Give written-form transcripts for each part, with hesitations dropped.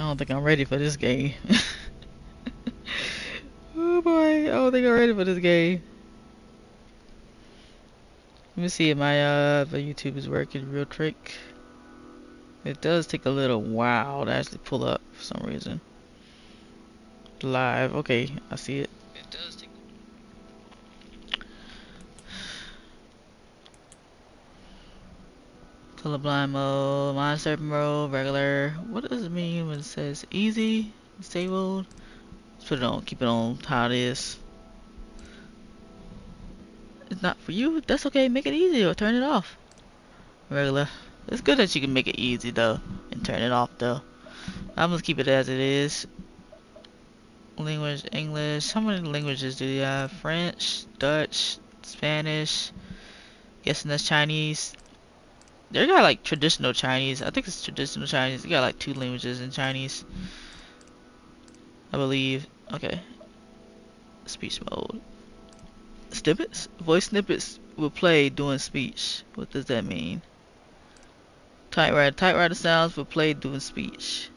don't think I'm ready for this game. Oh boy, I don't think I'm ready for this game. Let me see if my YouTube is working real trick. It does take a little while to actually pull up for some reason. Live, okay, I see it. It does take colorblind mode, mind surfing mode, regular. What does it mean when it says easy, disabled? Let's put it on, keep it on how it is. It's not for you, that's okay, make it easy or turn it off. Regular. It's good that you can make it easy though, and turn it off though. I'm gonna keep it as it is. Language, English. How many languages do you have? French, Dutch, Spanish. Guessing that's Chinese. They got like traditional Chinese. I think it's traditional Chinese. They got like 2 languages in Chinese, I believe. Okay. Speech mode. Snippets? Voice snippets will play during speech. What does that mean? Typewriter. Typewriter sounds will play during speech.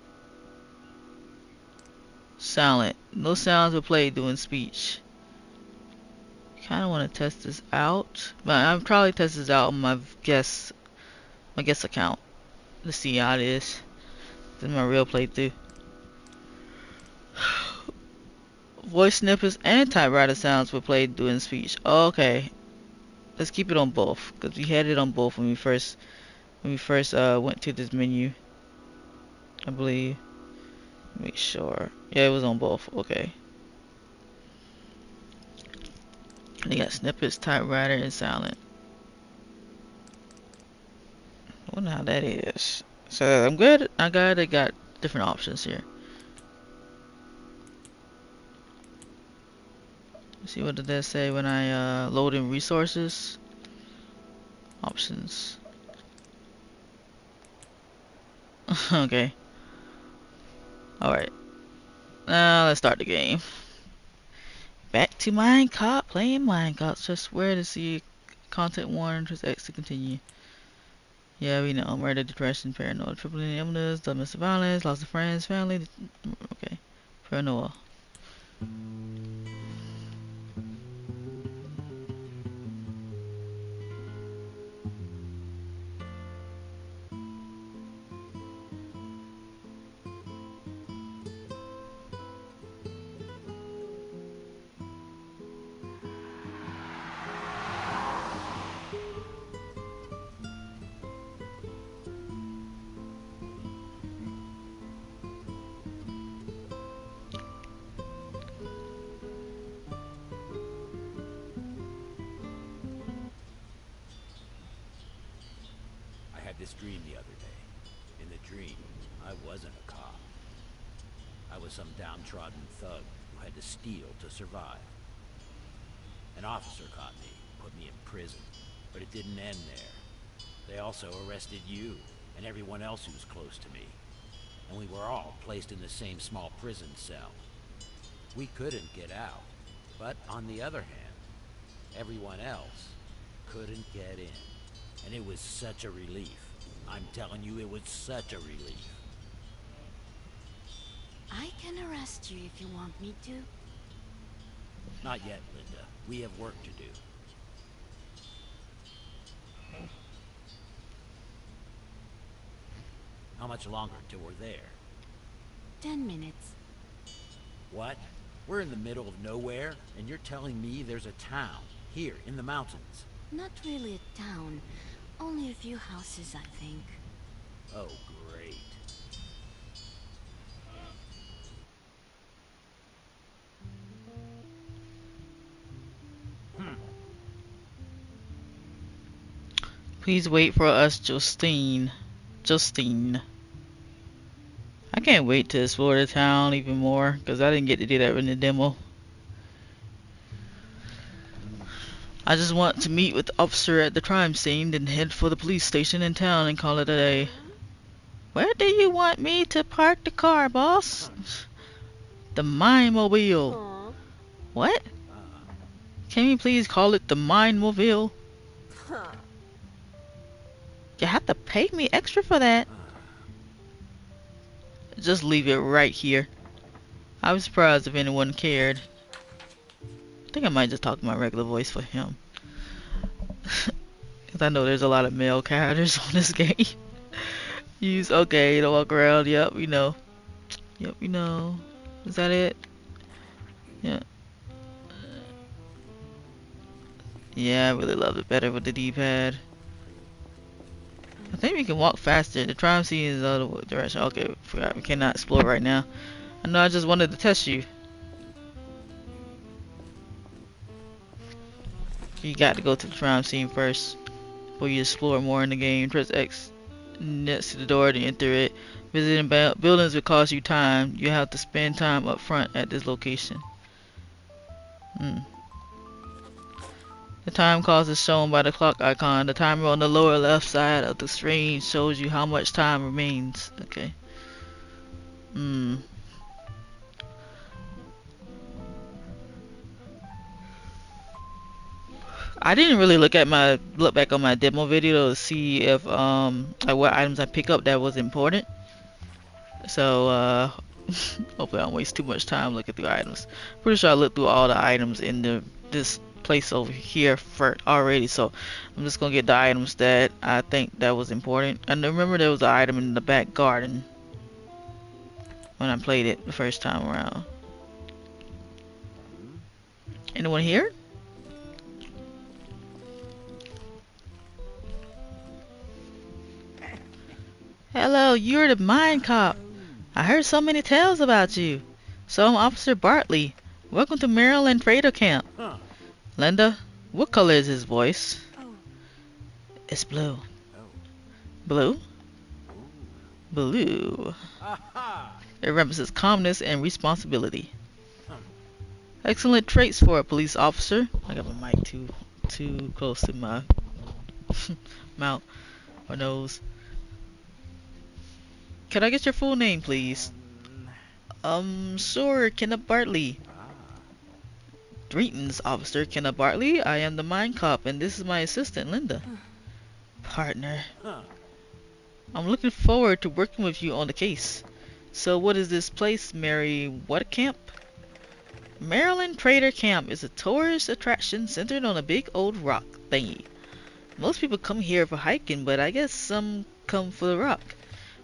Silent. No sounds will play during speech. Kind of want to test this out, but I'll probably test this out on my guest account to see how it is. This is my real playthrough. Voice snippets and typewriter sounds were played during speech. Okay, let's keep it on both because we had it on both when we first went to this menu. I believe. Make sure. Yeah, it was on both. Okay. They got snippets, typewriter, and silent. I wonder how that is. So I'm good. I got different options here. Let's see what did that say when I load in resources. Options. Okay. Alright. Now let's start the game. Back to Mindcop, playing Mindcop. Just where to see content warning, just X to continue. Yeah, we know. Murder, depression, paranoia, triple illness, domestic violence, loss of friends, family. Okay. Paranoia. This dream the other day. In the dream, I wasn't a cop. I was some downtrodden thug who had to steal to survive. An officer caught me, put me in prison, but it didn't end there. They also arrested you and everyone else who was close to me, and we were all placed in the same small prison cell. We couldn't get out, but on the other hand, everyone else couldn't get in, and it was such a relief. I'm telling you, it was such a relief. I can arrest you if you want me to. Not yet, Linda. We have work to do. How much longer till we're there? 10 minutes. What? We're in the middle of nowhere, and you're telling me there's a town here in the mountains? Not really a town. Only a few houses, I think. Oh, great. Please wait for us, Justine. Justine. I can't wait to explore the town even more because I didn't get to do that in the demo. I just want to meet with the officer at the crime scene, then head for the police station in town and call it a day. Where do you want me to park the car, boss? The Mindmobile. What? Can you please call it the Mindmobile? You have to pay me extra for that. Just leave it right here. I was surprised if anyone cared. I think I might just talk my regular voice for him. Because I know there's a lot of male characters on this game. Use okay to walk around. Yep, we know. Yep, we know. Is that it? Yeah. Yeah, I really love it better with the D-pad. I think we can walk faster. The crime scene is the other direction. Okay, forgot. We cannot explore right now. I know I just wanted to test you. You got to go to the crime scene first before you explore more in the game. Press X next to the door to enter it. Visiting buildings will cost you time. You have to spend time up front at this location. Hmm. The time cost is shown by the clock icon. The timer on the lower left side of the screen shows you how much time remains. Okay. Hmm. I didn't really look back on my demo video to see if like what items I pick up that was important. So hopefully I don't waste too much time looking through items. Pretty sure I looked through all the items in this place over here for already. So I'm just gonna get the items that I think that was important. And remember there was an item in the back garden when I played it the first time around. Anyone here? Hello, you're the Mindcop. I heard so many tales about you. So I'm Officer Bartley. Welcome to Maryland Trader Camp. Huh. Linda, what color is his voice? Oh, It's blue. Oh. Blue? Ooh. Blue. Aha! It represents calmness and responsibility. Hmm. Excellent traits for a police officer. I got my mic too close to my mouth or nose. Can I get your full name, please? Sure, Kenneth Bartley. Ah. Greetings, Officer Kenneth Bartley. I am the Mind Cop, and this is my assistant, Linda. Partner, Huh. I'm looking forward to working with you on the case. So what is this place, Mary what camp? Maryland Trader Camp is a tourist attraction centered on a big old rock thingy. Most people come here for hiking, but I guess some come for the rock.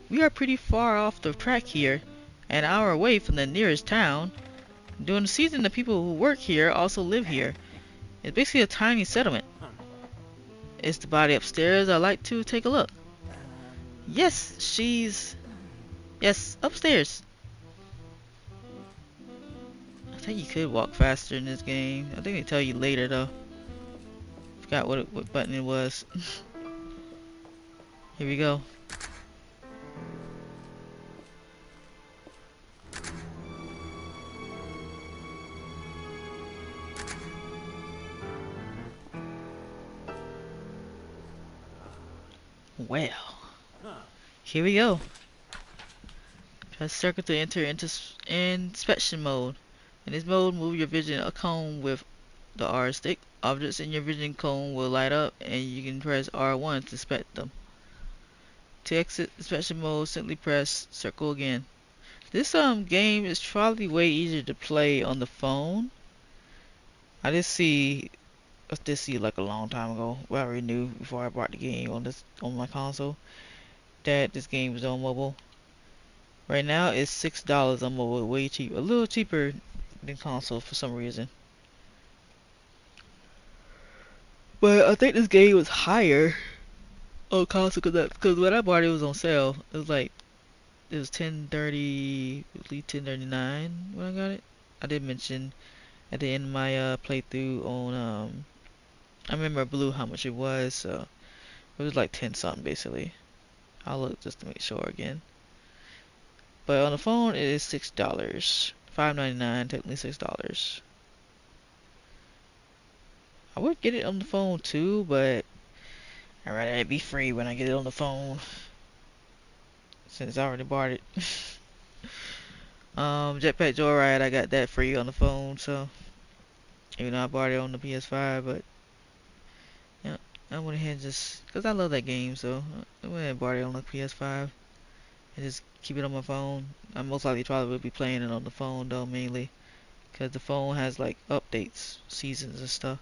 We are pretty far off the track here, an hour away from the nearest town. During the season, the people who work here also live here. It's basically a tiny settlement. Is the body upstairs? I'd like to take a look. Yes, Yes, upstairs. I think you could walk faster in this game. I think they tell you later though. Forgot what button it was. Here we go. Well, Huh. here we go. Press circle to enter into inspection mode. In this mode, move your vision cone with the R stick. Objects in your vision cone will light up, and you can press R1 to inspect them. To exit inspection mode, simply press circle again. This game is probably way easier to play on the phone. I did see like a long time ago. Well, I already knew before I bought the game on my console that this game was on mobile. Right now it's $6 on mobile, way cheap, a little cheaper than console for some reason. But I think this game was higher on console because when I bought it, it was on sale. It was 1030, at least 1039 when I got it. I did mention at the end of my playthrough on I remember Blue how much it was, so it was like 10 something basically. I'll look just to make sure again. But on the phone it is $6. $5.99, technically $6. I would get it on the phone too, but I'd rather it be free when I get it on the phone. Since I already bought it. Jetpack Joyride, I got that free on the phone, so even though I bought it on the PS5, but yeah, I went ahead and just, cause I love that game, so I went ahead and bought it on the PS5 and just keep it on my phone. I most likely probably will be playing it on the phone though, mainly. Because the phone has like updates, seasons and stuff.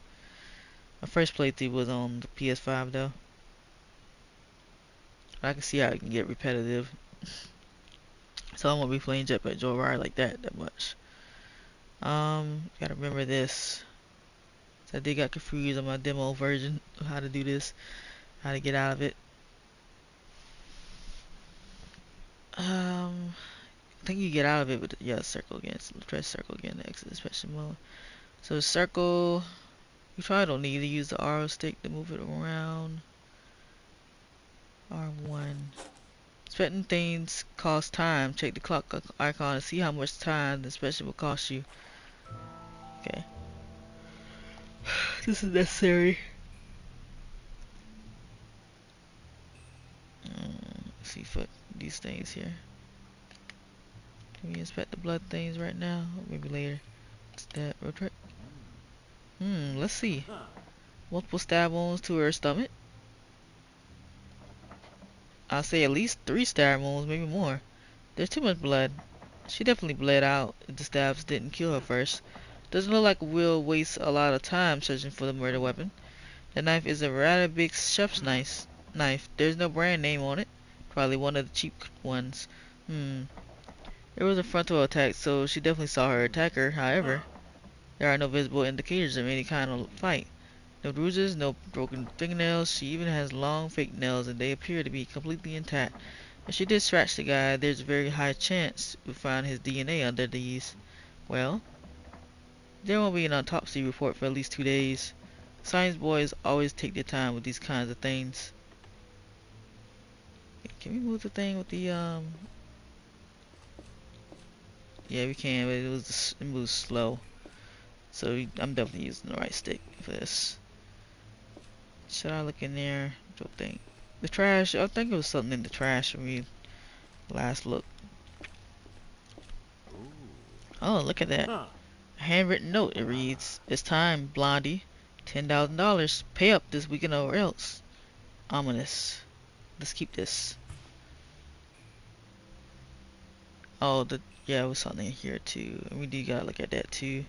My first playthrough was on the PS5 though. I can see how it can get repetitive. So I won't be playing Jetpack Joyride like that much. Gotta remember this. So I did got confused on my demo version of how to do this, how to get out of it. I think you get out of it with circle again. So press circle again to exit the special mode. So circle, you probably don't need to use the arrow stick to move it around. R1. Inspecting things costs time. Check the clock icon to see how much time the special will cost you. Okay. This is necessary. Let's see for these things here. Can we inspect the blood things right now? Or maybe later. It's that real. Let's see. Multiple stab wounds to her stomach. I'll say at least 3 stab wounds, maybe more. There's too much blood. She definitely bled out if the stabs didn't kill her first. Doesn't look like we'll waste a lot of time searching for the murder weapon. The knife is a rather big chef's knife. There's no brand name on it. Probably one of the cheap ones. There was a frontal attack, so she definitely saw her attacker. However, there are no visible indicators of any kind of fight. No bruises, no broken fingernails. She even has long fake nails and they appear to be completely intact. If she did scratch the guy, there's a very high chance we'll find his DNA under these. Well, there won't be an autopsy report for at least 2 days. Science boys always take their time with these kinds of things. Can we move the thing with the Yeah, we can, but it moves slow. So I'm definitely using the right stick for this. Should I look in there? What do you think? The trash, I think it was something in the trash when we last looked. Oh, look at that. A handwritten note. It reads, "It's time, Blondie. $10,000. Pay up this weekend or else." Ominous. Let's keep this. Oh, yeah, it was something in here too. We do gotta look at that too.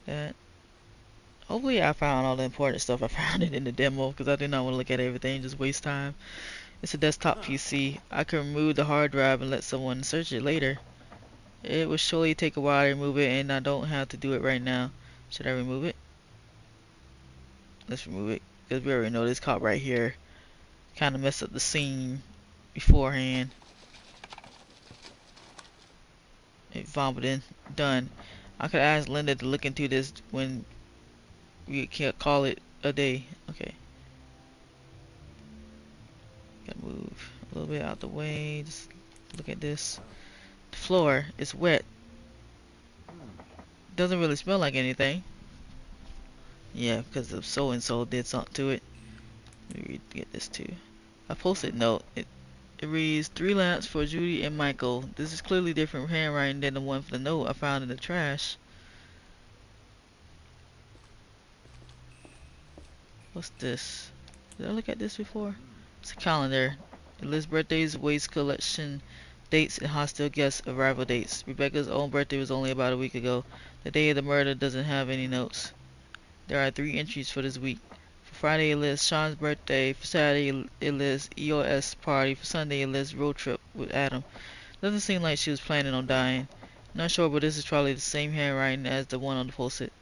That. Hopefully I found all the important stuff. I found it in the demo because I did not want to look at everything, just waste time. It's a desktop PC. I can remove the hard drive and let someone search it later. It will surely take a while to remove it, and I don't have to do it right now. Should I remove it? Let's remove it, because we already know this cop right here kind of messed up the scene beforehand. It vomited. Done. I could ask Linda to look into this when we can't call it a day. Okay. Gotta move a little bit out the way. Just look at this. The floor is wet. Doesn't really smell like anything. Yeah, because the so and so did something to it. Let me get this too. A post-it note. It reads 3 lamps for Judy and Michael. This is clearly different handwriting than the one for the note I found in the trash. What's this? Did I look at this before? It's a calendar. It lists birthdays, waste collection dates, and hostile guest arrival dates. Rebecca's own birthday was only about a week ago. The day of the murder doesn't have any notes. There are 3 entries for this week. For Friday it lists Sean's birthday. For Saturday it lists EOS party. For Sunday it lists road trip with Adam. Doesn't seem like she was planning on dying. Not sure, but this is probably the same handwriting as the one on the post-it.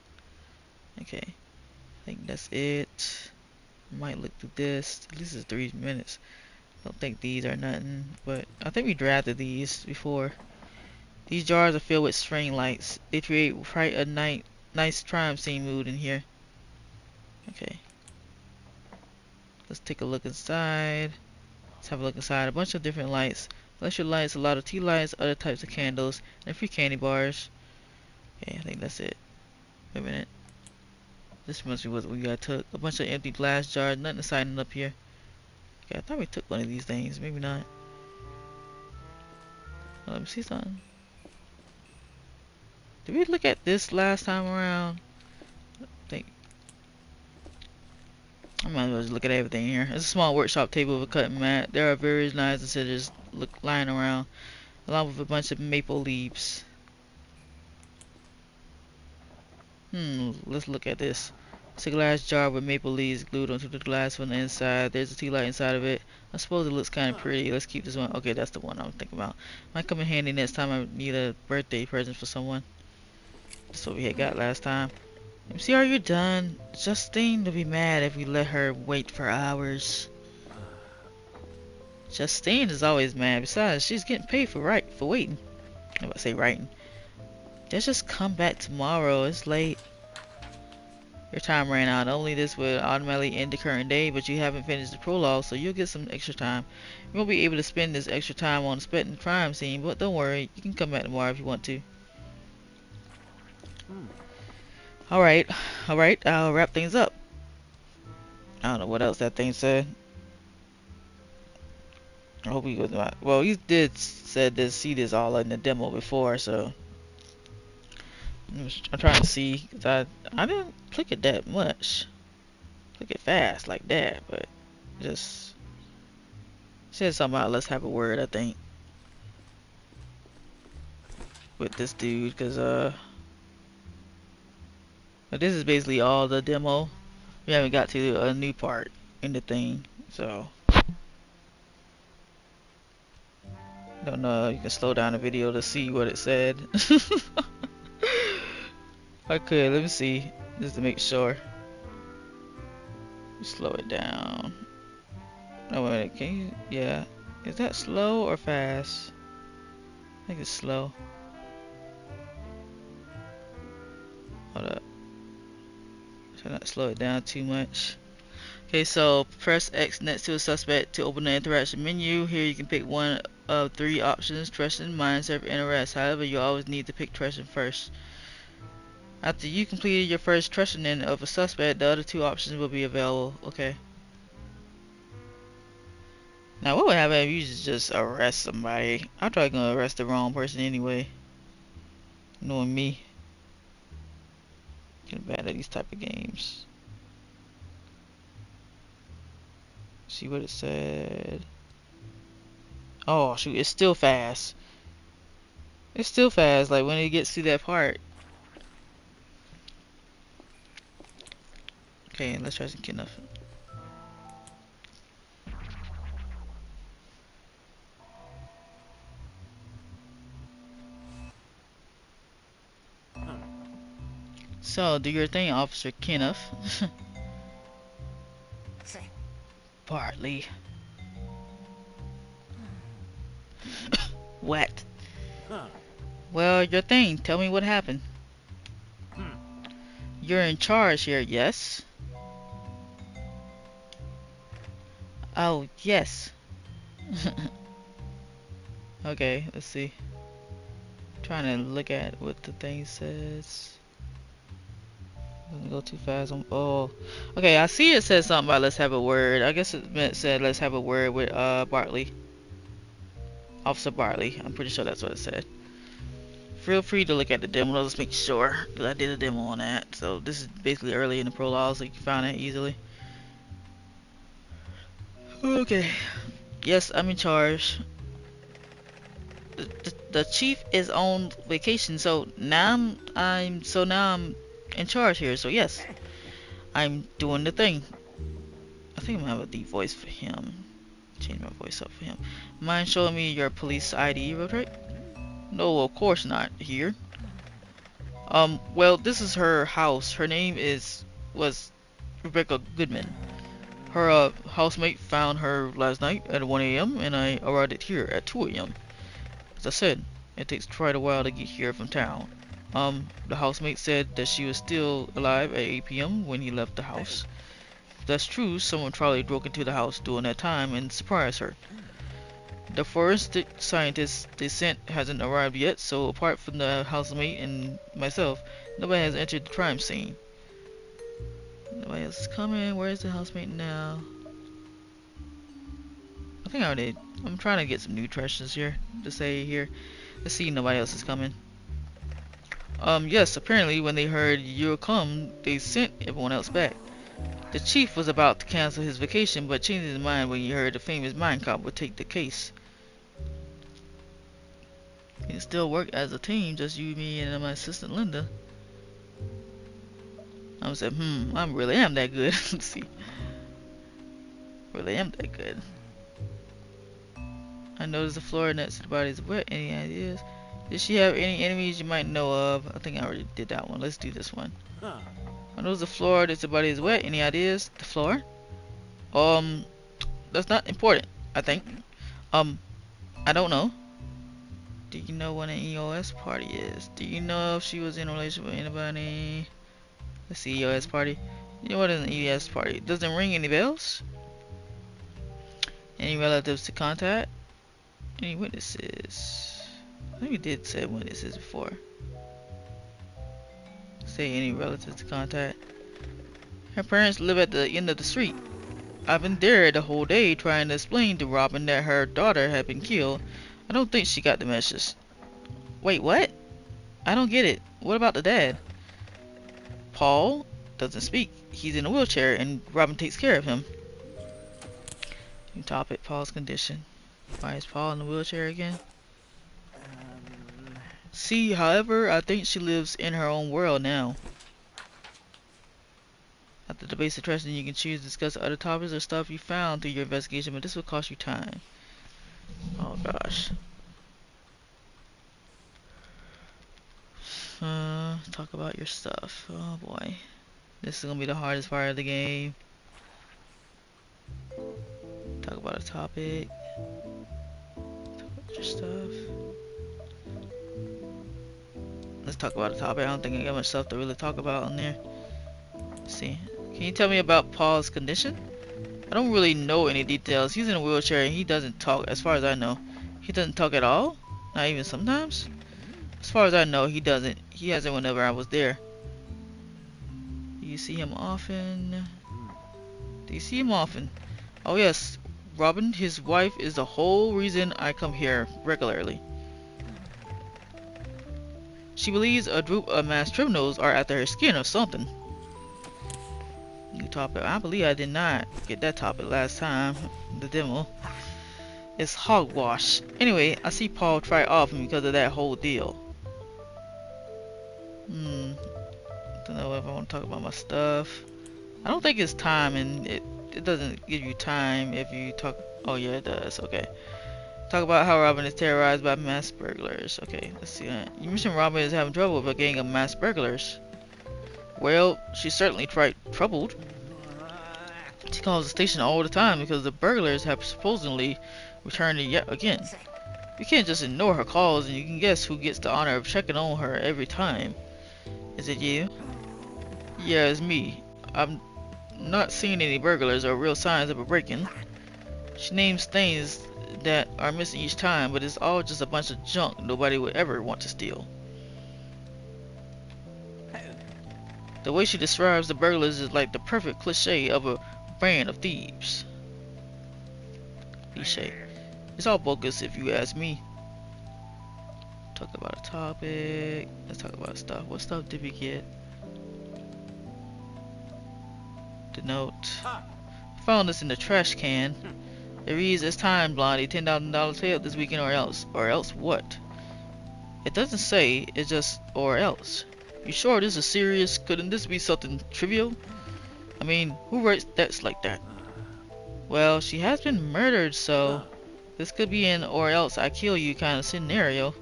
Okay. I think that's it. Might look through this. This is 3 minutes. Don't think these are nothing, but I think we drafted these before. These jars are filled with string lights. They create quite a nice crime scene mood in here. Okay. Let's take a look inside. Let's have a look inside. A bunch of different lights. Electric lights, a lot of tea lights, other types of candles, and free candy bars. Okay, I think that's it. Wait a minute. This must be what we got took. A bunch of empty glass jars, nothing exciting up here. Okay, I thought we took one of these things. Maybe not. Oh, let me see something. Did we look at this last time around? I think. I might as well just look at everything here. It's a small workshop table with a cutting mat. There are various knives and scissors lying around, along with a bunch of maple leaves. Let's look at this. It's a glass jar with maple leaves glued onto the glass from the inside. There's a tea light inside of it. I suppose it looks kind of pretty. Let's keep this one. Okay, that's the one I'm thinking about. Might come in handy next time I need a birthday present for someone. That's what we had got last time. MC, are you done? Justine will be mad if we let her wait for hours. Justine is always mad. Besides, she's getting paid for waiting. I'm about to say writing. Just come back tomorrow. It's late. Your time ran out. Only this will automatically end the current day, but you haven't finished the prologue, so you'll get some extra time. You won't be able to spend this extra time on the crime scene, but don't worry. You can come back tomorrow if you want to. Alright. I'll wrap things up. I don't know what else that thing said. I hope he was not. Well, he did see this all in the demo before, so I'm trying to see. Cause I didn't click it that much. Click it fast like that, but just said something about let's have a word. I think with this dude, cause this is basically all the demo. We haven't got to a new part in the thing, so don't know. You can slow down the video to see what it said. Okay, let me see, just to make sure. Slow it down. Oh wait, can you? Yeah, is that slow or fast? I think it's slow. Hold up. Try not to slow it down too much. Okay, so press X next to a suspect to open the interaction menu. Here you can pick one of 3 options: Trusting, Mind Serve, and Arrest. However, you always need to pick Trusting first. After you completed your first trusting of a suspect, the other 2 options will be available. Okay. Now what would happen if you just arrest somebody? I'm probably gonna arrest the wrong person anyway. Knowing me. Getting bad at these type of games. See what it said. Oh shoot, it's still fast. It's still fast, like when it gets to that part. Okay, let's try some kidnapping. So, do your thing, Officer Kenneth. Bartley. What? Well, your thing. Tell me what happened. You're in charge here, yes? Oh, yes. Okay, let's see. Trying to look at what the thing says. Doesn't go too fast. Oh, okay. I see it says something about let's have a word. I guess it said let's have a word with Bartley, Officer Bartley. I'm pretty sure that's what it said. Feel free to look at the demo. Let's make sure, because I did a demo on that. So this is basically early in the prologue, so you can find it easily. Okay. Yes, I'm in charge. The chief is on vacation, so now I'm in charge here. So yes, I'm doing the thing. I think I'm gonna have a deep voice for him. Change my voice up for him. Mind showing me your police ID real quick? No, of course not. Here. Well, this is her house. Her name was Rebecca Goodman. Her housemate found her last night at 1 a.m. and I arrived here at 2 a.m. As I said, it takes quite a while to get here from town. The housemate said that she was still alive at 8 p.m. when he left the house. If that's true, someone probably broke into the house during that time and surprised her. The forensic scientist they sent hasn't arrived yet, so apart from the housemate and myself, nobody has entered the crime scene. Nobody else is coming. Where is the housemate now? I think I'm trying to get some new questions here to say here. Let's see, nobody else is coming. Yes, apparently when they heard you'll come, they sent everyone else back. The chief was about to cancel his vacation, but changed his mind when he heard the famous Mindcop would take the case. We can still work as a team, just you, me, and my assistant Linda. I'm saying, I really am that good. Let's see. Really am that good. I noticed the floor next to the body is wet. Any ideas? Did she have any enemies you might know of? I think I already did that one. Let's do this one. I noticed the floor next to the body is wet. Any ideas? The floor? That's not important, I think. I don't know. Do you know what an EOS party is? Do you know if she was in a relationship with anybody? Let's see, EOS party. You know what is an EOS party? Doesn't ring any bells? Any relatives to contact? Any witnesses? I think we did say witnesses before. Say any relatives to contact. Her parents live at the end of the street. I've been there the whole day trying to explain to Robin that her daughter had been killed. I don't think she got the message. Wait, what? I don't get it. What about the dad? Paul doesn't speak. He's in a wheelchair and Robin takes care of him. New topic, Paul's condition. Why is Paul in the wheelchair again? See, however, I think she lives in her own world now. After the basic question, you can choose to discuss other topics or stuff you found through your investigation, but this will cost you time. Oh gosh. Talk about your stuff. Oh boy. This is gonna be the hardest part of the game. Talk about a topic. Talk about your stuff. Let's talk about a topic. I don't think I got much stuff to really talk about on there. Let's see. Can you tell me about Paul's condition? I don't really know any details. He's in a wheelchair and he doesn't talk, as far as I know. He doesn't talk at all? Not even sometimes? As far as I know, he doesn't. He hasn't whenever I was there. Do you see him often? Do you see him often? Oh yes, Robin, his wife, is the whole reason I come here regularly. She believes a group of masked criminals are after her skin or something. New topic. I believe I did not get that topic last time. The demo. It's hogwash. Anyway, I see Paul try off me because of that whole deal. Don't know if I want to talk about my stuff. I don't think it's time, and it doesn't give you time if you talk. Oh yeah, it does. Okay. Talk about how Robin is terrorized by mass burglars. Okay, let's see that. You mentioned Robin is having trouble with a gang of mass burglars. Well, she's certainly troubled. She calls the station all the time because the burglars have supposedly returned yet again. We can't just ignore her calls, and you can guess who gets the honor of checking on her every time. Is it you? Yeah, it's me. I'm not seeing any burglars or real signs of a break-in. She names things that are missing each time, but it's all just a bunch of junk nobody would ever want to steal. The way she describes the burglars is like the perfect cliche of a band of thieves. Cliche. It's all bogus if you ask me. Talk about a topic. Let's talk about stuff. What stuff did we get? The note. I found this in the trash can. It reads, "It's time, Blondie. $10,000 tip this weekend or else." Or else what? It doesn't say. It's just or else. You sure this is serious? Couldn't this be something trivial? I mean, who writes debts like that? Well, she has been murdered, so this could be an or else I kill you kind of scenario.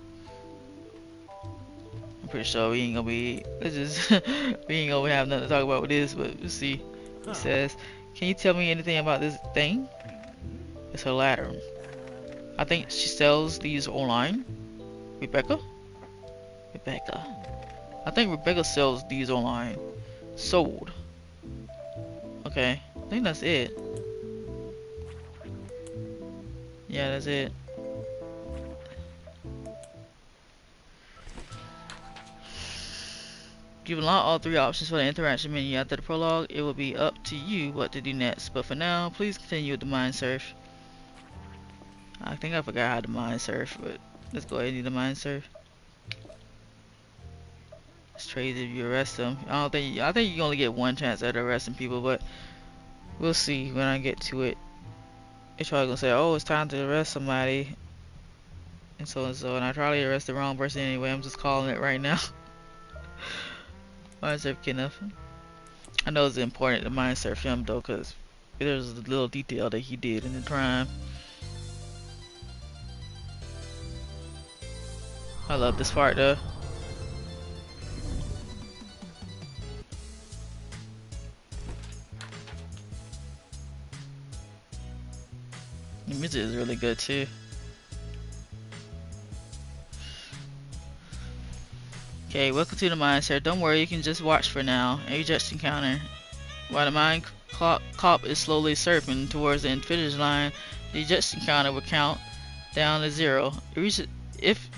I'm pretty sure we ain't gonna be. We ain't gonna have nothing to talk about with this, but we'll see. He says, "Can you tell me anything about this thing?" It's her ladder. I think she sells these online. Rebecca? Rebecca. I think Rebecca sells these online. Sold. Okay. I think that's it. Yeah, that's it. You've unlocked all 3 options for the interaction menu. After the prologue, it will be up to you what to do next. But for now, please continue with the mind surf. I think I forgot how to mind surf, but let's go ahead and do the mind surf. It's crazy if you arrest them. I think you only get 1 chance at arresting people, but we'll see when I get to it. It's probably gonna say, "Oh, it's time to arrest somebody." and so and so. And I probably arrested the wrong person anyway. I'm just calling it right now. Mind surf Kenneth. I know it's important to mind surf him though, cause there's a little detail that he did in the crime. I love this part though. The music is really good too. Okay, welcome to the mine, sir. Don't worry, you can just watch for now. A ejection counter. While the mine cop is slowly surfing towards the finish line, the ejection counter will count down to 0.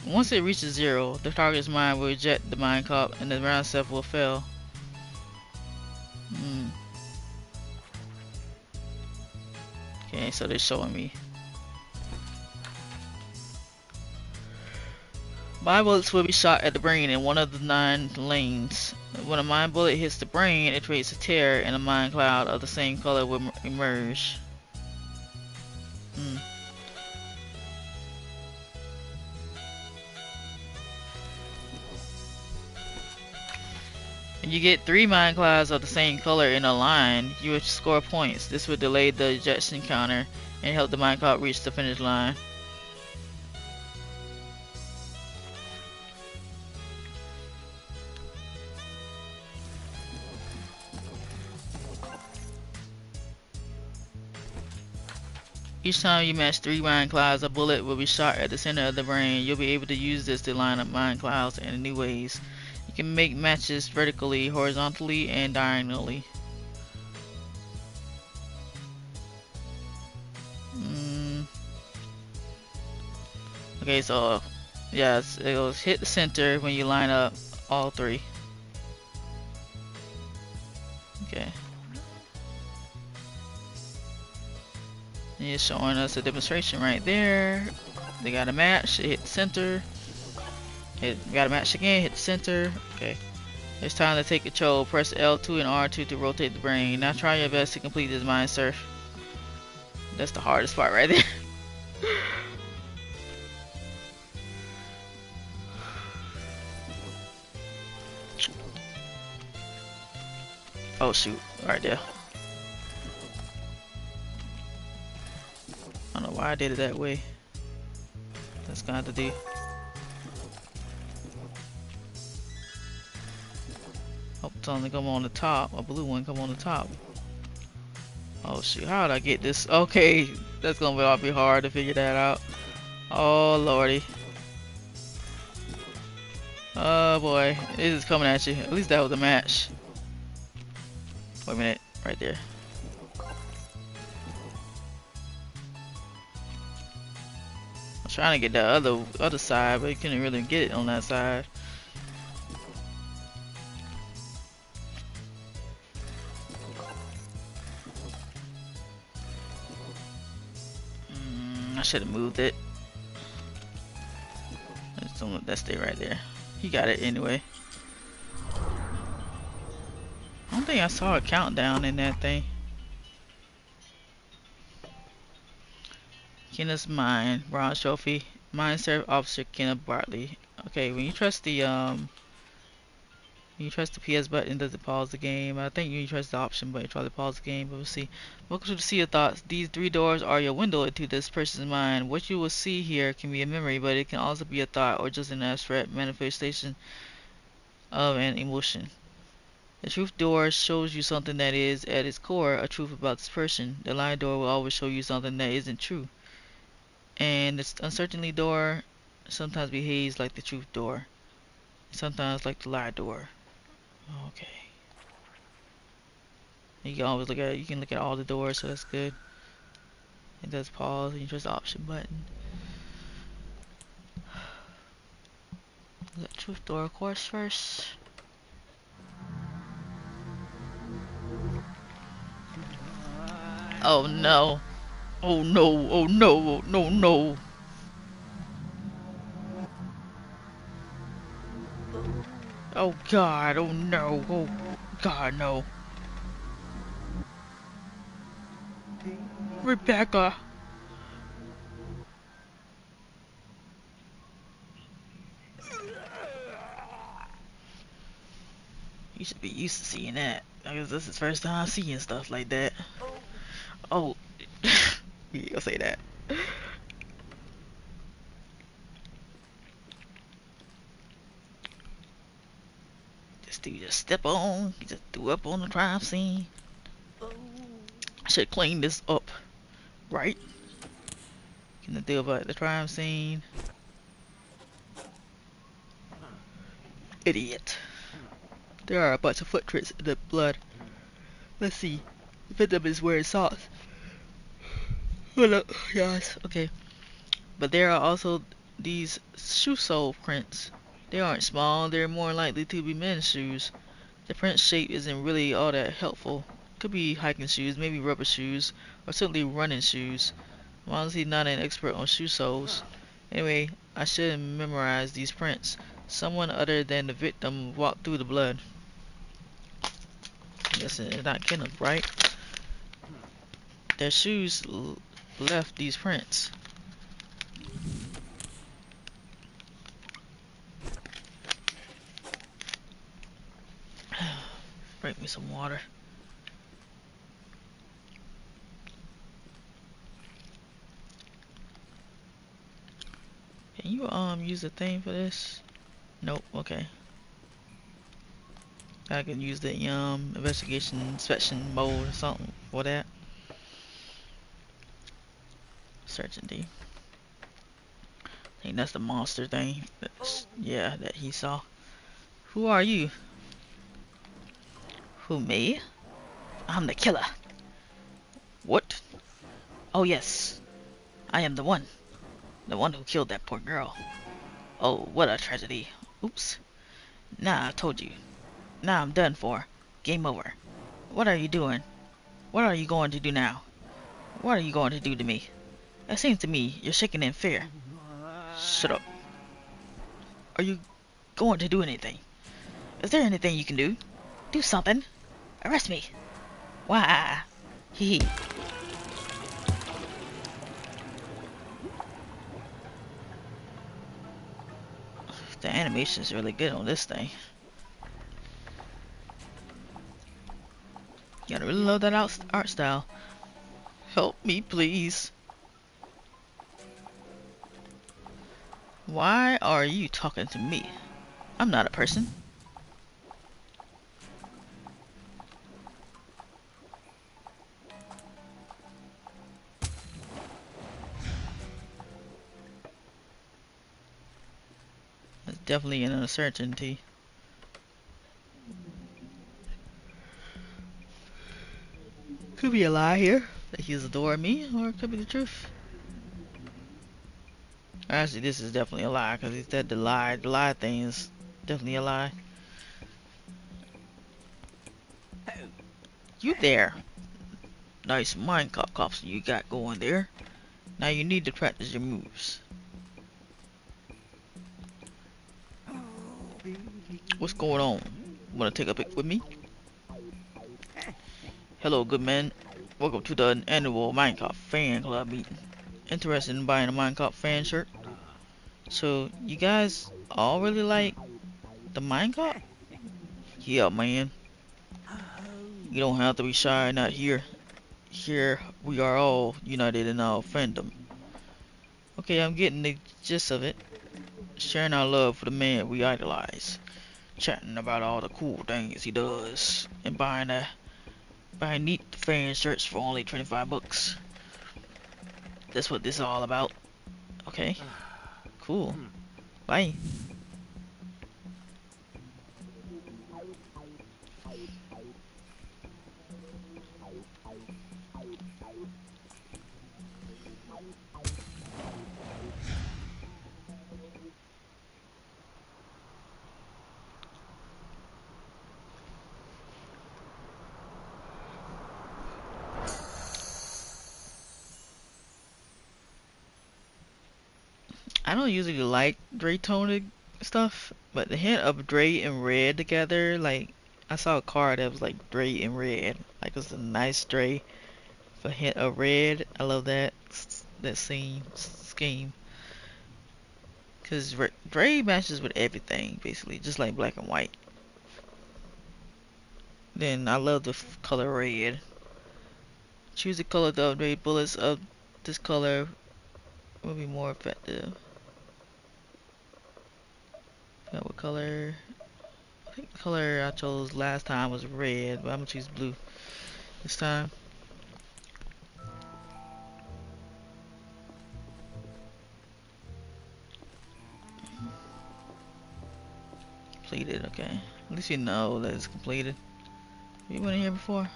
Once it reaches 0, the target's mine will eject the mine cop and the round itself will fail. Okay, so they're showing me. Mine bullets will be shot at the brain in one of the 9 lanes. When a mine bullet hits the brain, it creates a tear and a mine cloud of the same color will emerge. When you get 3 mine clouds of the same color in a line, you will score points. This will delay the ejection counter and help the mine cloud reach the finish line. Each time you match 3 mine clouds, a bullet will be shot at the center of the brain. You'll be able to use this to line up mine clouds in new ways. You can make matches vertically, horizontally, and diagonally. Okay, so yes, it goes hit the center when you line up all 3. Okay. And it's showing us a demonstration right there. They got a match, it hit the center. Got a match again, hit the center. Okay. It's time to take control. Press L2 and R2 to rotate the brain. Now try your best to complete this mind surf. That's the hardest part right there. Oh shoot, right there. I don't know why I did it that way. That's gonna have to do. Oh, it's only come on the top. A blue one come on the top. Oh shoot, how did I get this? Okay, that's gonna be hard to figure that out. Oh lordy. Oh boy, it is coming at you. At least that was a match. Wait a minute, right there. I was trying to get the other side, but you couldn't really get it on that side. I should have moved it. That stay right there. He got it anyway. I don't think I saw a countdown in that thing. Kenneth's mine, bronze trophy, mine serve officer Kenneth Bartley. Okay, when you trust the PS button, does it pause the game? I think you trust the option button, try to pause the game, but we'll see. Welcome to the Sea of Thoughts. These 3 doors are your window into this person's mind. What you will see here can be a memory, but it can also be a thought or just an abstract manifestation of an emotion. The truth door shows you something that is, at its core, a truth about this person. The lie door will always show you something that isn't true. And the uncertainty door sometimes behaves like the truth door, sometimes like the lie door. Okay. You can always look at it. You can look at all the doors, so that's good. It does pause, and you press the option button. The truth door, of course, first. Oh no! Oh no! Oh no! Oh no! No! Oh god! Oh no! Oh god! No! Rebecca! You should be used to seeing that. I guess this is the first time seeing stuff like that. Oh, you ain't gonna say that. This dude just step on. He just threw up on the crime scene. I should clean this up, right? Can I deal about the crime scene? Idiot. There are a bunch of footprints in the blood. Let's see. The victim is wearing socks. Hold up, guys. Okay. But there are also these shoe sole prints. They aren't small. They're more likely to be men's shoes. The print shape isn't really all that helpful. Could be hiking shoes, maybe rubber shoes, or simply running shoes. I'm honestly not an expert on shoe soles. Anyway, I should memorize these prints. Someone other than the victim walked through the blood. I guess it's not Kenneth, right? Their shoes left these prints. Bring me some water. Can you use the thing for this? Nope. Okay. I can use the investigation inspection mode or something for that. Searching D. I think that's the monster thing. Yeah, that he saw. Who are you? Who, me? I'm the killer. What? Oh yes, I am the one. The one who killed that poor girl. Oh, what a tragedy. Oops. Nah, I told you. Now I'm done for. Game over. What are you doing? What are you going to do now? What are you going to do to me? It seems to me you're shaking in fear. Shut up. Are you going to do anything? Is there anything you can do? Do something. Arrest me. Why? Hee hee. The animation is really good on this thing. You gotta really love that art style. Help me, please. Why are you talking to me? I'm not a person. That's definitely an uncertainty. Could be a lie here, that he's adoring me, or it could be the truth. Actually, this is definitely a lie, because he said the lie thing is definitely a lie. You there. Nice Mindcop cops you got going there. Now you need to practice your moves. What's going on? Wanna take a pic with me? Hello, good man. Welcome to the annual Mindcop fan club meeting. Interested in buying a Mindcop fan shirt? So, you guys all really like the Mindcop? Yeah, man. You don't have to be shy, not here. Here, we are all united in our fandom. Okay, I'm getting the gist of it. Sharing our love for the man we idolize. Chatting about all the cool things he does. And buying neat fan shirts for only 25 bucks. That's what this is all about. Okay, cool. Bye. I don't usually like Dre toned stuff, but the hint of Dre and Red together, like I saw a card that was like Dre and Red, like it was a nice Dre, with a hint of red. I love that scene scheme. Cause gray matches with everything, basically, just like black and white. Then I love the color red. Choose the color to upgrade bullets of this color will be more effective. What color? I think the color I chose last time was red, but I'm gonna choose blue this time. Completed, okay. At least you know that it's completed. You went in here before?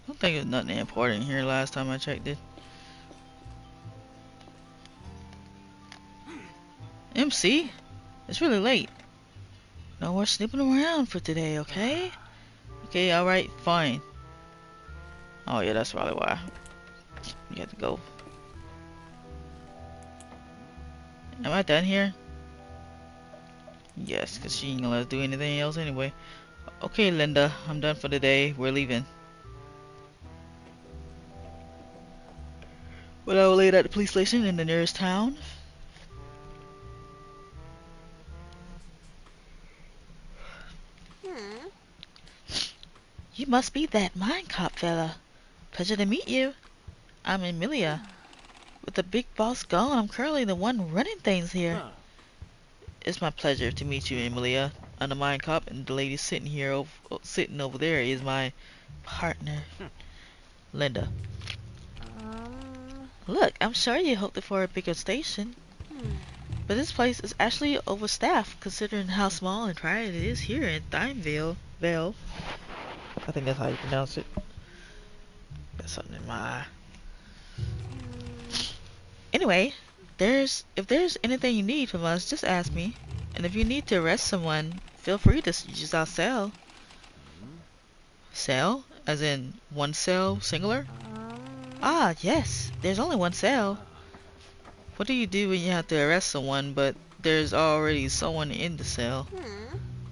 I don't think there's nothing important here last time I checked it. MC? It's really late. No more snooping around for today, okay? Okay, alright, fine. Oh yeah, that's probably why. You have to go. Am I done here? Yes, because she ain't gonna let us do anything else anyway. Okay, Linda, I'm done for the day. We're leaving. Well, I will lay at the police station in the nearest town. You must be that Mindcop fella. Pleasure to meet you. I'm Emilia. With the big boss gone, I'm currently the one running things here. Huh. It's my pleasure to meet you, Emilia. I'm the Mindcop, and the lady sitting here, sitting over there, is my partner, Linda. Look, I'm sure you hoped for a bigger station, but this place is actually overstaffed considering how small and quiet it is here in Thineville. Vale. I think that's how you pronounce it. Got something in my eye. Anyway, if there's anything you need from us, just ask me. And if you need to arrest someone, feel free to use our cell. Cell? As in one cell, singular? Ah, yes. There's only one cell. What do you do when you have to arrest someone, but there's already someone in the cell?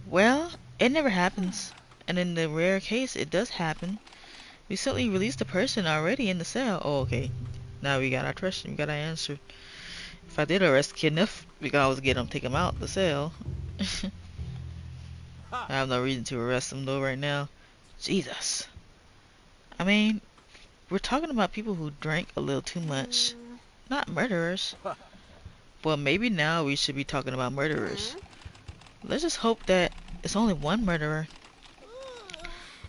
Well, it never happens. And in the rare case it does happen, we simply release the person already in the cell. Oh, okay. Now we got our question. We got our answer. If I did arrest Kenneth, we can always get him, take him out the cell. I have no reason to arrest him though right now. Jesus. I mean, we're talking about people who drank a little too much, not murderers. Well, maybe now we should be talking about murderers. Let's just hope that it's only one murderer.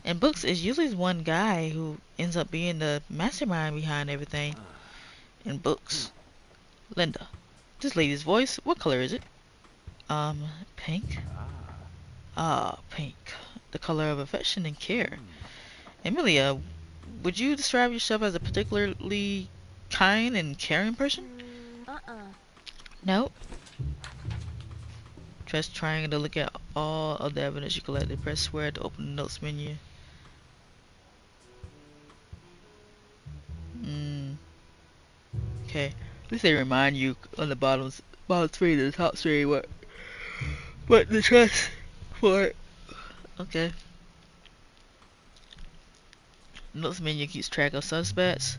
In books, it's usually one guy who ends up being the mastermind behind everything. In books. Linda. This lady's voice, what color is it? Pink? Ah, pink. The color of affection and care. Emilia, would you describe yourself as a particularly kind and caring person? No. Press triangle to look at all of the evidence you collected. Press square to open the notes menu. Okay. At least they remind you on the bottom screen and the top screen what the trust for. Okay. Notes menu keeps track of suspects,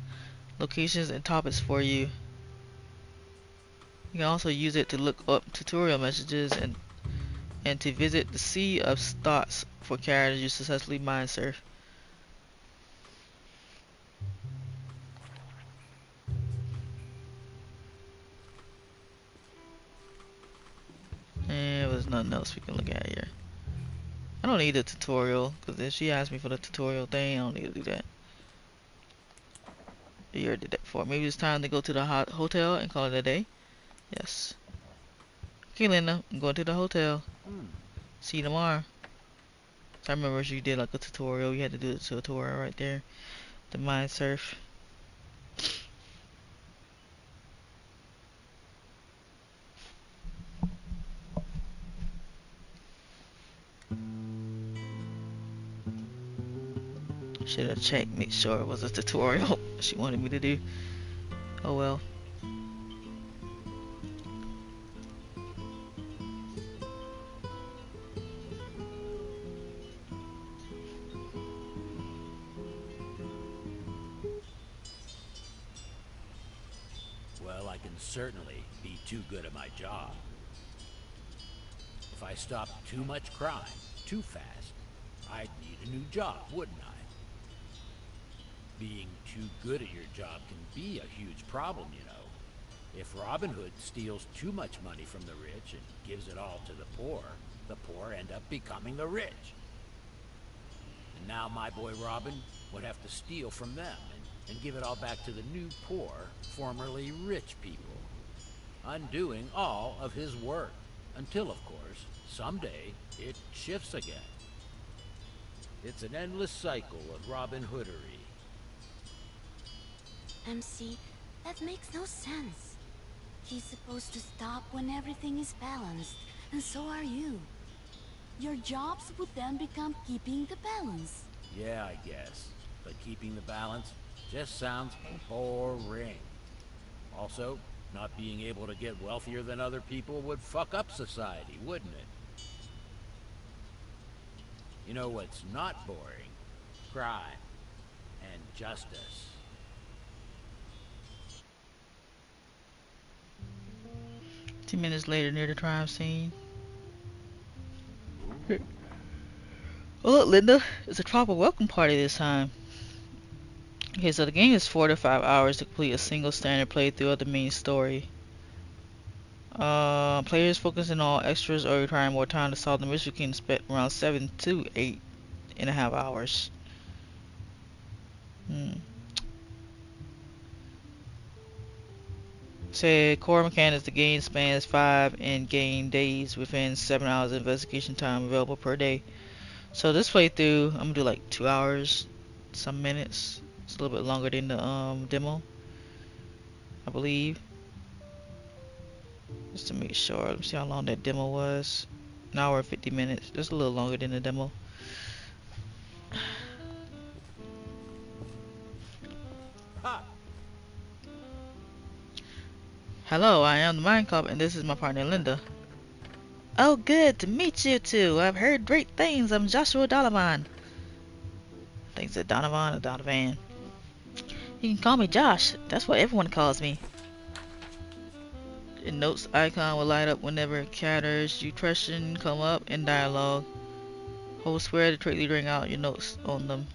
locations, and topics for you. You can also use it to look up tutorial messages and to visit the sea of thoughts for characters you successfully mind surf. And there's nothing else we can look at here. I don't need a tutorial, because if she asked me for the tutorial thing, I don't need to do that. You already did that before. Maybe it's time to go to the hotel and call it a day. Yes. Okay, Linda, I'm going to the hotel. See you tomorrow. So I remember she did like a tutorial. You had to do the tutorial right there. The mind surf. Should have checked, make sure it was a tutorial she wanted me to do. Oh well. wouldn't certainly be too good at my job. If I stopped too much crime too fast, I'd need a new job, wouldn't I? Being too good at your job can be a huge problem, you know. If Robin Hood steals too much money from the rich and gives it all to the poor end up becoming the rich. And now my boy Robin would have to steal from them and give it all back to the new poor, formerly rich people, undoing all of his work, until, of course, someday it shifts again. It's an endless cycle of Robin Hoodery. MC, that makes no sense. He's supposed to stop when everything is balanced, and so are you. Your jobs would then become keeping the balance. Yeah, I guess. But keeping the balance just sounds boring. Also, not being able to get wealthier than other people would fuck up society, wouldn't it? You know what's not boring? Crime and justice. 2 minutes later, near the crime scene. Oh, look, Linda. It's a proper welcome party this time. Okay, so the game is 4 to 5 hours to complete a single standard playthrough of the main story. Players focusing on extras or requiring more time to solve the mystery can expect around 7 to 8.5 hours. Say core mechanics, the game spans 5 in-game days within 7 hours of investigation time available per day. So this playthrough, I'm gonna do like 2 hours, some minutes. It's a little bit longer than the demo, I believe. Just to make sure, let me see how long that demo was. An hour and 50 minutes, just a little longer than the demo. Ha! Hello, I am the Mindcop, and this is my partner Linda. Oh, good to meet you two. I've heard great things. I'm Joshua Donovan. I think it's Donovan or Donovan. You can call me Josh. That's what everyone calls me. The notes icon will light up whenever characters you question come up in dialogue. Hold square to quickly bring out your notes on them.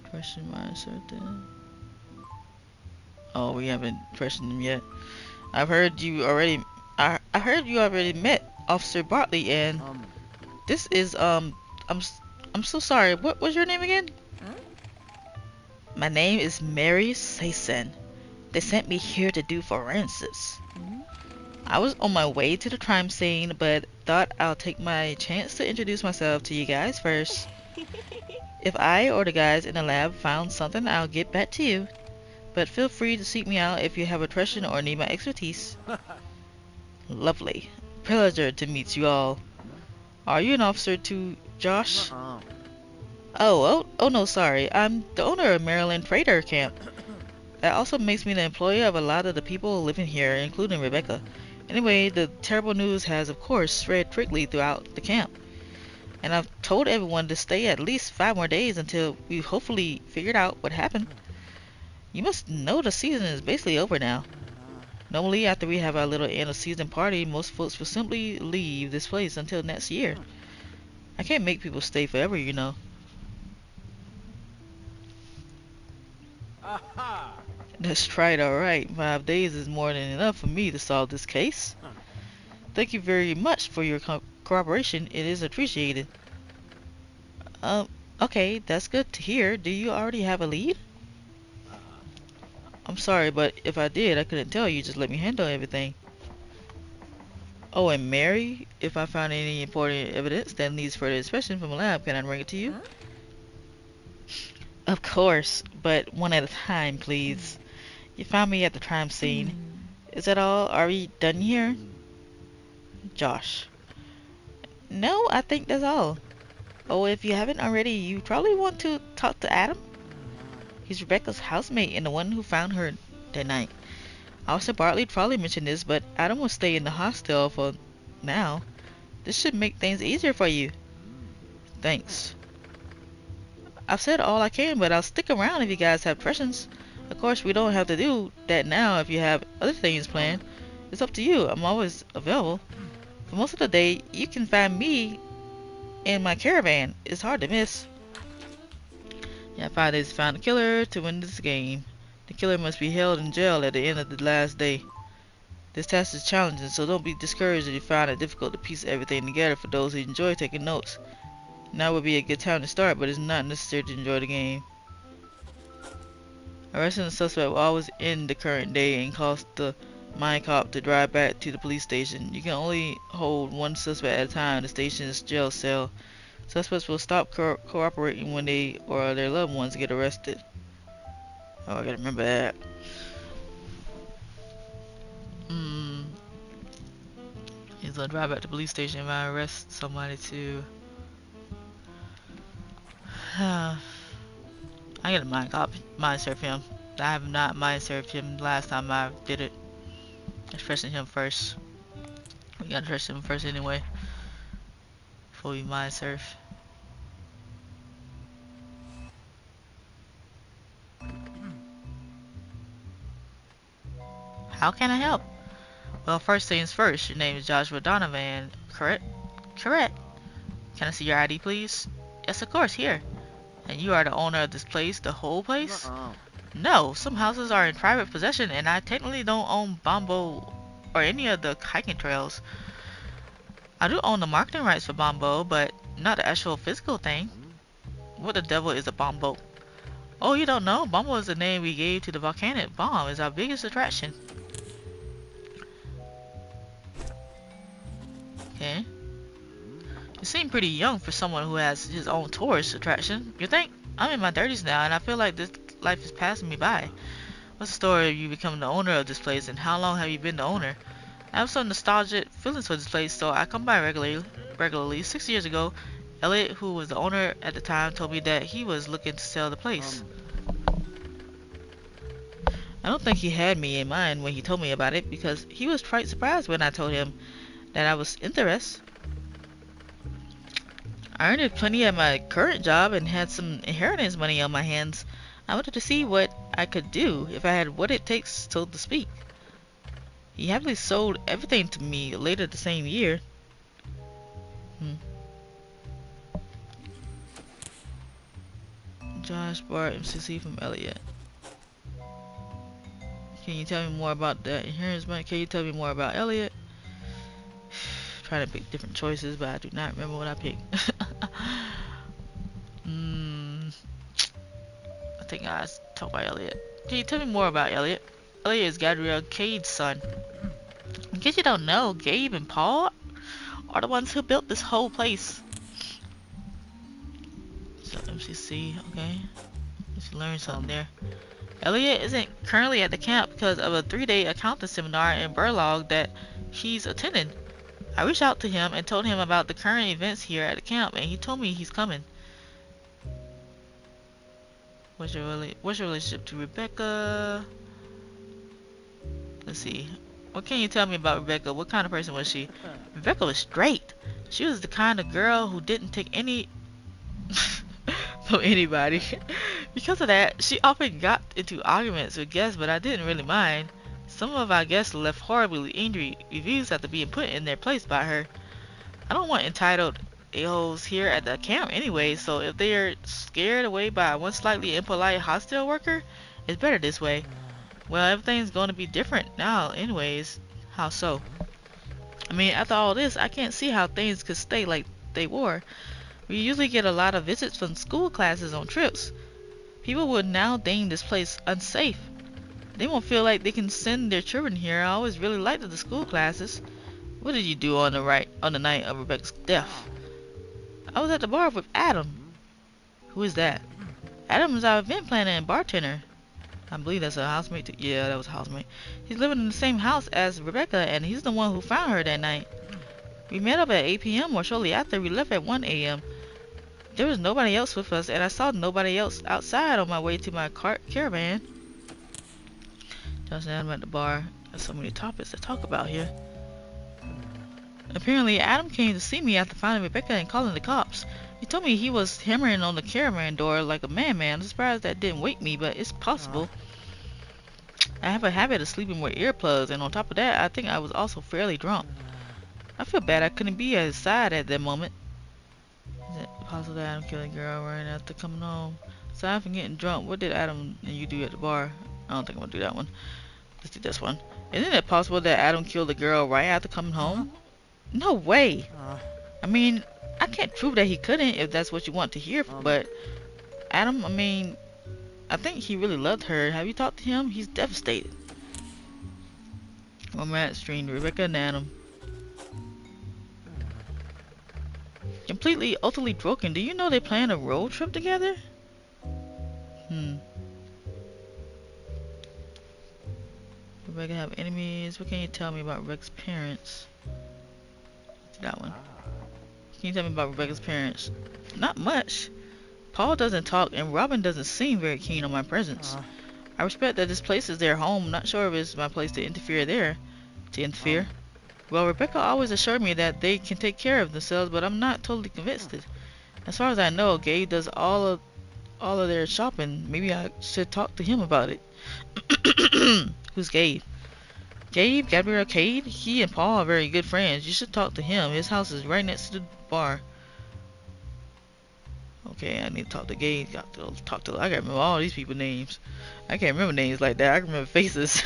Question my certain. Oh, we haven't questioned them yet. I've heard you already. I heard you already met Officer Bartley, and this is I'm so sorry. What was your name again? My name is Mary Sayson. They sent me here to do forensics. I was on my way to the crime scene, but thought I'll take my chance to introduce myself to you guys first. If I or the guys in the lab found something, I'll get back to you. But feel free to seek me out if you have a question or need my expertise. Lovely. Pleasure to meet you all. Are you an officer too, Josh? Oh no, sorry. I'm the owner of Maryland Trader Camp. That also makes me the employer of a lot of the people living here, including Rebecca. Anyway, the terrible news has, of course, spread quickly throughout the camp. And I've told everyone to stay at least 5 more days until we've hopefully figured out what happened. You must know the season is basically over now. Normally, after we have our little end of season party, most folks will simply leave this place until next year. I can't make people stay forever, you know. Aha! That's right, alright. 5 days is more than enough for me to solve this case. Thank you very much for your cooperation. It is appreciated. Okay, that's good to hear. Do you already have a lead? I'm sorry, but if I did, I couldn't tell you. Just let me handle everything. Oh, and Mary, if I found any important evidence that needs further inspection from the lab, can I bring it to you? Of course, but one at a time, please. You found me at the crime scene. Is that all? Are we done here? Josh. No, I think that's all. Oh, if you haven't already, you probably want to talk to Adam? He's Rebecca's housemate and the one who found her that night. Officer Bartley probably mentioned this, but Adam will stay in the hostel for now. This should make things easier for you. Thanks. I've said all I can, but I'll stick around if you guys have questions. Of course, we don't have to do that now if you have other things planned. It's up to you. I'm always available. For most of the day, you can find me in my caravan. It's hard to miss. You have 5 days to find the killer to win this game. The killer must be held in jail at the end of the last day. This task is challenging, so don't be discouraged if you find it difficult to piece everything together. For those who enjoy taking notes, now would be a good time to start, but it's not necessary to enjoy the game. Arresting the suspect will always end the current day and cause the Mindcop to drive back to the police station. You can only hold one suspect at a time in the station's jail cell. Suspects will stop cooperating when they or their loved ones get arrested. Oh, I gotta remember that. He's gonna drive back to the police station if I arrest somebody too. I gotta mind surf him. I have not mind surfed him last time I did it. Let's trust him first. We gotta trust him first anyway. Before we mind surf. How can I help? Well, first things first, your name is Joshua Donovan, correct? Correct. Can I see your ID, please? Yes, of course, here. And you are the owner of this place, the whole place? No, some houses are in private possession, and I technically don't own Bombo or any of the hiking trails. I do own the marketing rights for Bombo, but not the actual physical thing. What the devil is a Bombo? Oh, you don't know? Bombo is the name we gave to the volcanic bomb. It's our biggest attraction. Okay. You seem pretty young for someone who has his own tourist attraction. You think? I'm in my 30s now, and I feel like this life is passing me by. What's the story of you becoming the owner of this place, and how long have you been the owner? I have some nostalgic feelings for this place, so I come by regularly. 6 years ago, Elliot, who was the owner at the time, told me that he was looking to sell the place. I don't think he had me in mind when he told me about it, because he was quite surprised when I told him that I was interested. I earned plenty at my current job and had some inheritance money on my hands. I wanted to see what I could do if I had what it takes, so to speak. He happily sold everything to me later the same year. Josh Bart MCC from Elliot. Can you tell me more about that inheritance money? Can you tell me more about Elliot? Trying to pick different choices, but I do not remember what I picked. I think I talk about Elliot. Can you tell me more about Elliot? Elliot is Gabrielle Cade's son. In case you don't know, Gabe and Paul are the ones who built this whole place. So MCC, okay. Let's learn something there. Elliot isn't currently at the camp because of a 3-day accounting seminar in Burlog that he's attending. I reached out to him and told him about the current events here at the camp, and he told me he's coming. What's your relationship to Rebecca? Let's see. What can you tell me about Rebecca? What kind of person was she? Rebecca was straight. She was the kind of girl who didn't take any from anybody. Because of that, she often got into arguments with guests, but I didn't really mind. Some of our guests left horribly angry reviews after being put in their place by her. I don't want entitled a-holes here at the camp anyway, so if they are scared away by one slightly impolite hostile worker, it's better this way. Well, everything's going to be different now anyways. How so? I mean, after all this, I can't see how things could stay like they were. We usually get a lot of visits from school classes on trips. People would now deem this place unsafe. They won't feel like they can send their children here. I always really liked the school classes. What did you do on the night of Rebecca's death? I was at the bar with Adam. Who is that? Adam is our event planner and bartender. I believe that's a housemate too. Yeah, that was a housemate. He's living in the same house as Rebecca, and he's the one who found her that night. We met up at 8 p.m. or shortly after. We left at 1 a.m. There was nobody else with us, and I saw nobody else outside on my way to my caravan. Just now I'm at the bar. There's so many topics to talk about here. Apparently, Adam came to see me after finding Rebecca and calling the cops. He told me he was hammering on the caravan door like a madman. I'm surprised that didn't wake me, but it's possible. I have a habit of sleeping with earplugs, and on top of that, I think I was also fairly drunk. I feel bad I couldn't be at his side at that moment. Is it possible that Adam killed a girl right after coming home? Aside from getting drunk, what did Adam and you do at the bar? I don't think I'm gonna do that one. Let's do this one. Isn't it possible that Adam killed the girl right after coming home? No way! I mean, I can't prove that he couldn't if that's what you want to hear, but Adam, I mean, I think he really loved her. Have you talked to him? He's devastated. Romance stream, Rebecca and Adam. Completely, utterly broken. Do you know they planned a road trip together? Rebecca have enemies. What can you tell me about Rebecca's parents? That one. Can you tell me about Rebecca's parents? Not much. Paul doesn't talk and Robin doesn't seem very keen on my presence. I respect that this place is their home. Not sure if it's my place to interfere there. To interfere? Well, Rebecca always assured me that they can take care of themselves, but I'm not totally convinced. As far as I know, Gabe does all of their shopping. Maybe I should talk to him about it. Who's Gabe? Gabe, Gabriel Cade? He and Paul are very good friends. You should talk to him. His house is right next to the bar. Okay, I need to talk to Gabe. Got to talk to. I gotta remember all these people's names. I can't remember names like that. I can remember faces.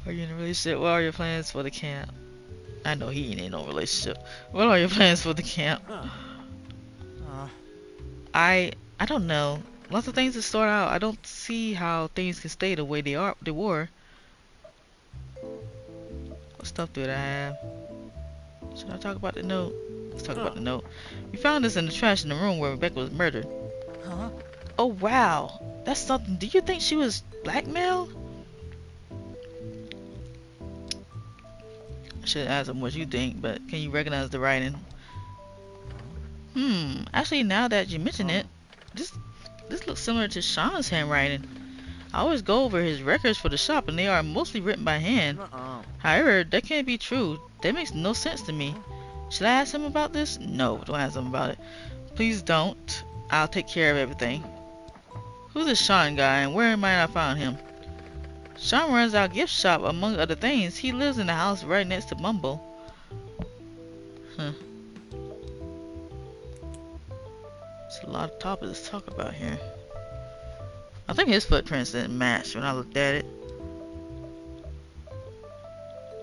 Are you in a relationship? What are your plans for the camp? I know he ain't in no relationship. What are your plans for the camp? I don't know. Lots of things to sort out. I don't see how things can stay the way they were. What stuff do I have? Should I talk about the note? Let's talk about the note. We found this in the trash in the room where Rebecca was murdered. Oh wow, that's something. Do you think she was blackmailed? I should ask him what you think, but can you recognize the writing? Actually, now that you mention it, this looks similar to Sean's handwriting. I always go over his records for the shop, and they are mostly written by hand. However, that can't be true. That makes no sense to me. Should I ask him about this? No, don't ask him about it. Please don't. I'll take care of everything. Who's this Sean guy, and where might I find him? Sean runs our gift shop, among other things. He lives in the house right next to Mumble. Huh. There's a lot of topics to talk about here. I think his footprints didn't match when I looked at it.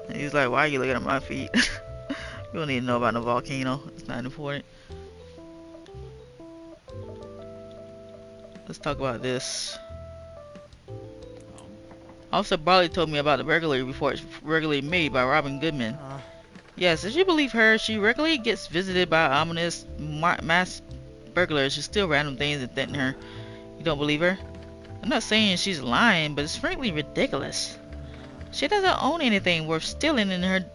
And he was like, why are you looking at my feet? You don't need to know about no volcano. It's not important. Let's talk about this. Officer Barley told me about the burglary report regularly made by Robin Goodman. Yes, if you believe her, she regularly gets visited by ominous mass burglars who steal random things and threaten her. You don't believe her? I'm not saying she's lying, but it's frankly ridiculous. She doesn't own anything worth stealing, and her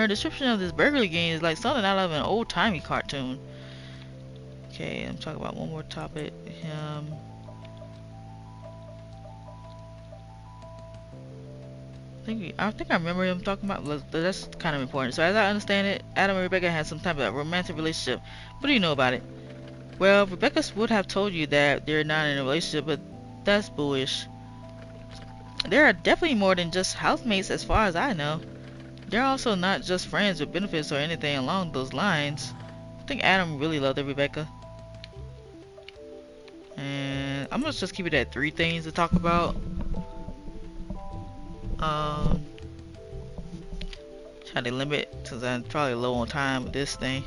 description of this burglary game is like something out of an old-timey cartoon. Okay, I'm talking about one more topic. I think I remember him talking about. That's kind of important. So as I understand it, Adam and Rebecca had some type of romantic relationship. What do you know about it? Well, Rebecca would have told you that they're not in a relationship, but that's bullish. There are definitely more than just housemates as far as I know. They're also not just friends with benefits or anything along those lines. I think Adam really loved Rebecca. And I'm gonna just keep it at 3 things to talk about. Try to limit since I'm probably low on time with this thing.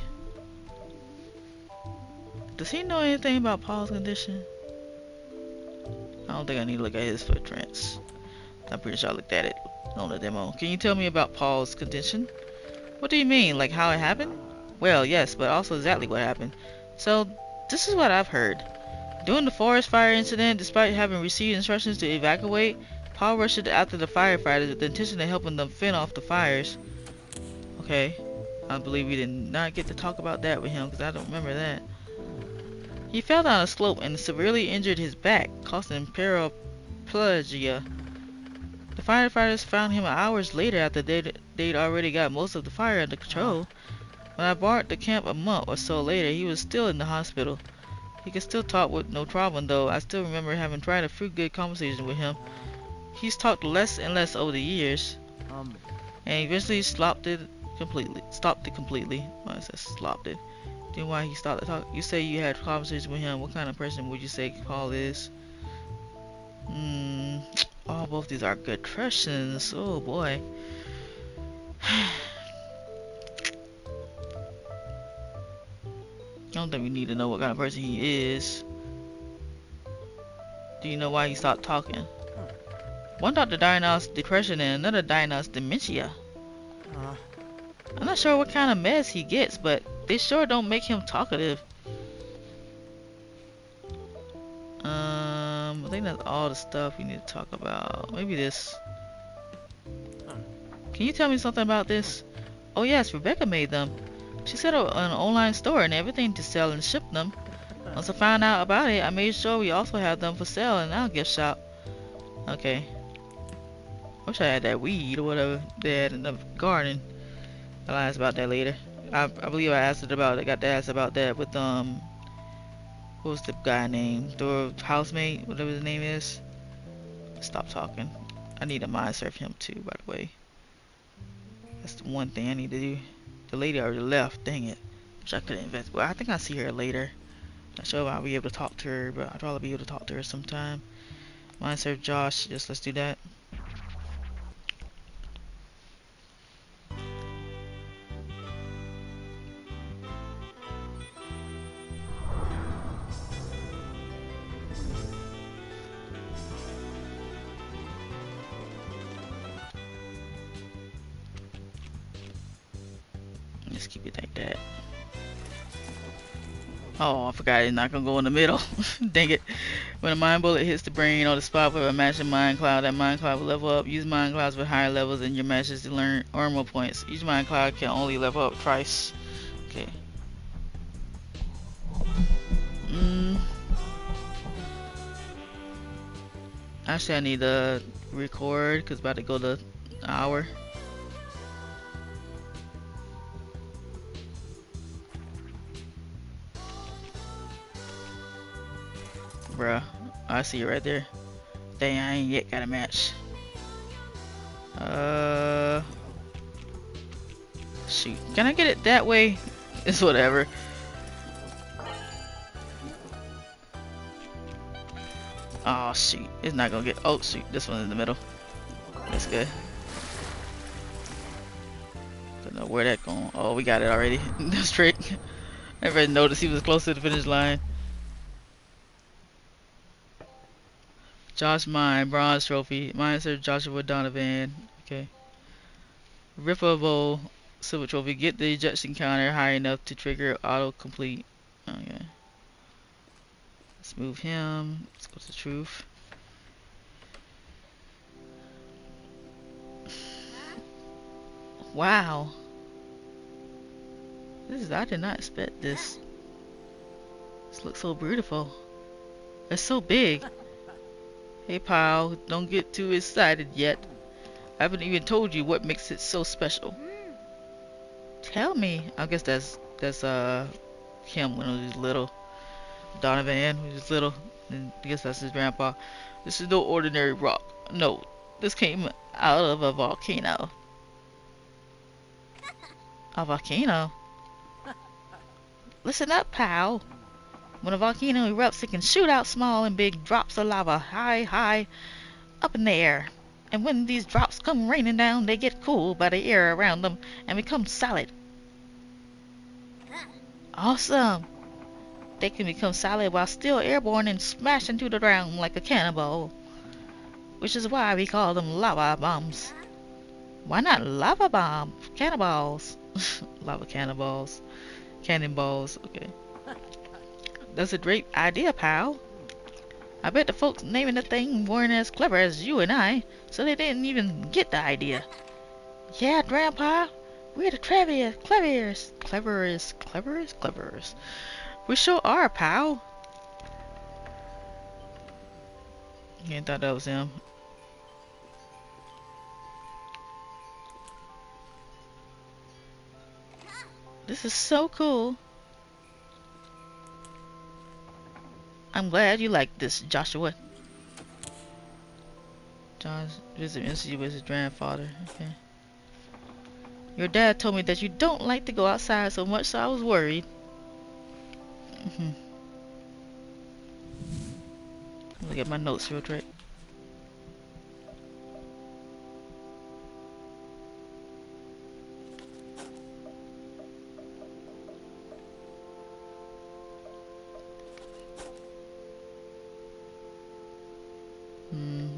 Does he know anything about Paul's condition? I don't think I need to look at his footprints. I'm pretty sure I looked at it on the demo. Can you tell me about Paul's condition? What do you mean? Like how it happened? Well, yes, but also exactly what happened. So, this is what I've heard. During the forest fire incident, despite having received instructions to evacuate, Paul rushed after the firefighters with the intention of helping them fend off the fires. Okay, I believe we did not get to talk about that with him because I don't remember that. He fell down a slope and severely injured his back, causing paraplegia. The firefighters found him hours later after they'd already got most of the fire under control. When I bought the camp a month or so later, he was still in the hospital. He could still talk with no problem though. I still remember having tried a few good conversations with him. He's talked less and less over the years, Um, and eventually stopped it completely. Stopped it completely. Well, I said stopped it. Then why he stopped to talk? You say you had conversations with him. What kind of person would you say Paul is? Hmm. Oh, both these are good questions. Oh boy. I don't think we need to know what kind of person he is. Do you know why he stopped talking? One doctor diagnosed depression and another diagnosed dementia. I'm not sure what kind of meds he gets, but they sure don't make him talkative. I think that's all the stuff we need to talk about. Maybe this. Can you tell me something about this? Oh yes, Rebecca made them. She set up an online store and everything to sell and ship them. Once I found out about it, I made sure we also have them for sale in our gift shop. Okay. I wish I had that weed or whatever they had in the garden. I'll ask about that later. I believe I asked it about it. Got to ask about that with what was the guy name? The housemate, whatever his name is. Stop talking. I need to mind surf him too, by the way. That's the one thing I need to do. The lady already left. Dang it. Wish I could invest. Well, I think I'll see her later. Not sure if I'll be able to talk to her, but I'll probably be able to talk to her sometime. Mind surf Josh. Just let's do that. Let's keep it like that. Oh, I forgot it's not gonna go in the middle. Dang it. When a mind bullet hits the brain or the spot with a matching mind cloud, that mind cloud will level up. Use mind clouds with higher levels in your matches to earn more points. Each mind cloud can only level up twice. Okay. Actually, I need to record because about to go to an hour. Bruh, I see it right there. Dang, I ain't yet got a match. Shoot. Can I get it that way? It's whatever. Oh, shoot. It's not gonna get. Oh, shoot. This one's in the middle. That's good. Don't know where that going. Oh, we got it already. That's trick. I never noticed he was close to the finish line. Josh Mine, bronze trophy. Mine Sir Joshua Donovan. Okay. Rippable silver trophy. Get the ejection counter high enough to trigger auto complete. Okay. Let's move him. Let's go to truth. Wow. I did not expect this. This looks so beautiful. It's so big. Hey pal, don't get too excited yet. I haven't even told you what makes it so special. Tell me. I guess that's him when he was little. Donovan when he was little. And I guess that's his grandpa. This is no ordinary rock. No, this came out of a volcano. A volcano? Listen up, pal. When a volcano erupts, it can shoot out small and big drops of lava high up in the air. And when these drops come raining down, they get cooled by the air around them and become solid. Awesome! They can become solid while still airborne and smash into the ground like a cannonball. Which is why we call them lava bombs. Why not lava bomb? Cannonballs. Lava cannonballs. Cannonballs. Okay. That's a great idea, pal. I bet the folks naming the thing weren't as clever as you and I, so they didn't even get the idea. Yeah, Grandpa, we're the cleverest. We sure are, pal. I thought that was him. This is so cool. I'm glad you like this, Joshua. John's visit interview with his grandfather. Okay. Your dad told me that you don't like to go outside so much, so I was worried. Look at my notes real quick.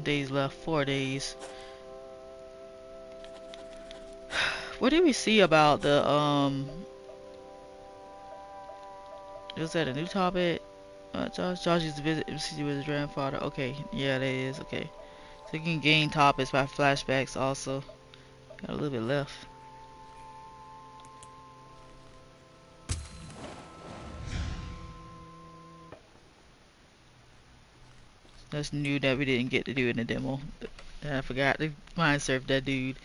Days left, 4 days. What did we see about the was that a new topic? Josh used to visit MC with his grandfather. Okay, yeah, that is okay. So you can gain topics by flashbacks also. Got a little bit left. That's new that we didn't get to do in the demo. I forgot to mind surf that dude.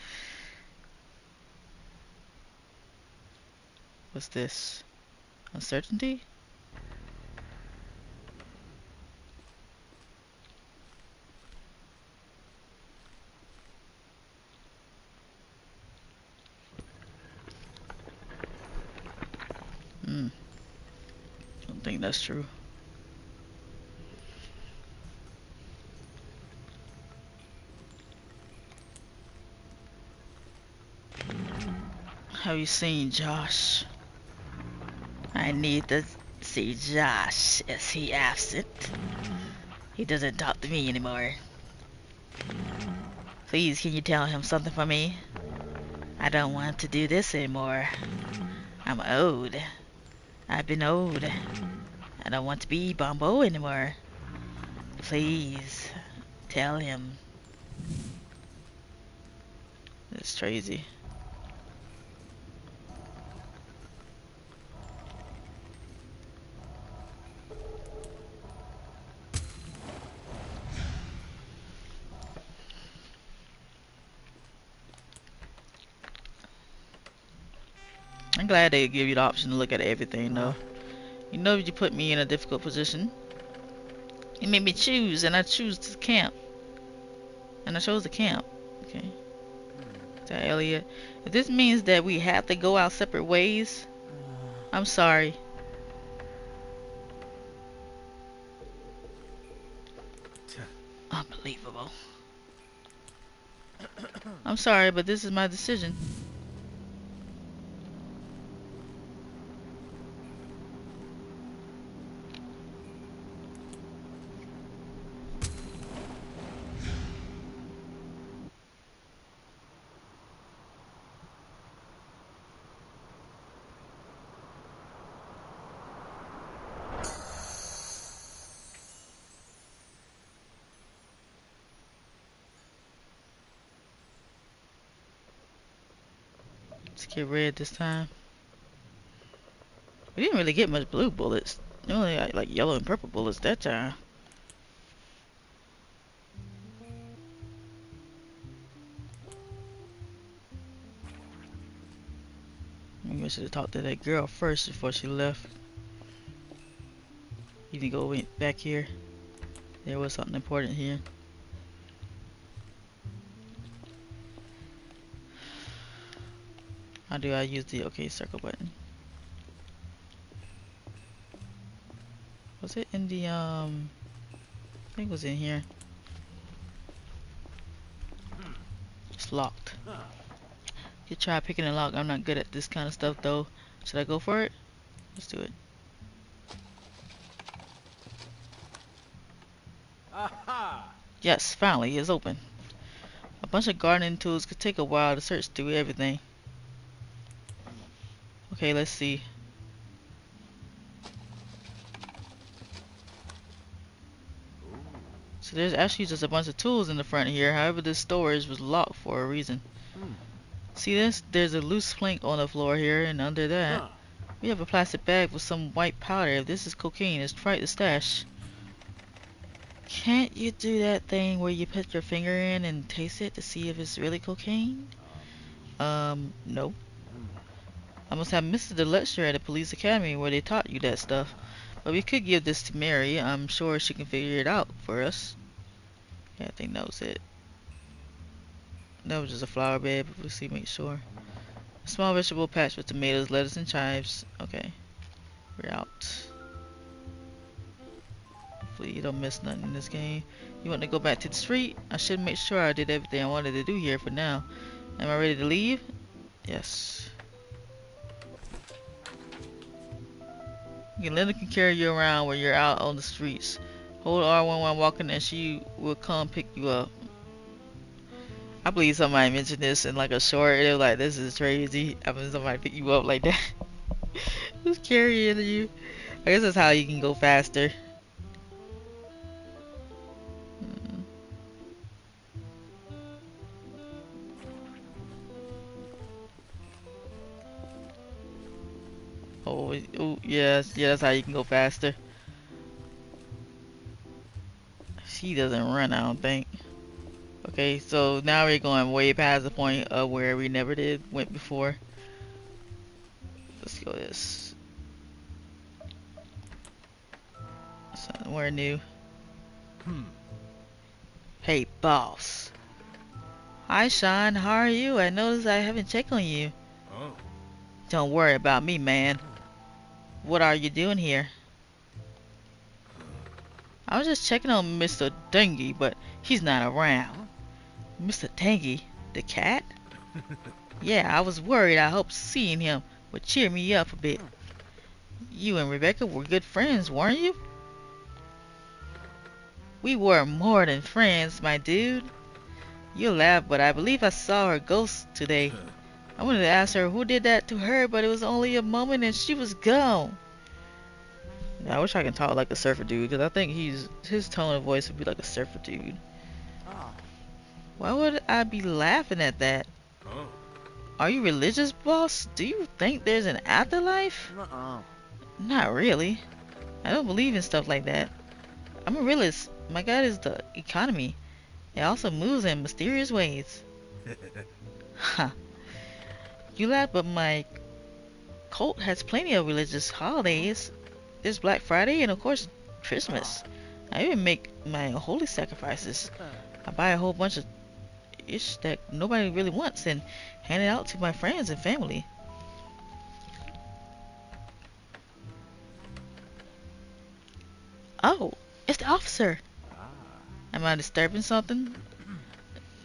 What's this? Uncertainty? Don't think that's true. Have you seen Josh? I need to see Josh. Is he absent? He doesn't talk to me anymore. Please, can you tell him something for me? I don't want to do this anymore. I'm old. I've been old. I don't want to be Bombo anymore. Please, tell him. It's crazy. I'm glad they give you the option to look at everything though. You know you put me in a difficult position. You made me choose and I choose to camp. And I chose the camp. Okay. Is that Elliot? If this means that we have to go our separate ways, I'm sorry. Unbelievable. I'm sorry, but this is my decision. Let's get red this time. We didn't really get much blue bullets. We only got like yellow and purple bullets that time. Maybe I should have talked to that girl first before she left. You can go back here. There was something important here. How do I use the OK circle button? Was it in the I think it was in here. It's locked. You try picking the lock. I'm not good at this kind of stuff though. Should I go for it? Let's do it. Aha! Yes, finally it's open. A bunch of gardening tools could take a while to search through everything. Okay, let's see. So there's actually just a bunch of tools in the front here. However, this storage was locked for a reason. See this? There's a loose plank on the floor here, and under that, we have a plastic bag with some white powder. If this is cocaine, it's right to stash. Can't you do that thing where you put your finger in and taste it to see if it's really cocaine? No. I must have missed the lecture at the police academy where they taught you that stuff. But we could give this to Mary. I'm sure she can figure it out for us. Yeah, I think that was it. That was just a flower bed, but we'll see, make sure. A small vegetable patch with tomatoes, lettuce, and chives. Okay, we're out. Hopefully you don't miss nothing in this game. You want to go back to the street? I should make sure I did everything I wanted to do here for now. Am I ready to leave? Yes. Linda can carry you around when you're out on the streets. Hold R1 while walking and she will come pick you up. I believe somebody mentioned this in like a short. They were like, this is crazy. Having somebody pick you up like that. Who's carrying you? I guess that's how you can go faster. Oh, oh, yes, yeah, that's how you can go faster. She doesn't run, I don't think. Okay, so now we're going way past the point of where we never went before. Let's go this. Somewhere new. Hey, boss. Hi, Sean. How are you? I noticed I haven't checked on you. Oh. Don't worry about me, man. What are you doing here? I was just checking on Mr. Dingy, but he's not around. Mr. Dingy? The cat? Yeah, I was worried. I hoped seeing him would cheer me up a bit. You and Rebecca were good friends, weren't you? We were more than friends, my dude. You'll laugh, but I believe I saw her ghost today. I wanted to ask her who did that to her, but it was only a moment and she was gone. I wish I could talk like a surfer dude, because I think his tone of voice would be like a surfer dude. Why would I be laughing at that? Oh. Are you religious, boss? Do you think there's an afterlife? Not really. I don't believe in stuff like that. I'm a realist. My God is the economy. It also moves in mysterious ways. Ha. You laugh, but my cult has plenty of religious holidays. There's Black Friday and of course Christmas. I even make my holy sacrifices. I buy a whole bunch of ish that nobody really wants and hand it out to my friends and family. Oh, it's the officer. Am I disturbing something?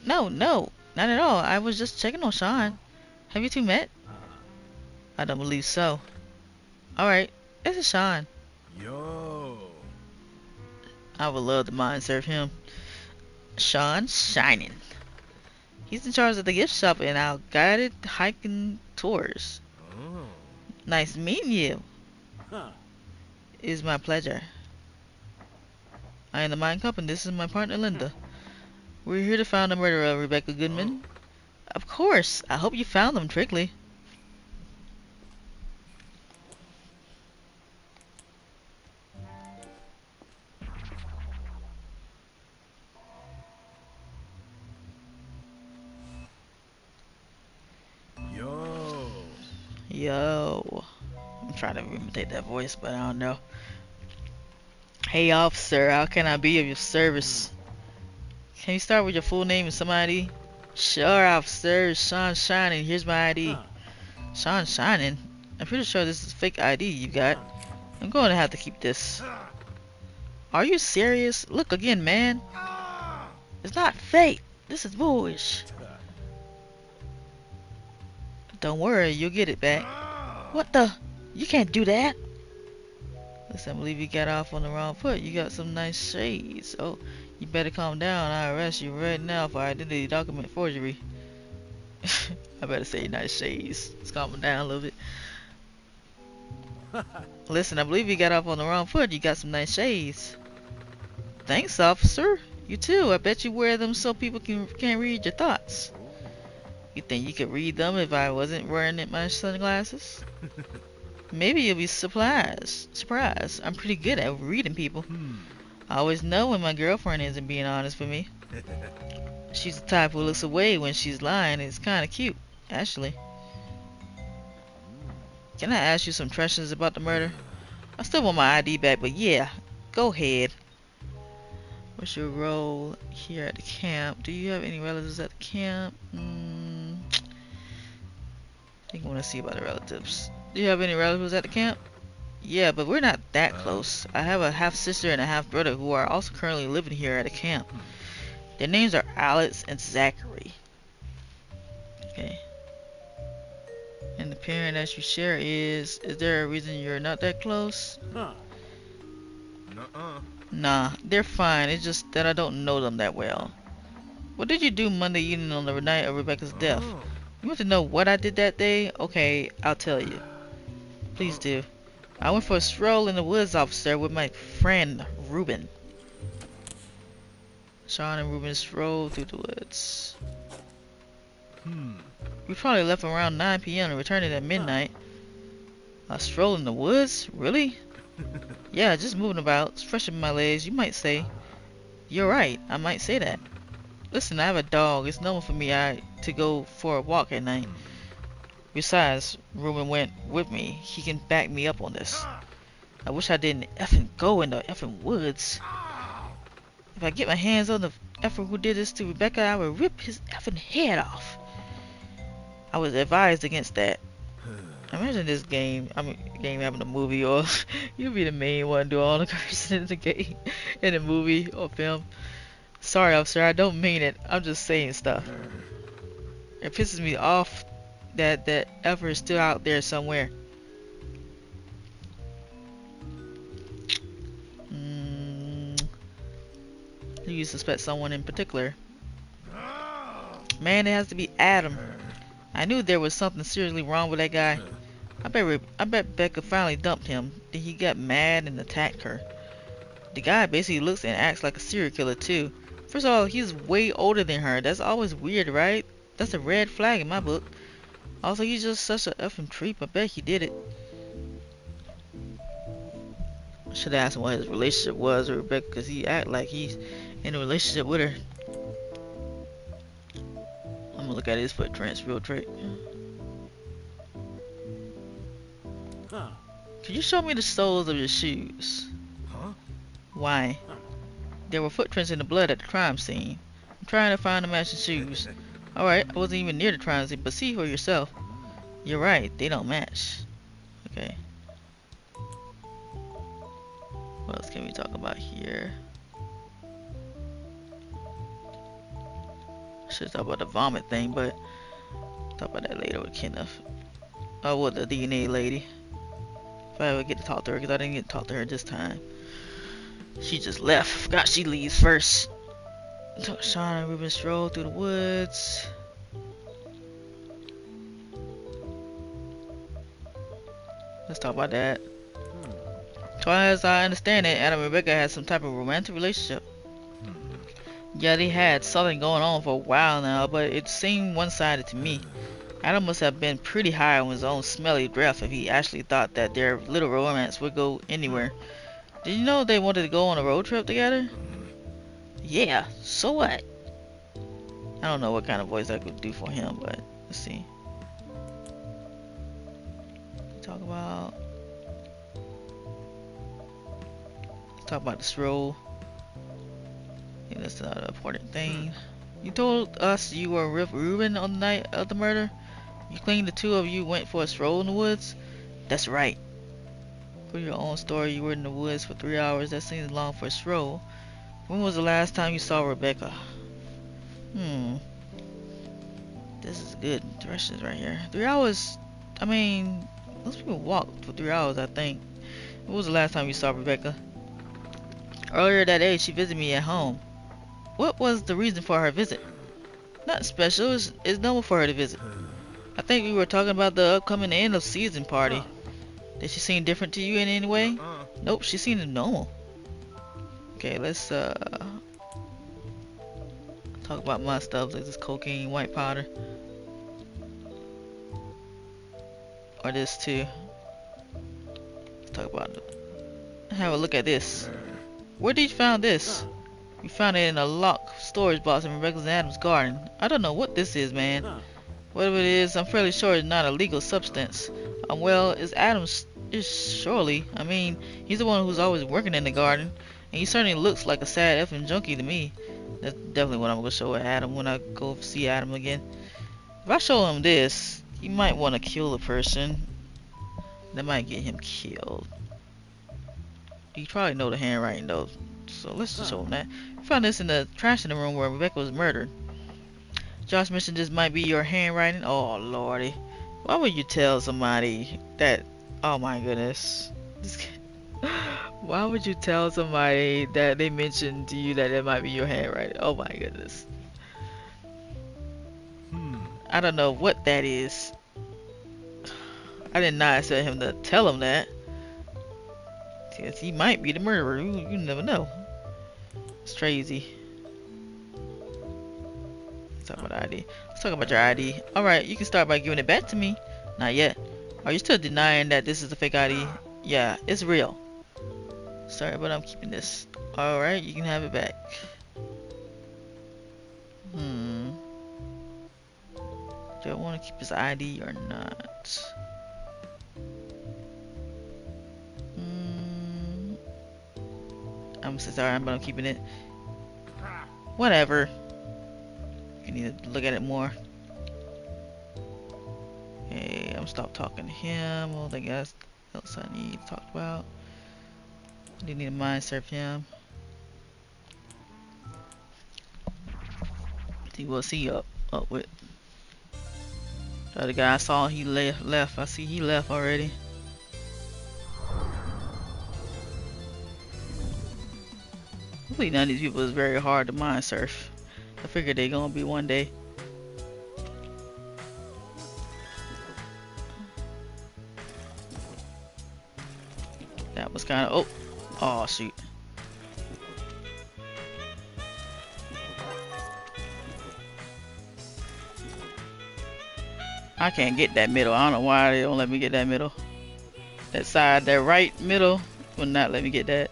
No, no, not at all. I was just checking on Sean. Have you two met? I don't believe so. Alright, this is Sean. Yo. I would love to mind serve him. Sean Shining. He's in charge of the gift shop and our guided hiking tours. Oh. Nice meeting you. Huh. It is my pleasure. I am the Mindcop and this is my partner Linda. We're here to find the murderer of Rebecca Goodman. Of course. I hope you found them, Trickley. Yo. Yo. I'm trying to imitate that voice, but I don't know. Hey officer, how can I be of your service? Can you start with your full name and some ID? Sure, officer. Sean Shining. Here's my ID. Huh. Sean Shining? I'm pretty sure this is fake ID you got. I'm going to have to keep this. Are you serious? Look again, man. It's not fake. This is bullish. Don't worry, you'll get it back. What the? You can't do that. Listen, I believe you got off on the wrong foot. You got some nice shades. Oh, you better calm down. I'll arrest you right now for identity document forgery. I better say nice shades. Let's calm down a little bit. Listen, I believe you got off on the wrong foot. You got some nice shades. Thanks, officer. You too. I bet you wear them so people can't read your thoughts. You think you could read them if I wasn't wearing my sunglasses? Maybe you'll be surprised. I'm pretty good at reading people. I always know when my girlfriend isn't being honest with me. She's the type who looks away when she's lying. It's kind of cute, actually. Can I ask you some questions about the murder? I still want my ID back, but yeah, go ahead. What's your role here at the camp? Do you have any relatives at the camp? I think I want to see about the relatives. Do you have any relatives at the camp? Yeah, but we're not that close. I have a half sister and a half brother who are also currently living here at the camp. Their names are Alex and Zachary. Okay. And the parent that you share is there a reason you're not that close? Huh. Nuh-uh. Nah, they're fine. It's just that I don't know them that well. What did you do Monday evening on the night of Rebecca's death? Oh. You want to know what I did that day? Okay, I'll tell you. Please do. I went for a stroll in the woods, officer, with my friend Ruben. Sean and Ruben strolled through the woods. We probably left around 9 p.m. and returned at midnight. A stroll in the woods? Really? Yeah, just moving about. It's fresh in my legs, you might say. You're right, I might say that. Listen, I have a dog. It's normal for me to go for a walk at night. Besides, Ruben went with me. He can back me up on this. I wish I didn't effing go in the effing woods. If I get my hands on the effer who did this to Rebecca, I would rip his effing head off. I was advised against that. Imagine this game having a movie, or you'll be the main one, do all the cursing in the game, in a movie or film. Sorry, officer, I don't mean it. I'm just saying stuff. It pisses me off that effer is still out there somewhere. Do you suspect someone in particular? Man, it has to be Adam. I knew there was something seriously wrong with that guy. I bet Becca finally dumped him. Then he got mad and attacked her. The guy basically looks and acts like a serial killer too. First of all, he's way older than her. That's always weird, right? That's a red flag in my book. Also, he's just such a effing creep. I bet he did it. I should ask him what his relationship was with Rebecca, because he act like he's in a relationship with her. I'm gonna look at his footprints real quick. Huh. Could you show me the soles of your shoes? Huh? Why? There were footprints in the blood at the crime scene. I'm trying to find the matching shoes. Alright, I wasn't even near the crime scene, but see for yourself. You're right, they don't match. Okay. What else can we talk about here? I should talk about the vomit thing, but talk about that later with Kenneth. Oh, well, the DNA lady. If I ever get to talk to her, because I didn't get to talk to her this time. She just left. Forgot she leaves first. Took Sean and Ruben strolled through the woods. Let's talk about that. So as I understand it, Adam and Rebecca had some type of romantic relationship. Yeah, they had something going on for a while now, but it seemed one-sided to me. Adam must have been pretty high on his own smelly breath if he actually thought that their little romance would go anywhere. Did you know they wanted to go on a road trip together? Yeah, so what? I don't know what kind of voice I could do for him, but let's see. Talk about the stroll. Yeah, that's not an important thing. You told us you were with Ruben on the night of the murder. You claim the two of you went for a stroll in the woods? That's right. For your own story, you were in the woods for 3 hours. That seems long for a stroll. When was the last time you saw Rebecca? This is good directions right here. 3 hours. I mean, most people walk for 3 hours, I think. When was the last time you saw Rebecca? Earlier that day, she visited me at home. What was the reason for her visit? Not special. It's normal for her to visit. I think we were talking about the upcoming end of season party. Did she seem different to you in any way? Nope, she seemed normal. Okay, let's talk about my stuff, like this cocaine, white powder. Or this too. Let's talk about it. Have a look at this. Where did you find this? We found it in a locked storage box in Rebecca's and Adam's garden. I don't know what this is, man. Whatever it is, I'm fairly sure it's not a legal substance. Well, it's Adam's, it's surely. I mean, he's the one who's always working in the garden. And he certainly looks like a sad effing junkie to me. That's definitely what I'm gonna show Adam when I go see Adam again. If I show him this, he might want to kill a person. That might get him killed. You probably know the handwriting though, so let's just show him that. We found this in the trash in the room where Rebecca was murdered. Josh mentioned this might be your handwriting. Oh lordy, why would you tell somebody that? Oh my goodness. Why would you tell somebody that they mentioned to you that it might be your handwriting? Oh my goodness. I don't know what that is. I did not expect him to tell him that. Because he might be the murderer. You never know. It's crazy. Let's talk about ID. Let's talk about your ID. Alright, you can start by giving it back to me. Not yet. Are you still denying that this is a fake ID? Yeah, it's real. Sorry, but I'm keeping this. Alright, you can have it back. Do I want to keep his ID or not? I'm so sorry, but I'm keeping it. Whatever. You need to look at it more. Hey, I'm stop talking to him. All the guys else I need to talk about. I do need to mind serve him. See what's he up with. The other guy I saw he left. I see he left already. Hopefully none of these people is very hard to mind surf. I figured they gonna be one day. That was kind of oh shoot. I can't get that middle. I don't know why they don't let me get that middle. That side, that right middle will not let me get that.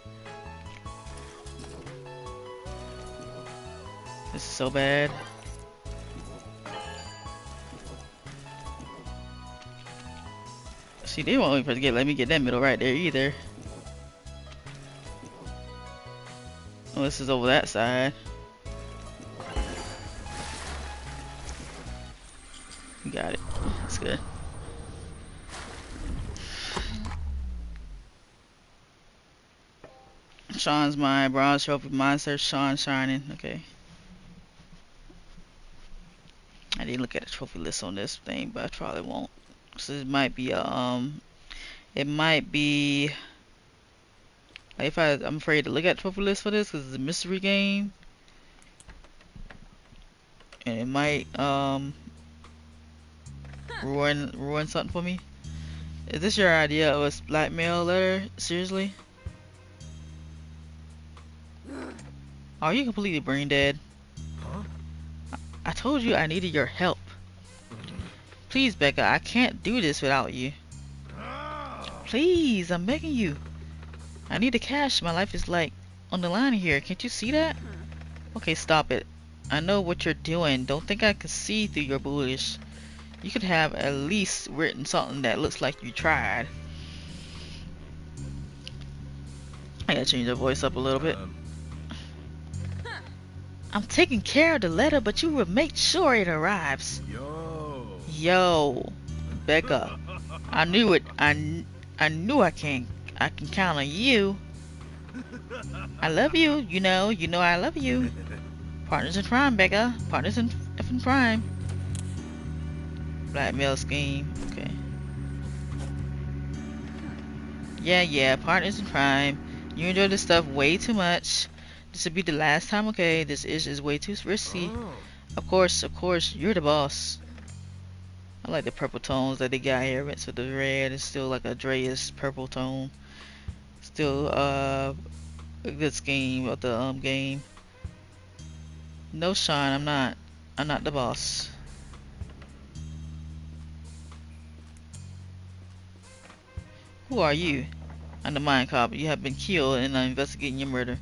This is so bad. See, they won't even let me get that middle right there either. Oh, this is over that side. You got it. That's good. Sean's mine. Bronze trophy. Mine says Sean shining. Okay. I didn't look at the trophy list on this thing, but I probably won't. So it might be a it might be like I'm afraid to look at the trophy list for this because it's a mystery game, and it might ruin something for me. Is this your idea of a blackmail letter? Seriously? Are you completely brain dead? Huh? I told you I needed your help. Please, Becca, I can't do this without you. Please, I'm begging you. I need the cash. My life is like on the line here. Can't you see that? Okay, stop it. I know what you're doing. Don't think I can see through your bullish. You could have at least written something that looks like you tried. I gotta change the voice up a little bit. I'm taking care of the letter, but you will make sure it arrives. Yo, Becca. I knew it. I knew I can count on you. I love you. You know I love you. Partners in crime, Becca. Partners in effing crime. Blackmail scheme. Okay. Yeah. Partners in crime. You enjoy this stuff way too much. This will be the last time, okay? This is way too risky. Of course, you're the boss. I like the purple tones that they got here. Rinse with the red. It's still like a Dre's purple tone. Still a good scheme of the game. No, Sean, I'm not the boss. Who are you? I'm the Mindcop. You have been killed and I'm investigating your murder.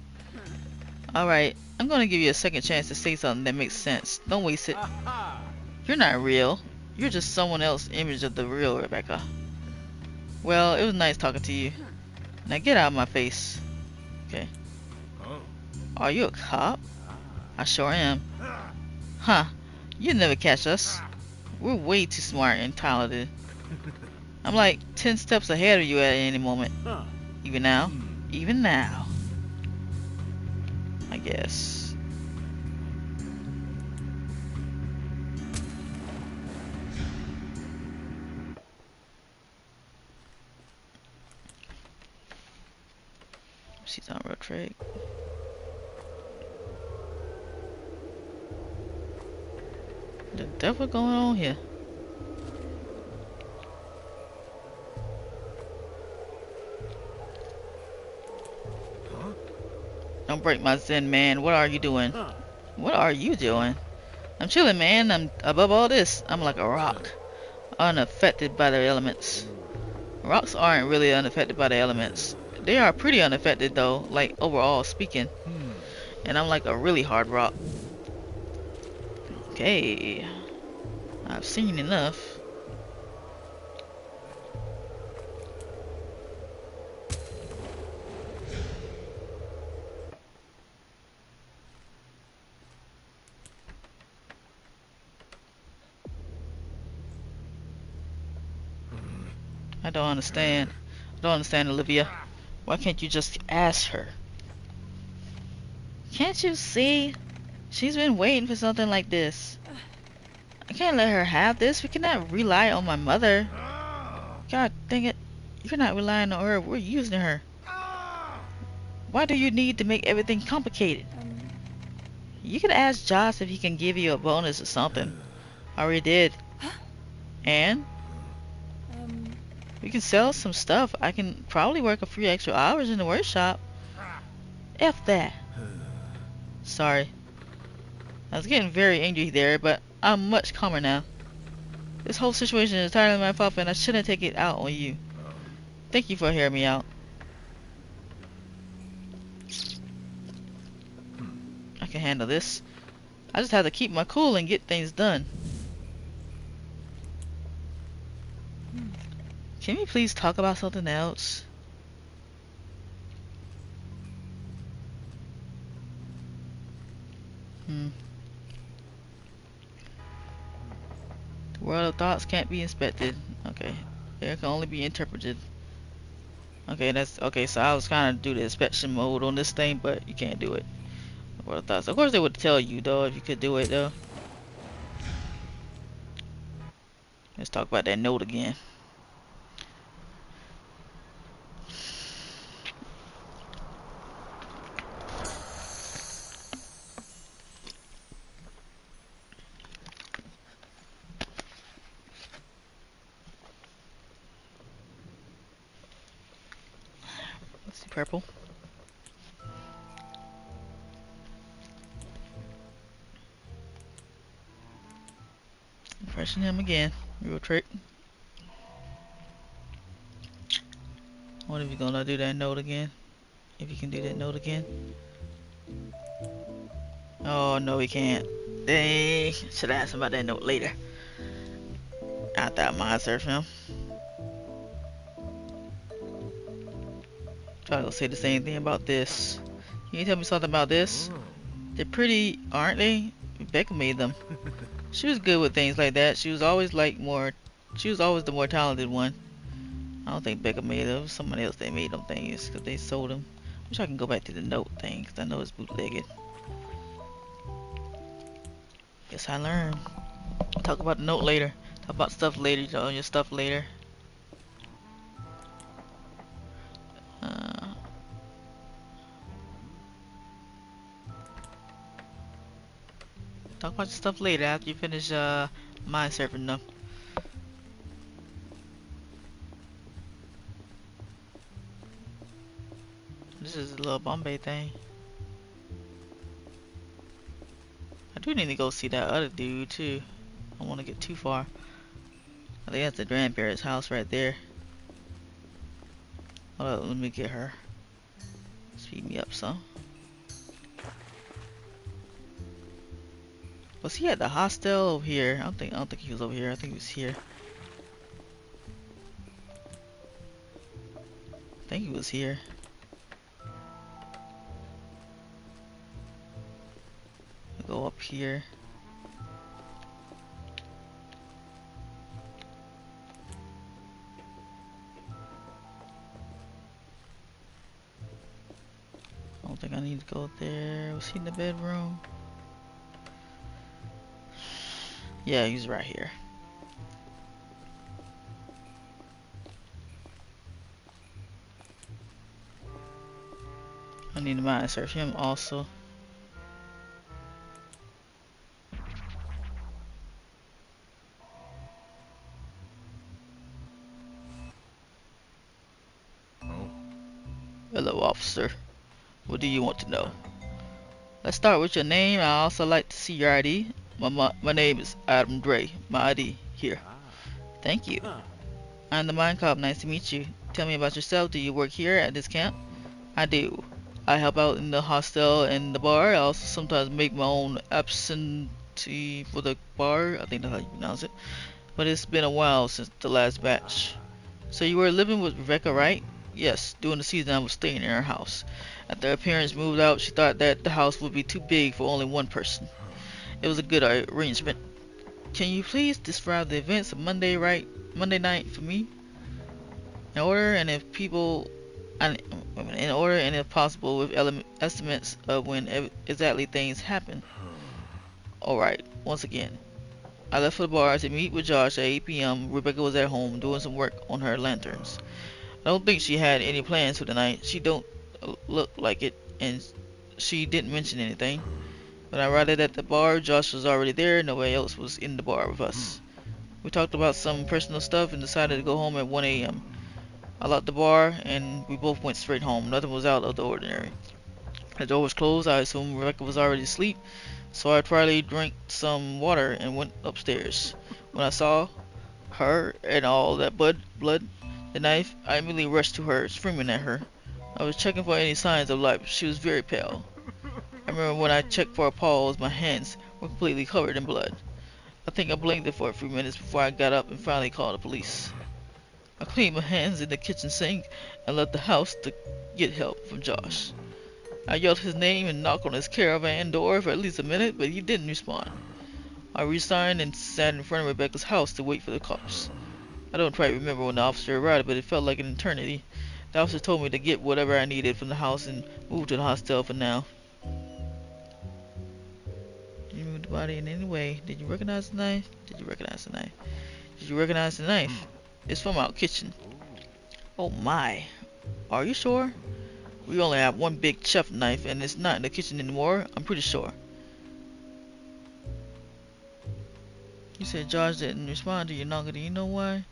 Alright, I'm gonna give you a second chance to say something that makes sense. Don't waste it. You're not real. You're just someone else's image of the real Rebecca. Well, it was nice talking to you. Now get out of my face. Okay. Are you a cop? I sure am. Huh. You'd never catch us. We're way too smart and talented. I'm like 10 steps ahead of you at any moment. Huh. Even now. Even now. I guess. She's on road trade. The devil going on here? Huh? Don't break my zen, man. What are you doing? Huh. What are you doing? I'm chilling, man. I'm above all this. I'm like a rock, unaffected by the elements. Rocks aren't really unaffected by the elements. They are pretty unaffected though, like overall speaking. And I'm like a really hard rock. Okay. I've seen enough. I don't understand. I don't understand, Olivia. Why can't you just ask her? Can't you see? She's been waiting for something like this. I can't let her have this. We cannot rely on my mother. God dang it. You're not relying on her. We're using her. Why do you need to make everything complicated? You could ask Josh if he can give you a bonus or something. I already did. And we can sell some stuff. I can probably work a few extra hours in the workshop. F that. Sorry. I was getting very angry there, but I'm much calmer now. This whole situation is entirely my fault and I shouldn't take it out on you. Thank you for hearing me out. I can handle this. I just have to keep my cool and get things done. Can we please talk about something else? The world of thoughts can't be inspected. Okay. They can only be interpreted. Okay, that's okay, so I was kinda do the inspection mode on this thing, but you can't do it. The world of thoughts. Of course they would tell you though if you could do it though. Let's talk about that note again. Let's see, purple. Impression him again. Real trick. What if you're gonna do that note again? If you can do that note again. Oh no, he can't. Dang. Should ask him about that note later. After I mind surf him. Try to say the same thing about this. Can you tell me something about this? They're pretty, aren't they? Becca made them. She was good with things like that. She was always like more. She was always the more talented one. I don't think Becca made them. It was somebody else that made them things because they sold them. Wish I can go back to the note thing because I know it's bootlegged. Guess I learned. Talk about the note later. Talk about stuff later. You know, your stuff later. Talk about your stuff later after you finish mind surfing them. This is a little Bombay thing. I do need to go see that other dude too. I don't want to get too far. I think that's the grandparents' house right there. Hold up, let me get her. Speed me up some. Was he at the hostel over here? I don't think he was over here. I think he was here. I think he was here. Go up here. I don't think I need to go there. Was he in the bedroom? Yeah, he's right here. I need to mind search him also. Oh. Hello, officer. What do you want to know? Let's start with your name. I also like to see your ID. My name is Adam Dre. My ID here. Ah. Thank you. Huh. I'm the Mindcop. Nice to meet you. Tell me about yourself. Do you work here at this camp? I do. I help out in the hostel and the bar. I also sometimes make my own absentee for the bar. I think that's how you pronounce it. But it's been a while since the last batch. Ah. So you were living with Rebecca, right? Yes, during the season I was staying in her house. After her parents moved out, she thought that the house would be too big for only one person. It was a good arrangement. Can you please describe the events of Monday night for me? In order and if people and in order and if possible with estimates of when exactly things happen. Alright, once again. I left for the bar to meet with Josh at 8 p.m. Rebecca was at home doing some work on her lanterns. I don't think she had any plans for the night. She don't look like it, and she didn't mention anything. When I arrived at the bar, Josh was already there. Nobody else was in the bar with us. We talked about some personal stuff and decided to go home at 1 a.m. I locked the bar, and we both went straight home. Nothing was out of the ordinary. The door was closed. I assumed Rebecca was already asleep, so I quietly drank some water and went upstairs. When I saw her and all that blood, the knife, I immediately rushed to her, screaming at her. I was checking for any signs of life. She was very pale. I remember when I checked for a pulse, my hands were completely covered in blood. I think I blinked for a few minutes before I got up and finally called the police. I cleaned my hands in the kitchen sink and left the house to get help from Josh. I yelled his name and knocked on his caravan door for at least a minute, but he didn't respond. I resigned and sat in front of Rebecca's house to wait for the cops. I don't quite remember when the officer arrived, but it felt like an eternity. The officer told me to get whatever I needed from the house and move to the hostel for now. Did you move the body in any way? Did you recognize the knife? Did you recognize the knife? Did you recognize the knife? It's from our kitchen. Oh my. Are you sure? We only have one big chef knife and it's not in the kitchen anymore. I'm pretty sure. You said Josh didn't respond to your knock. Do you know why?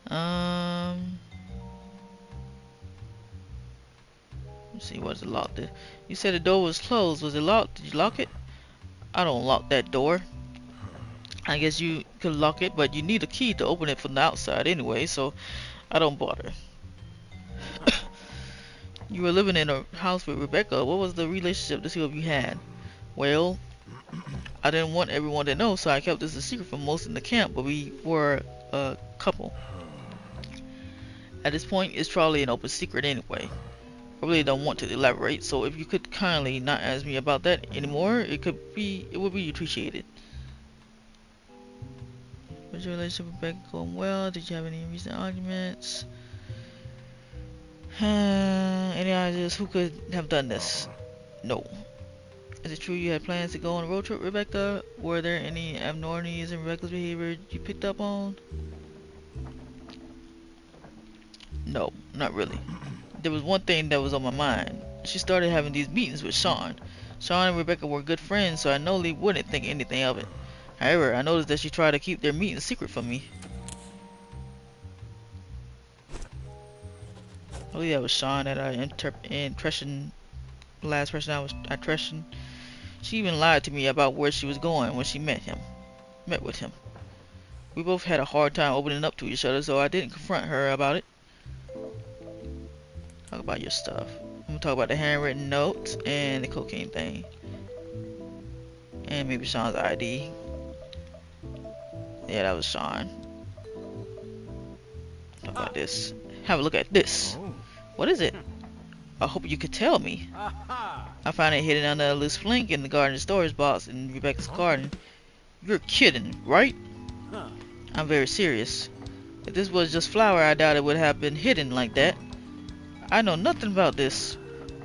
um... Let's see, what's it locked? You said the door was closed. Was it locked? Did you lock it? I don't lock that door. I guess you could lock it, but you need a key to open it from the outside anyway, so I don't bother. You were living in a house with Rebecca. What was the relationship the two of you had? Well, I didn't want everyone to know, so I kept this a secret from most in the camp, but we were a couple. At this point, it's probably an open secret anyway. I really don't want to elaborate, so if you could kindly not ask me about that anymore, it would be appreciated. Was your relationship with Rebecca going well? Did you have any recent arguments? Any ideas who could have done this? No. Is it true you had plans to go on a road trip, Rebecca? Were there any abnormalities in Rebecca's behavior you picked up on? No, not really. There was one thing that was on my mind. She started having these meetings with Sean. Sean and Rebecca were good friends, so I know they wouldn't think anything of it. However, I noticed that she tried to keep their meetings secret from me. I believe that was Sean that impression, last person I trusted. She even lied to me about where she was going when she met with him. We both had a hard time opening up to each other, so I didn't confront her about it. Talk about your stuff. I'm gonna talk about the handwritten notes and the cocaine thing. And maybe Sean's ID. Yeah, that was Sean. Talk about this. Have a look at this. Oh. What is it? I hope you could tell me. Aha! I found it hidden under a loose flink in the garden storage box in Rebecca's garden. You're kidding, right? Huh. I'm very serious. If this was just flour, I doubt it would have been hidden like that. I know nothing about this.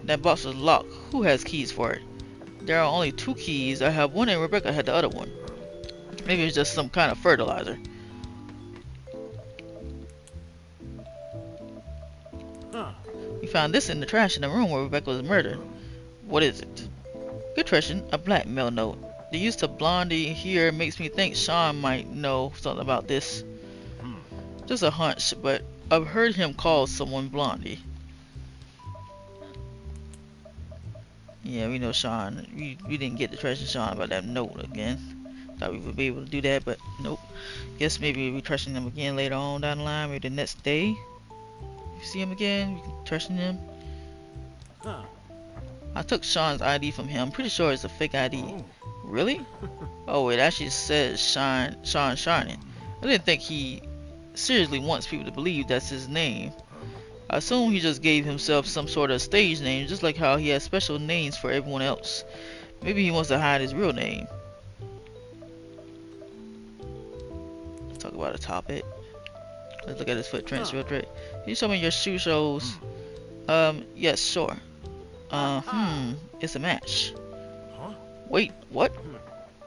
That box was locked. Who has keys for it? There are only 2 keys. I have one and Rebecca had the other one. Maybe it's just some kind of fertilizer. Huh. We found this in the trash in the room where Rebecca was murdered. What is it? Good question. A blackmail note. The use of Blondie here makes me think Sean might know something about this. Just a hunch, but I've heard him call someone Blondie. Yeah, we know Sean. We didn't get the trusting Sean about that note again. Thought we would be able to do that, but nope. Guess maybe we'll be trusting him again later on down the line, maybe the next day. If you see him again, we can trusting him. Huh. I took Sean's ID from him. I'm pretty sure it's a fake ID. Really? Oh, it actually says Sean Shining. I didn't think he seriously wants people to believe that's his name. I assume he just gave himself some sort of stage name, just like how he has special names for everyone else. Maybe he wants to hide his real name. Let's talk about a topic. Let's look at his footprints real quick. Can you show me your shoe shows? Yes, sure. It's a match. Huh? Wait, what?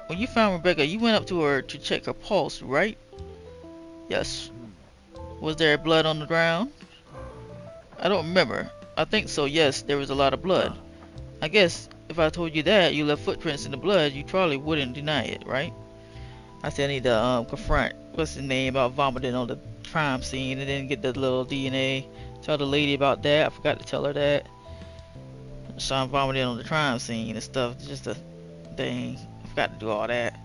When you found Rebecca, you went up to her to check her pulse, right? Yes. Was there blood on the ground? I don't remember. I think so, yes, there was a lot of blood. I guess if I told you that you left footprints in the blood, you probably wouldn't deny it, right? I said I need to confront, what's his name, about vomiting on the crime scene and then get the little DNA. Tell the lady about that. I forgot to tell her that. Sean vomited on the crime scene and stuff. Just a thing. I forgot to do all that.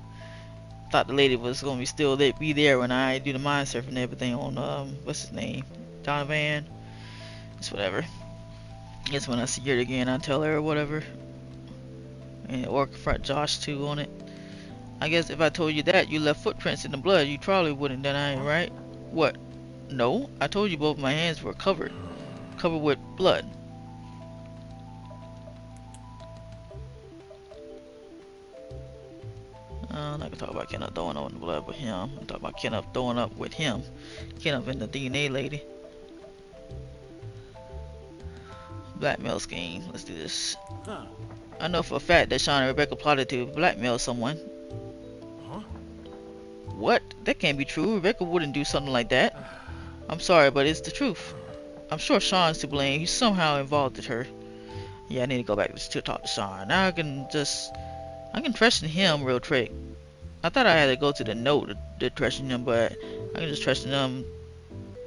Thought the lady was gonna be still there, be there when I do the mind surfing and everything on what's his name, Donovan. It's whatever. Guess when I see her again, I'll tell her or whatever, and or confront Josh too on it. I guess if I told you that you left footprints in the blood, you probably wouldn't deny it, right? What? No, I told you both my hands were covered with blood. I'm not gonna talk about Kenneth throwing up in the blood with him. I'm talking about Kenneth throwing up with him. Kenneth and the DNA lady. Blackmail scheme. Let's do this. Huh. I know for a fact that Sean and Rebecca plotted to blackmail someone. Huh? What? That can't be true. Rebecca wouldn't do something like that. I'm sorry, but it's the truth. I'm sure Sean's to blame. He somehow involved with her. Yeah, I need to go back to talk to Sean. Now I can trust in him real quick. I thought I had to go to the note to trust in him, but I can just trust in him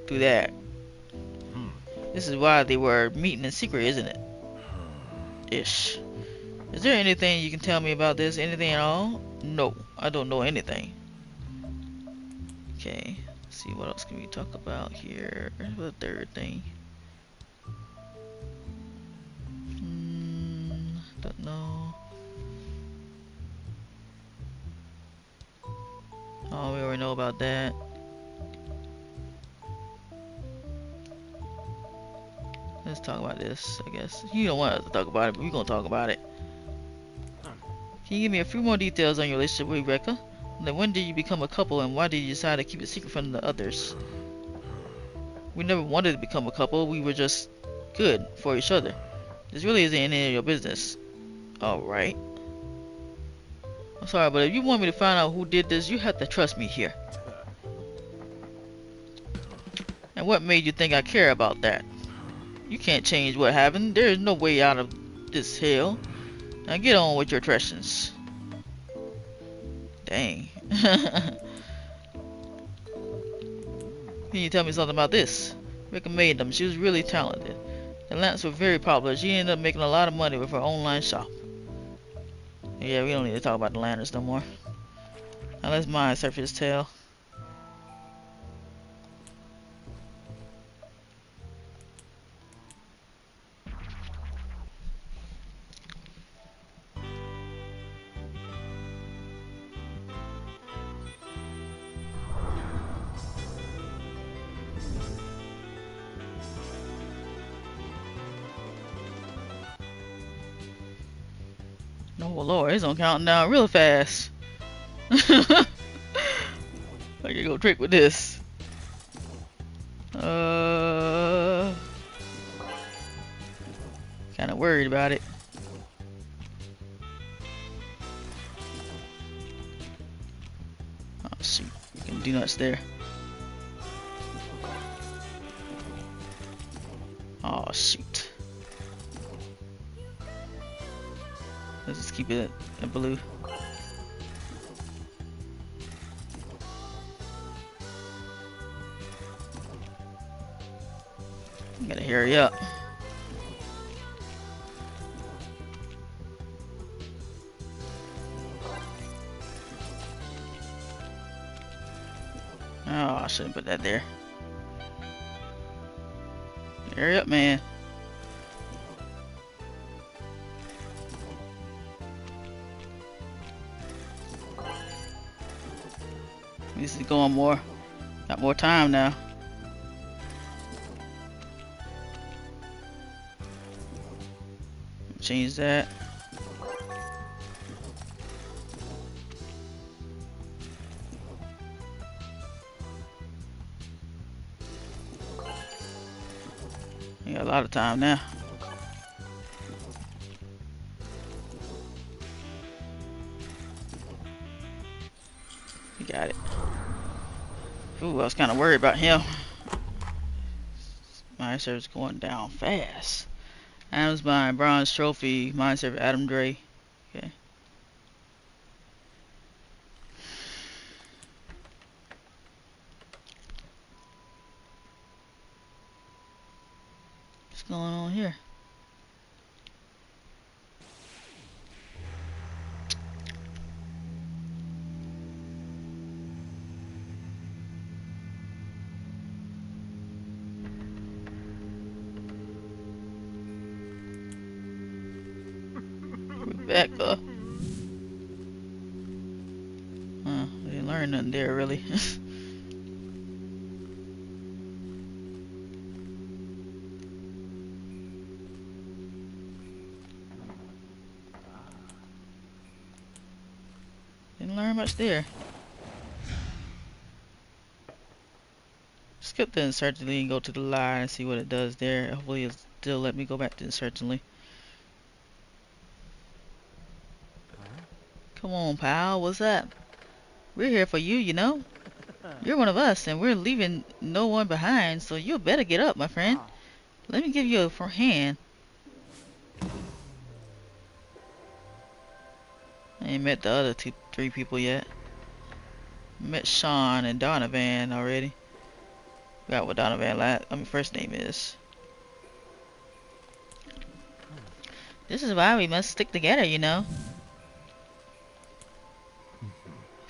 through that. This is why they were meeting in secret, isn't it? Ish. Is there anything you can tell me about this? Anything at all? No, I don't know anything. Okay, let's see what else can we talk about here. The third thing. Don't know. Oh, we already know about that. Let's talk about this, I guess. You don't want us to talk about it, but we're gonna talk about it. Can you give me a few more details on your relationship with Rebecca? Like, when did you become a couple and why did you decide to keep it secret from the others? We never wanted to become a couple, we were just good for each other. This really isn't any of your business. Alright. I'm sorry, but if you want me to find out who did this, you have to trust me here. And what made you think I care about that? You can't change what happened. There is no way out of this hell. Now get on with your questions. Dang. Can you tell me something about this? Rebecca made them. She was really talented. The lamps were very popular. She ended up making a lot of money with her online shop. Yeah, we don't need to talk about the lanterns no more. Now let's mind surf his tail. Oh lord, it's on counting down real fast. I can go trick with this. Kind of worried about it. Oh shoot, you can do nuts there. Oh shoot. Let's just keep it at blue. Gotta hurry up. Oh, I shouldn't put that there. Hurry up, man. This is going more. Got more time now. Change that. You got a lot of time now. You got it. Ooh, I was kind of worried about him. Mine server's going down fast. Adam's buying bronze trophy. Mine server Adam Dre. Okay. What's going on here? Rebecca. Huh, I didn't learn nothing there really. Didn't learn much there. Skip the uncertainty and go to the lie and see what it does there. Hopefully it'll still let me go back to uncertainty. Come on, pal, what's up? We're here for you, you know? You're one of us, and we're leaving no one behind, so you better get up, my friend. Let me give you a hand. I ain't met the other three people yet. Met Sean and Donovan already. Forgot what Donovan first name is. This is why we must stick together, you know.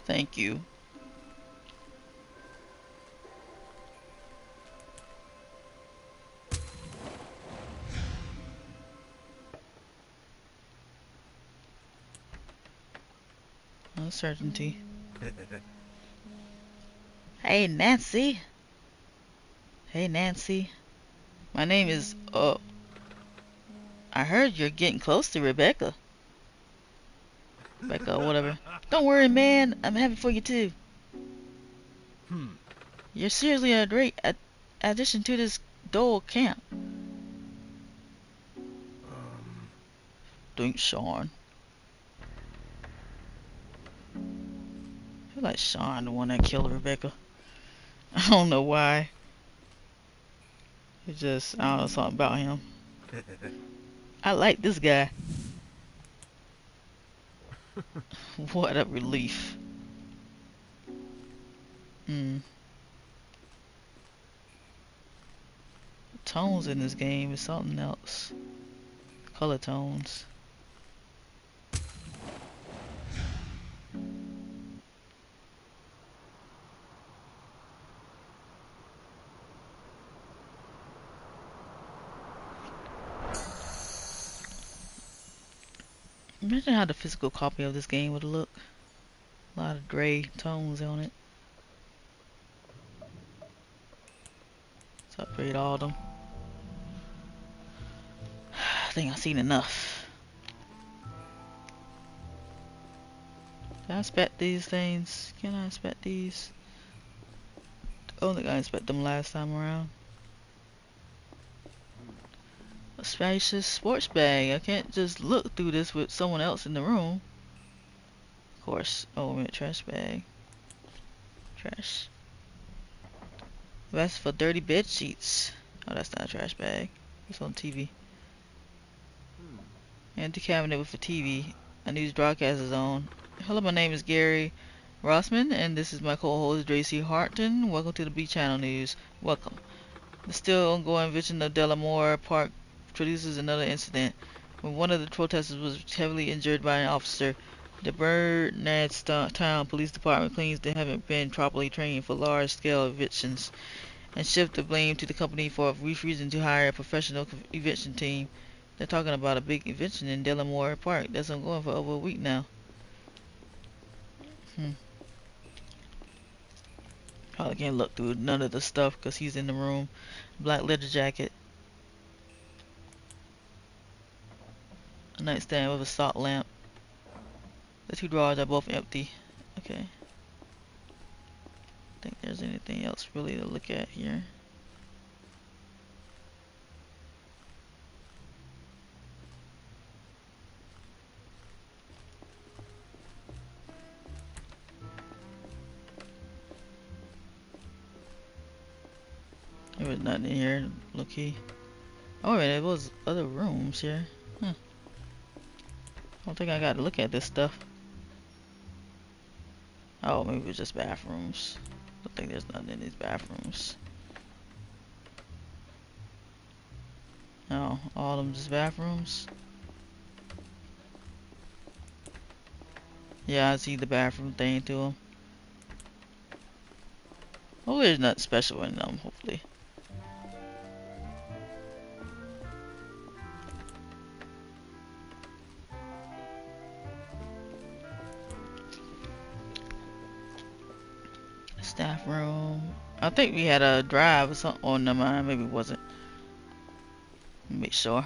Thank you. Uncertainty. Hey, Nancy. Hey, Nancy. My name is, I heard you're getting close to Rebecca. Rebecca, whatever. Don't worry, man. I'm happy for you, too. You're seriously a great addition to this dull camp. Think Sean. I feel like Sean, the one that killed Rebecca. I don't know why. It's just, I don't know, something about him. I like this guy. What a relief. Tones in this game is something else. Color tones. Imagine how the physical copy of this game would look. A lot of gray tones on it. Let's upgrade all of them. I think I've seen enough. Can I inspect these things? Can I inspect these? I don't think I inspected them last time around. A spacious sports bag. I can't just look through this with someone else in the room. Of course. Oh, wait a minute. Trash bag. Trash. That's for dirty bed sheets. Oh, that's not a trash bag. It's on TV. Empty cabinet with a TV. A news broadcast is on. Hello, my name is Gary Rossman, and this is my co-host Tracy Harton. Welcome to the B Channel News. Welcome. The still ongoing vision of Delamore Park produces another incident when one of the protesters was heavily injured by an officer. The Town Police Department claims they haven't been properly trained for large-scale evictions and shift the blame to the company for refusing to hire a professional eviction team. They're talking about a big eviction in Delamore Park that's ongoing for over a week now. Probably can't look through none of the stuff because he's in the room. Black leather jacket. A nightstand with a salt lamp. The two drawers are both empty. Okay. I think there's anything else really to look at here. There was nothing in here. Look key. Oh wait, there was other rooms here. I don't think I got to look at this stuff. Oh, maybe it was just bathrooms. I think there's nothing in these bathrooms. Oh, all of them just bathrooms? Yeah, I see the bathroom thing to them. Oh, there's nothing special in them, hopefully. Staff room. I think we had a drive or something. Oh, never mind. Maybe it wasn't. Make sure.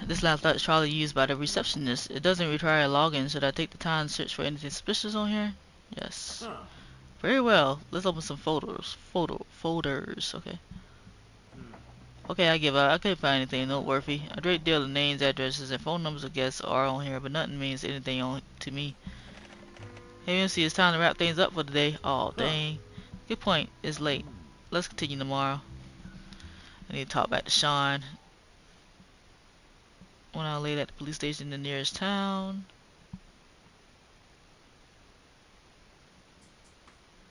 This laptop is probably used by the receptionist. It doesn't require a login. Should I take the time to search for anything suspicious on here? Yes. Very well. Let's open some folders. Folders. Okay. Okay, I give up. I couldn't find anything noteworthy. A great deal of names, addresses, and phone numbers of guests are on here, but nothing means anything on to me. Hey, MC, it's time to wrap things up for today. Oh, dang. Good point. It's late. Let's continue tomorrow. I need to talk back to Sean. 1 hour later at the police station in the nearest town.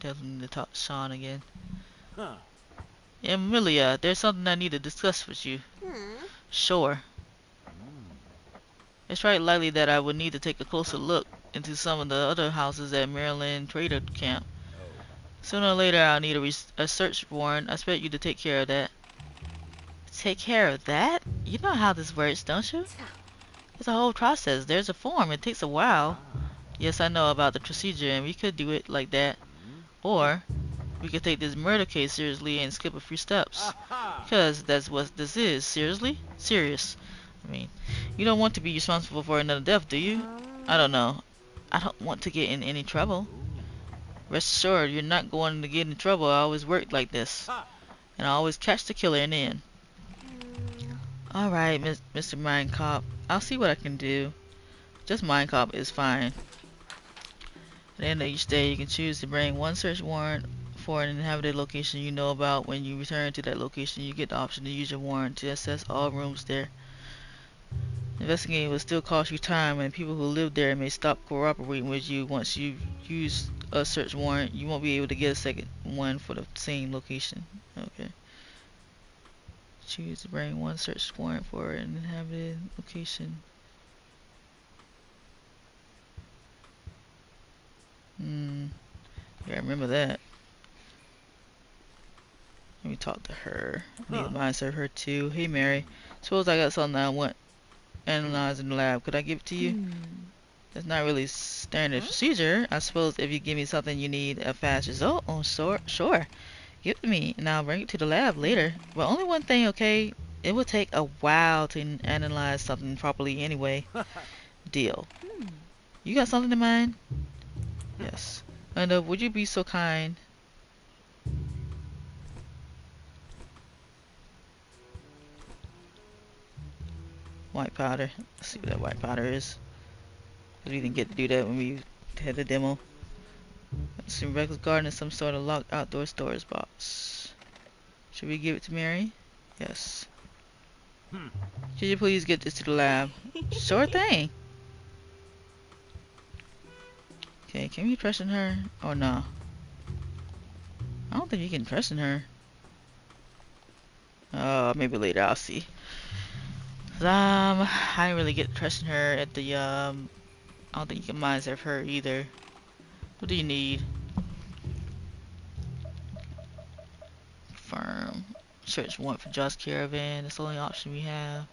Definitely need to talk to Sean again. Emilia, there's something I need to discuss with you. Sure. It's quite likely that I would need to take a closer look into some of the other houses at Maryland Trader Camp. Sooner or later, I'll need a search warrant. I expect you to take care of that. Take care of that? You know how this works, don't you? It's a whole process. There's a form. It takes a while. Yes, I know about the procedure, and we could do it like that. Or we could take this murder case seriously and skip a few steps. Because that's what this is. Seriously? Serious. I mean, you don't want to be responsible for another death, do you? I don't know. I don't want to get in any trouble. Rest assured, you're not going to get in trouble. I always work like this. And I always catch the killer in the end. Alright, Mr. Mindcop. I'll see what I can do. Just Mindcop is fine. At the end of each day, you can choose to bring one search warrant for an inhabited location you know about. When you return to that location, you get the option to use your warrant to access all rooms there. Investigating will still cost you time, and people who live there may stop cooperating with you. Once you've used a search warrant, you won't be able to get a second one for the same location. Okay. Choose to bring one search warrant for an inhabited location. Yeah, I remember that. Let me talk to her. I need to mind serve her too. Hey Mary, suppose I got something I want analyzed in the lab. Could I give it to you? That's not really standard procedure. I suppose if you give me something you need a fast result. Oh, sure. Give it to me and I'll bring it to the lab later. But only one thing, okay? It will take a while to analyze something properly anyway. Deal. You got something in mind? Yes. And would you be so kind? White powder. Let's see what that white powder is. 'Cause we didn't get to do that when we had the demo. It's in Reckless Garden in some sort of locked outdoor storage box. Should we give it to Mary? Yes. Could you please get this to the lab? Sure thing. Okay, can we trust in her? Oh no. I don't think you can trust in her. Maybe later I'll see. I didn't really get trust in her at the I don't think you can mind serve her either. What do you need? Firm. Search warrant for Josh Caravan. That's the only option we have.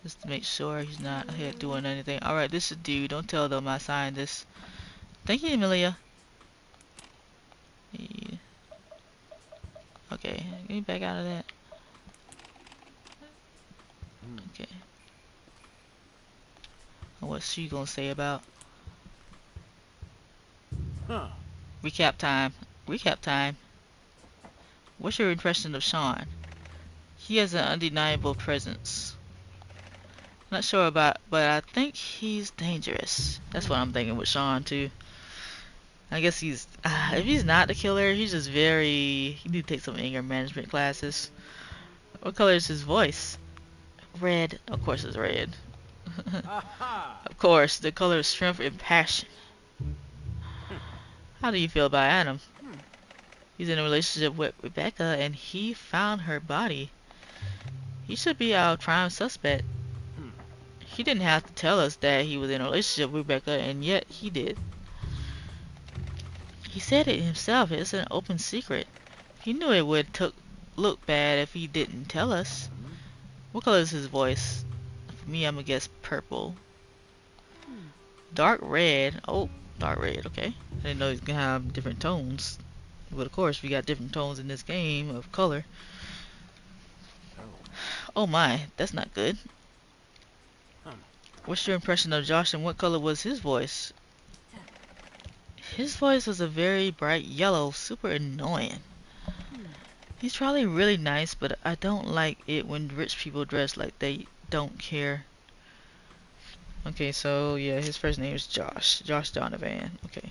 Just to make sure he's not here doing anything. Alright, this is due. Don't tell them I signed this. Thank you, Amelia. Okay, get me back out of that. Okay. What's she gonna say about? Recap time. Recap time. What's your impression of Sean? He has an undeniable presence. Not sure about, but I think he's dangerous. That's what I'm thinking with Sean too. I guess he's, if he's not the killer, he's just very, he need to take some anger management classes. What color is his voice? Red. Of course it's red. Of course, the color of strength and passion. How do you feel about Adam? He's in a relationship with Rebecca and he found her body. He should be our prime suspect. He didn't have to tell us that he was in a relationship with Rebecca, and yet he did. He said it himself. It's an open secret. He knew it would look bad if he didn't tell us. What color is his voice? For me, I'm gonna guess purple. Dark red. Oh, dark red. Okay. I didn't know he's gonna have different tones. But of course, we got different tones in this game of color. Oh my, that's not good. What's your impression of Josh and what color was his voice? His voice was a very bright yellow, super annoying. He's probably really nice, but I don't like it when rich people dress like they don't care. Okay, so yeah, his first name is Josh. Josh Donovan. Okay.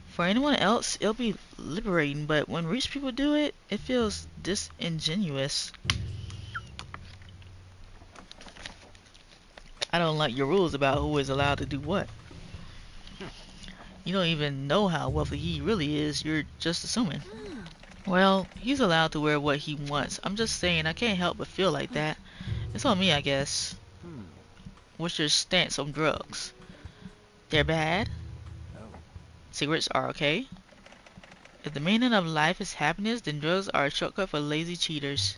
For anyone else, it'll be liberating, but when rich people do it, it feels disingenuous. I don't like your rules about who is allowed to do what. You don't even know how wealthy he really is, you're just assuming. Well, he's allowed to wear what he wants. I'm just saying, I can't help but feel like that. It's on me, I guess. What's your stance on drugs? They're bad? Cigarettes are okay? If the meaning of life is happiness, then drugs are a shortcut for lazy cheaters.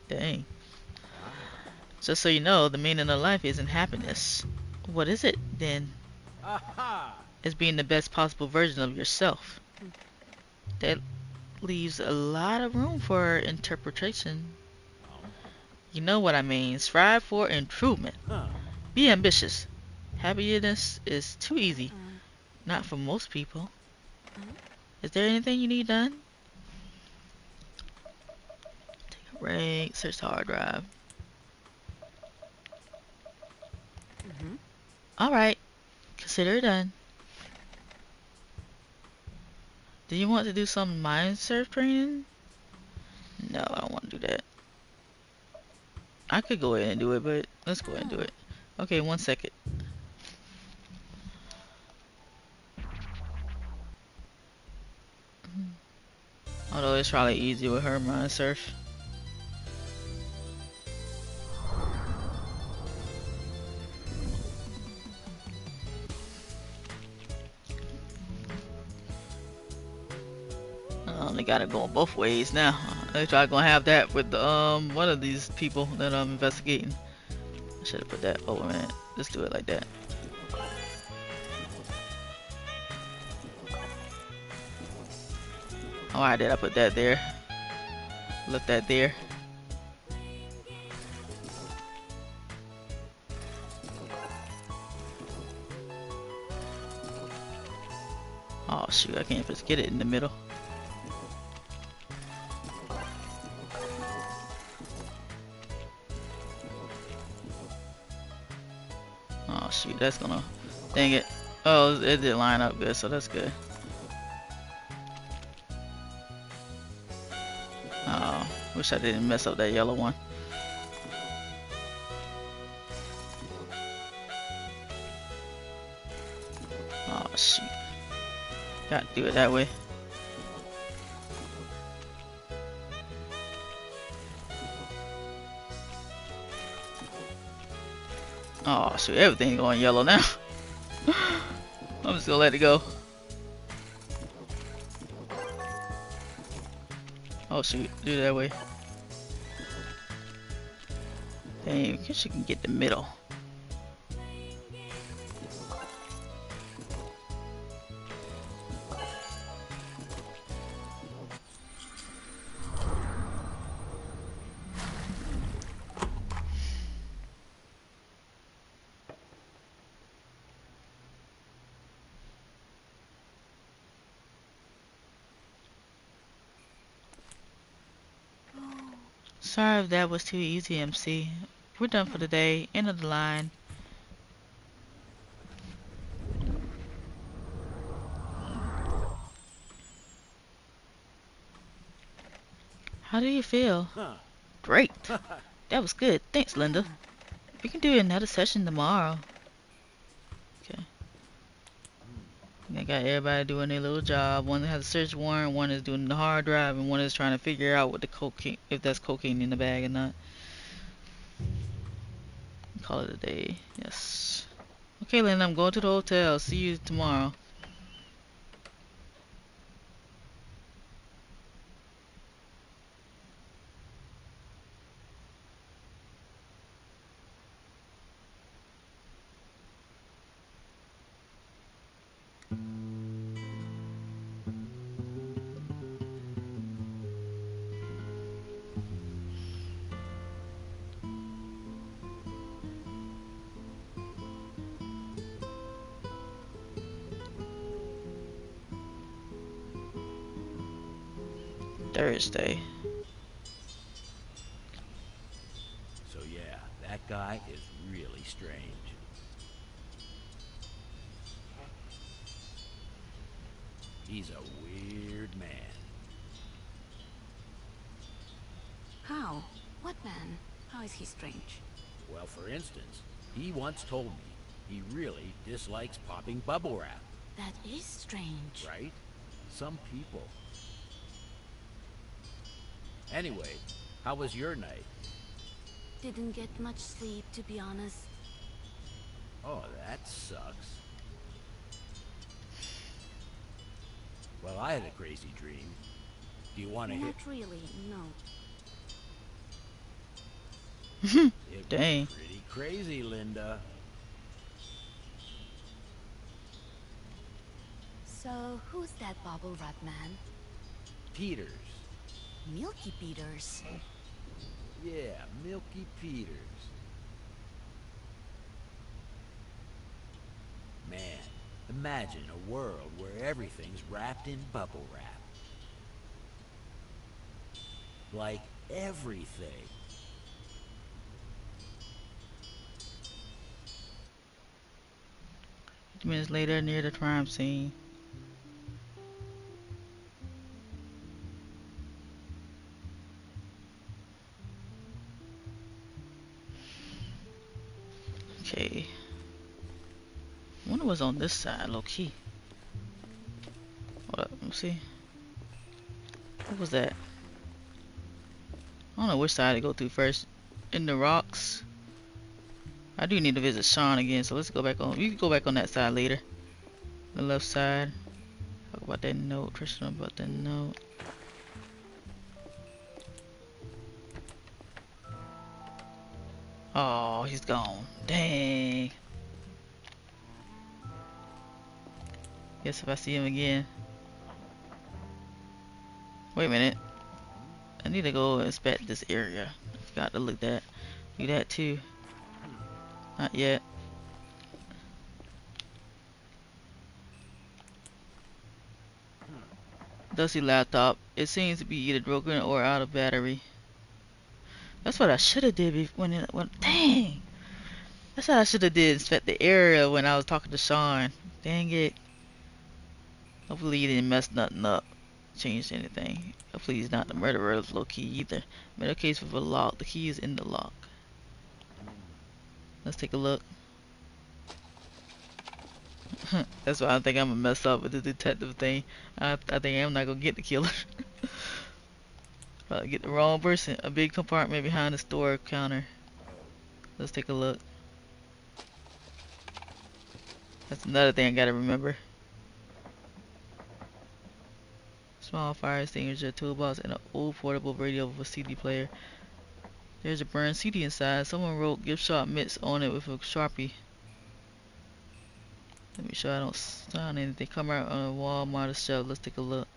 Dang. Just so you know, the meaning of life isn't happiness. What is it, then? It's being the best possible version of yourself. That leaves a lot of room for interpretation. You know what I mean. Strive for improvement. Be ambitious. Happiness is too easy. Not for most people. Is there anything you need done? Take a break. Search the hard drive. Alright. Consider it done. Do you want to do some mind surf training? No, I don't want to do that. I could go ahead and do it, but let's go ahead and do it. Okay, 1 second. Although it's probably easy with her mind surf. They got it going both ways now. They try gonna have that with the one of these people that I'm investigating. I should have put that. Oh man, let's do it like that. Oh, I did. I put that there. Left that there. Oh shoot, I can't just get it in the middle. Oh shoot, that's gonna... Dang it. Oh, it did line up good, so that's good. Oh, wish I didn't mess up that yellow one. Oh shoot. Gotta do it that way. Oh shoot, everything going yellow now. I'm just gonna let it go. Oh shoot, do it that way. Dang, I guess you can get the middle. Sorry if that was too easy, MC. We're done for the day. End of the line. How do you feel? Huh. Great. That was good. Thanks, Linda. We can do another session tomorrow. Okay. I got everybody doing their little job. One has a search warrant, one is doing the hard drive, and one is trying to figure out what the cocaine, if that's cocaine in the bag or not. Call it a day. Yes. Okay, Linda, I'm going to the hotel. See you tomorrow. Thursday. So yeah, that guy is really strange. He's a weird man. How? What man? How is he strange? Well, for instance, he once told me he really dislikes popping bubble wrap, That is strange. right? Some people. Anyway, how was your night? Didn't get much sleep, to be honest. Oh, that sucks. Well, I had a crazy dream. Do you want to hear? Not really, no. It Dang. was pretty crazy, Linda. So, who's that bubble wrap man? Peters. Milky Peters. Yeah, Milky Peters. Man, imagine a world where everything's wrapped in bubble wrap. Like everything. 50 minutes later, near the crime scene. Okay. I wonder what's on this side, low key. Hold up, let me see. What was that? I don't know which side to go through first. In the rocks. I do need to visit Sean again, so let's go back on. You can go back on that side later. The left side. Talk about that note. Tristan about that note. Oh, he's gone. Dang. Guess if I see him again. Wait a minute. A need to go inspect this area. I forgot to look that. Do that too. Not yet. Dusty laptop. It seems to be either broken or out of battery. That's what I should have did when dang. That's what I should have did. Inspect the area when I was talking to Sean. Dang it. Hopefully he didn't mess nothing up. Changed anything. Hopefully he's not the murderer low key either. Made a case with a lock. The key is in the lock. Let's take a look. That's why I think I'm gonna mess up with the detective thing. I think I'm not gonna get the killer. Probably get the wrong person. A big compartment behind the store counter. Let's take a look. That's another thing I gotta remember. Small fire extinguisher, toolbox, and an old portable radio with a CD player. There's a burned CD inside. Someone wrote gift shop mitts on it with a Sharpie. Let me sure I don't sign anything. Come out on a wall, monitor shelf. Let's take a look.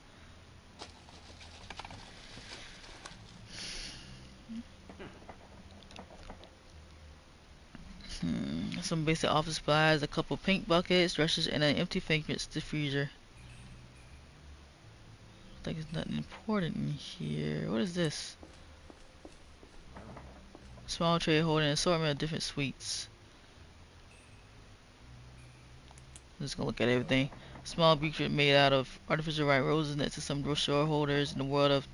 Some basic office supplies, a couple paint buckets, brushes, and an empty fragrance diffuser. I think there's nothing important in here. What is this? Small tray holding an assortment of different sweets. I'm just gonna look at everything. Small beaker made out of artificial white roses next to some brochure holders. In the world of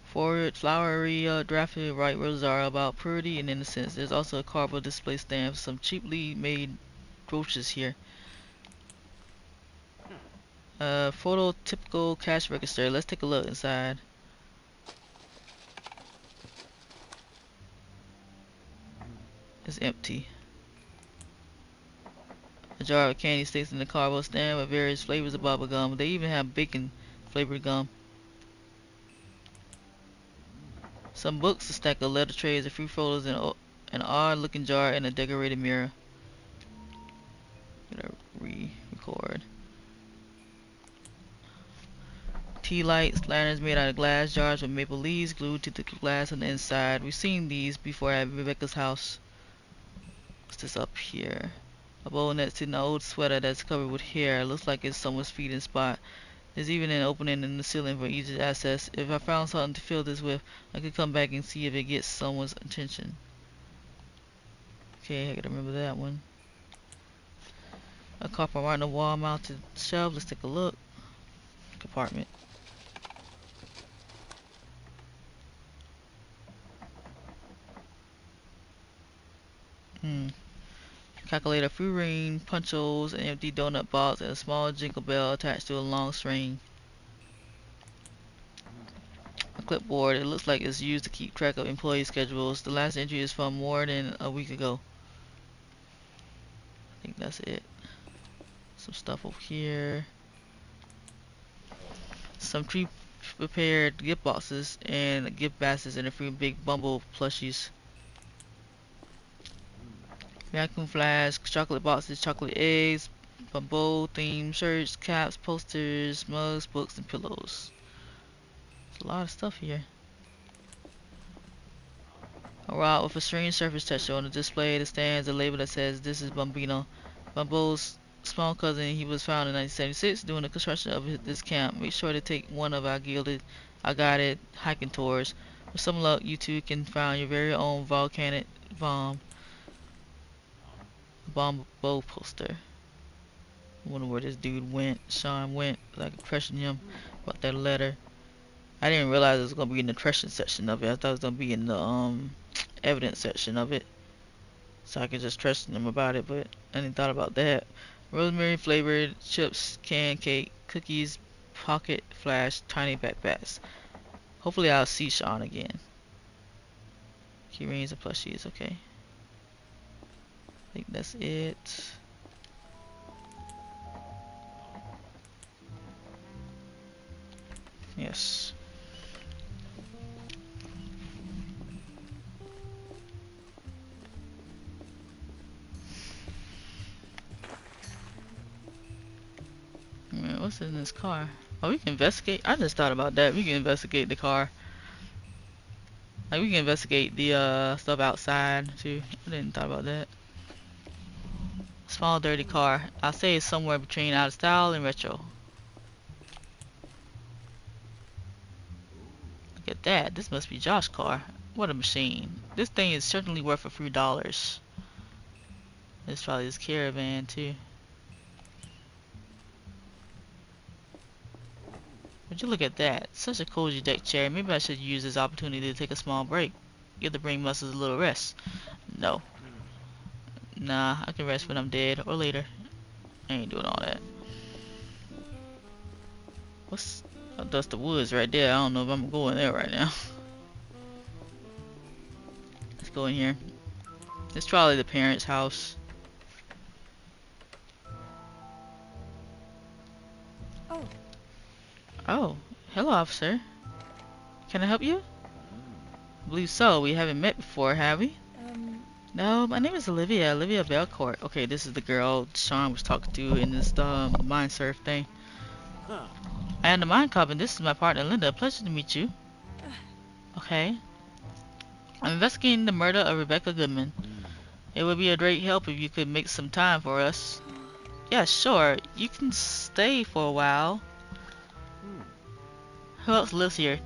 forward flowery drafted white roses are about purity and innocence. There's also a cardboard display stand for some cheaply made brooches here. Phototypical cash register. Let's take a look inside. It's empty. A jar of candy sticks in the cardboard stand with various flavors of bubble gum. They even have bacon flavored gum. Some books, a stack of letter trays, a few photos, and an odd looking jar and a decorated mirror. Gonna re-record. Tea lights, lanterns made out of glass jars with maple leaves glued to the glass on the inside. We've seen these before at Rebecca's house. What's this up here? A bowl next to an old sweater that's covered with hair. Looks like it's someone's feeding spot. There's even an opening in the ceiling for easy access. If I found something to fill this with, I could come back and see if it gets someone's attention. Okay, I gotta remember that one. A copper right on the wall mounted shelf. Let's take a look. Compartment. Calculator, few ring, punch holes, an empty donut box, and a small jingle bell attached to a long string. A clipboard. It looks like it's used to keep track of employee schedules. The last entry is from more than a week ago. I think that's it. Some stuff over here. Some pre-prepared gift boxes and gift baskets and a few big Bumble plushies. Vacuum flask, chocolate boxes, chocolate eggs, Bumble themed shirts, caps, posters, mugs, books, and pillows. There's a lot of stuff here. A rod with a strange surface texture on the display. That stands a label that says this is Bambino. Bumbo's small cousin. He was found in 1976 during the construction of this camp. Make sure to take one of our guided hiking tours. With some luck, you too can find your very own volcanic Bumbo poster. I wonder where this dude went. Sean went. Like pressuring him about that letter. I didn't realize it was gonna be in the question section of it. I thought it was gonna be in the evidence section of it, so I could just trust them about it, but I didn't thought about that. Rosemary flavored chips, can cake, cookies, pocket flash, tiny backpacks. Hopefully I'll see Sean again. Keychains and plushies, okay. I think that's it. Yes. Man, what's in this car? Oh, we can investigate. I just thought about that. We can investigate the car. Like we can investigate the stuff outside too. I didn't thought about that. Small dirty car. I'll say it's somewhere between out of style and retro. Look at that. This must be Josh's car. What a machine. This thing is certainly worth a few dollars. It's probably his caravan too. Would you look at that? Such a cozy deck chair. Maybe I should use this opportunity to take a small break. Give the brain muscles a little rest. No. Nah, I can rest when I'm dead or later. I ain't doing all that. What's... Oh, that's the woods right there. I don't know if I'm going there right now. Let's go in here. It's probably the parents' house. Oh. Oh, hello, officer. Can I help you? I believe so. We haven't met before, have we? No, my name is Olivia. Olivia Belcourt. Okay, this is the girl Sean was talking to in this mind surf thing. Huh. I am the Mindcop, and this is my partner Linda. Pleasure to meet you. Okay. I'm investigating the murder of Rebecca Goodman. It would be a great help if you could make some time for us. Yeah, sure. You can stay for a while. Who else lives here?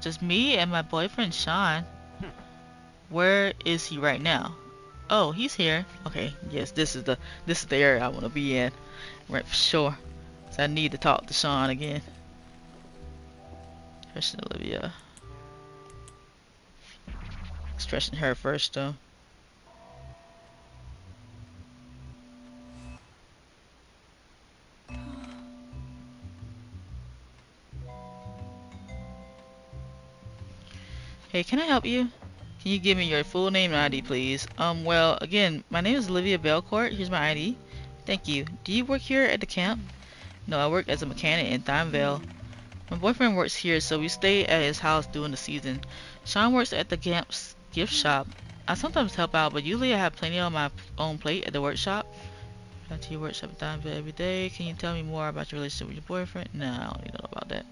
Just me and my boyfriend Sean. Where is he right now? Oh, he's here. Okay, yes, this is the area I want to be in. Right, for sure. So I need to talk to Sean again. Question Olivia. Stretching her first though. Hey, can I help you? Can you give me your full name and ID, please? Well, again, my name is Olivia Belcourt. Here's my ID. Thank you. Do you work here at the camp? No, I work as a mechanic in Thineville. My boyfriend works here, so we stay at his house during the season. Sean works at the camp's gift shop. I sometimes help out, but usually I have plenty on my own plate at the workshop. Back to your workshop in Thineville every day. Can you tell me more about your relationship with your boyfriend? No, I don't need to know about that.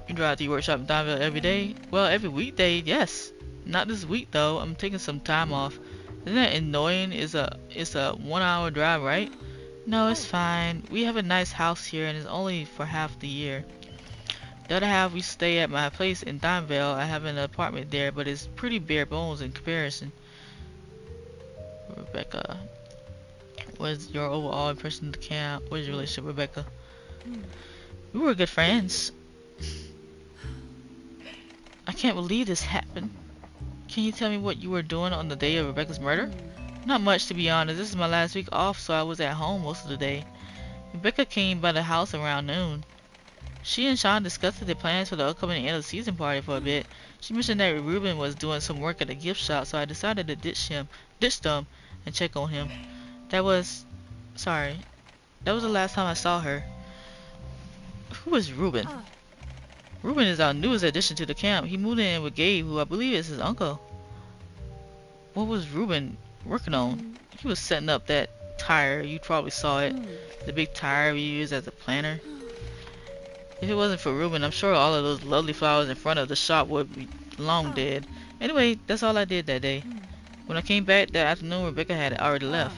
You drive to your workshop in Thineville every day? Well, every weekday, yes. Not this week though. I'm taking some time off. Isn't that annoying? It's a 1 hour drive, right? No, it's fine. We have a nice house here and it's only for half the year. The other half we stay at my place in Thineville. I have an apartment there, but it's pretty bare bones in comparison. Rebecca. What's your overall impression of the camp? What is your relationship with Rebecca? We were good friends. I can't believe this happened. Can you tell me what you were doing on the day of Rebecca's murder? Not much, to be honest. This is my last week off, so I was at home most of the day. Rebecca came by the house around noon. She and Sean discussed their plans for the upcoming end of the season party for a bit. She mentioned that Ruben was doing some work at the gift shop, so I decided to ditch them, and check on him. That was the last time I saw her. Who is Ruben? Ruben is our newest addition to the camp. He moved in with Gabe, who I believe is his uncle. What was Ruben working on? He was setting up that tire. You probably saw it. The big tire we use as a planter. If it wasn't for Ruben, I'm sure all of those lovely flowers in front of the shop would be long dead. Anyway, that's all I did that day. When I came back that afternoon, Rebecca had already left.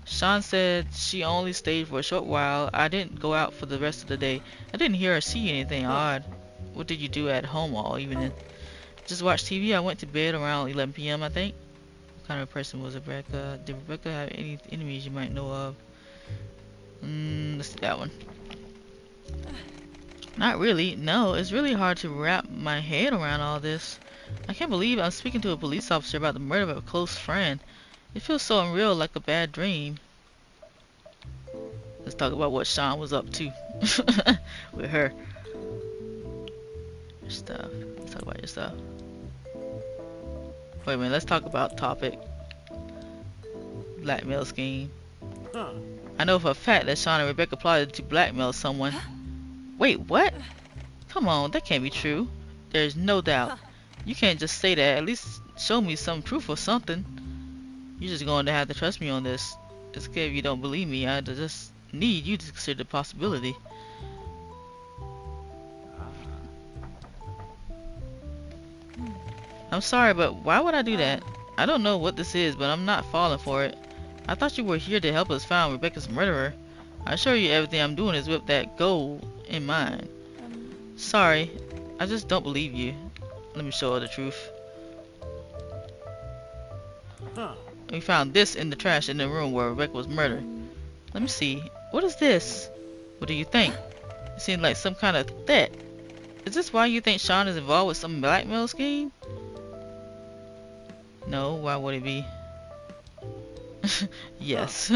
Sean said she only stayed for a short while. I didn't go out for the rest of the day. I didn't hear or see anything odd. What did you do at home all evening? Just watch TV. I went to bed around 11 p.m. I think. What kind of person was Rebecca? Did Rebecca have any enemies you might know of? Let's do that one. Not really. No, it's really hard to wrap my head around all this. I can't believe I'm speaking to a police officer about the murder of a close friend. It feels so unreal, like a bad dream. Let's talk about what Sean was up to with her. Your stuff. Let's talk about your stuff. Wait a minute, let's talk about topic. Blackmail scheme. I know for a fact that Sean and Rebecca plotted to blackmail someone. Wait, what? Come on, that can't be true. There's no doubt. You can't just say that. At least show me some proof or something. You're just going to have to trust me on this. It's okay if you don't believe me. I just need you to consider the possibility. I'm sorry, but why would I do that? I don't know what this is, but I'm not falling for it. I thought you were here to help us find Rebecca's murderer. I assure you everything I'm doing is with that goal in mind. Sorry, I just don't believe you. Let me show her the truth. Huh. We found this in the trash in the room where Rebecca was murdered. Let me see. What is this? What do you think? It seems like some kind of threat. Is this why you think Sean is involved with some blackmail scheme? No, why would it be? Yes.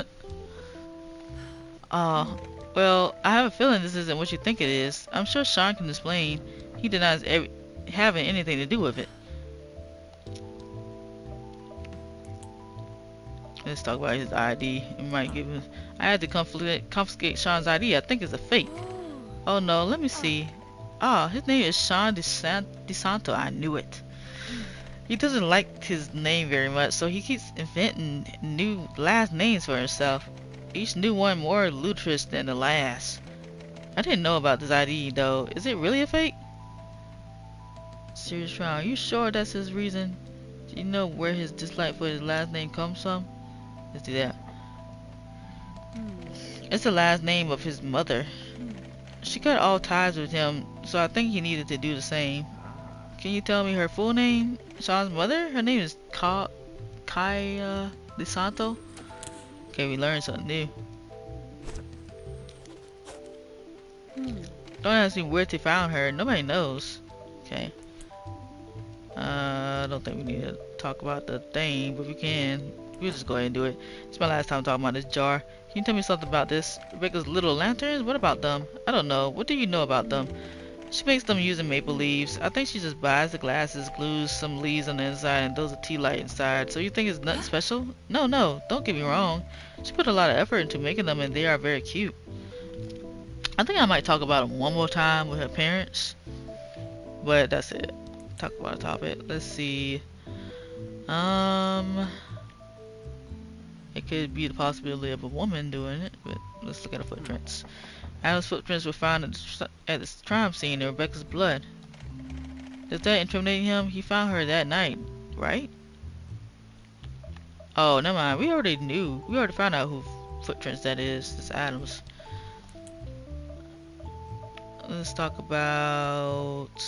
Uh, well, I have a feeling this isn't what you think it is. I'm sure Sean can explain. He denies having anything to do with it. Let's talk about his ID. It might give him. I had to confiscate Sean's ID. I think it's a fake. Oh no, let me see. Ah, his name is Sean DeSanto. I knew it. He doesn't like his name very much, so he keeps inventing new last names for himself. Each new one more ludicrous than the last. I didn't know about this ID though. Is it really a fake? Serious trial. Are you sure that's his reason? Do you know where his dislike for his last name comes from? Let's do that. It's the last name of his mother. She cut all ties with him, so I think he needed to do the same. Can you tell me her full name? Sean's mother? Her name is Kaya DeSanto. Okay, we learned something new. Don't ask me where to find her. Nobody knows. Okay. I don't think we need to talk about the thing, but we can. We'll just go ahead and do it. It's my last time talking about this jar. Can you tell me something about this? Rebecca's little lanterns? What about them? I don't know. What do you know about them? She makes them using maple leaves. I think she just buys the glasses, glues some leaves on the inside, and does a tea light inside. So you think it's nothing special? No, don't get me wrong. She put a lot of effort into making them, and they are very cute. I think I might talk about them one more time with her parents, but that's it. Talk about a topic. Let's see. It could be the possibility of a woman doing it, but let's look at the footprints. Adam's footprints were found at the crime scene in Rebecca's blood. Does that incriminate him? He found her that night, right? Oh, never mind. We already knew. We already found out who footprints that is. It's Adam's. Let's talk about...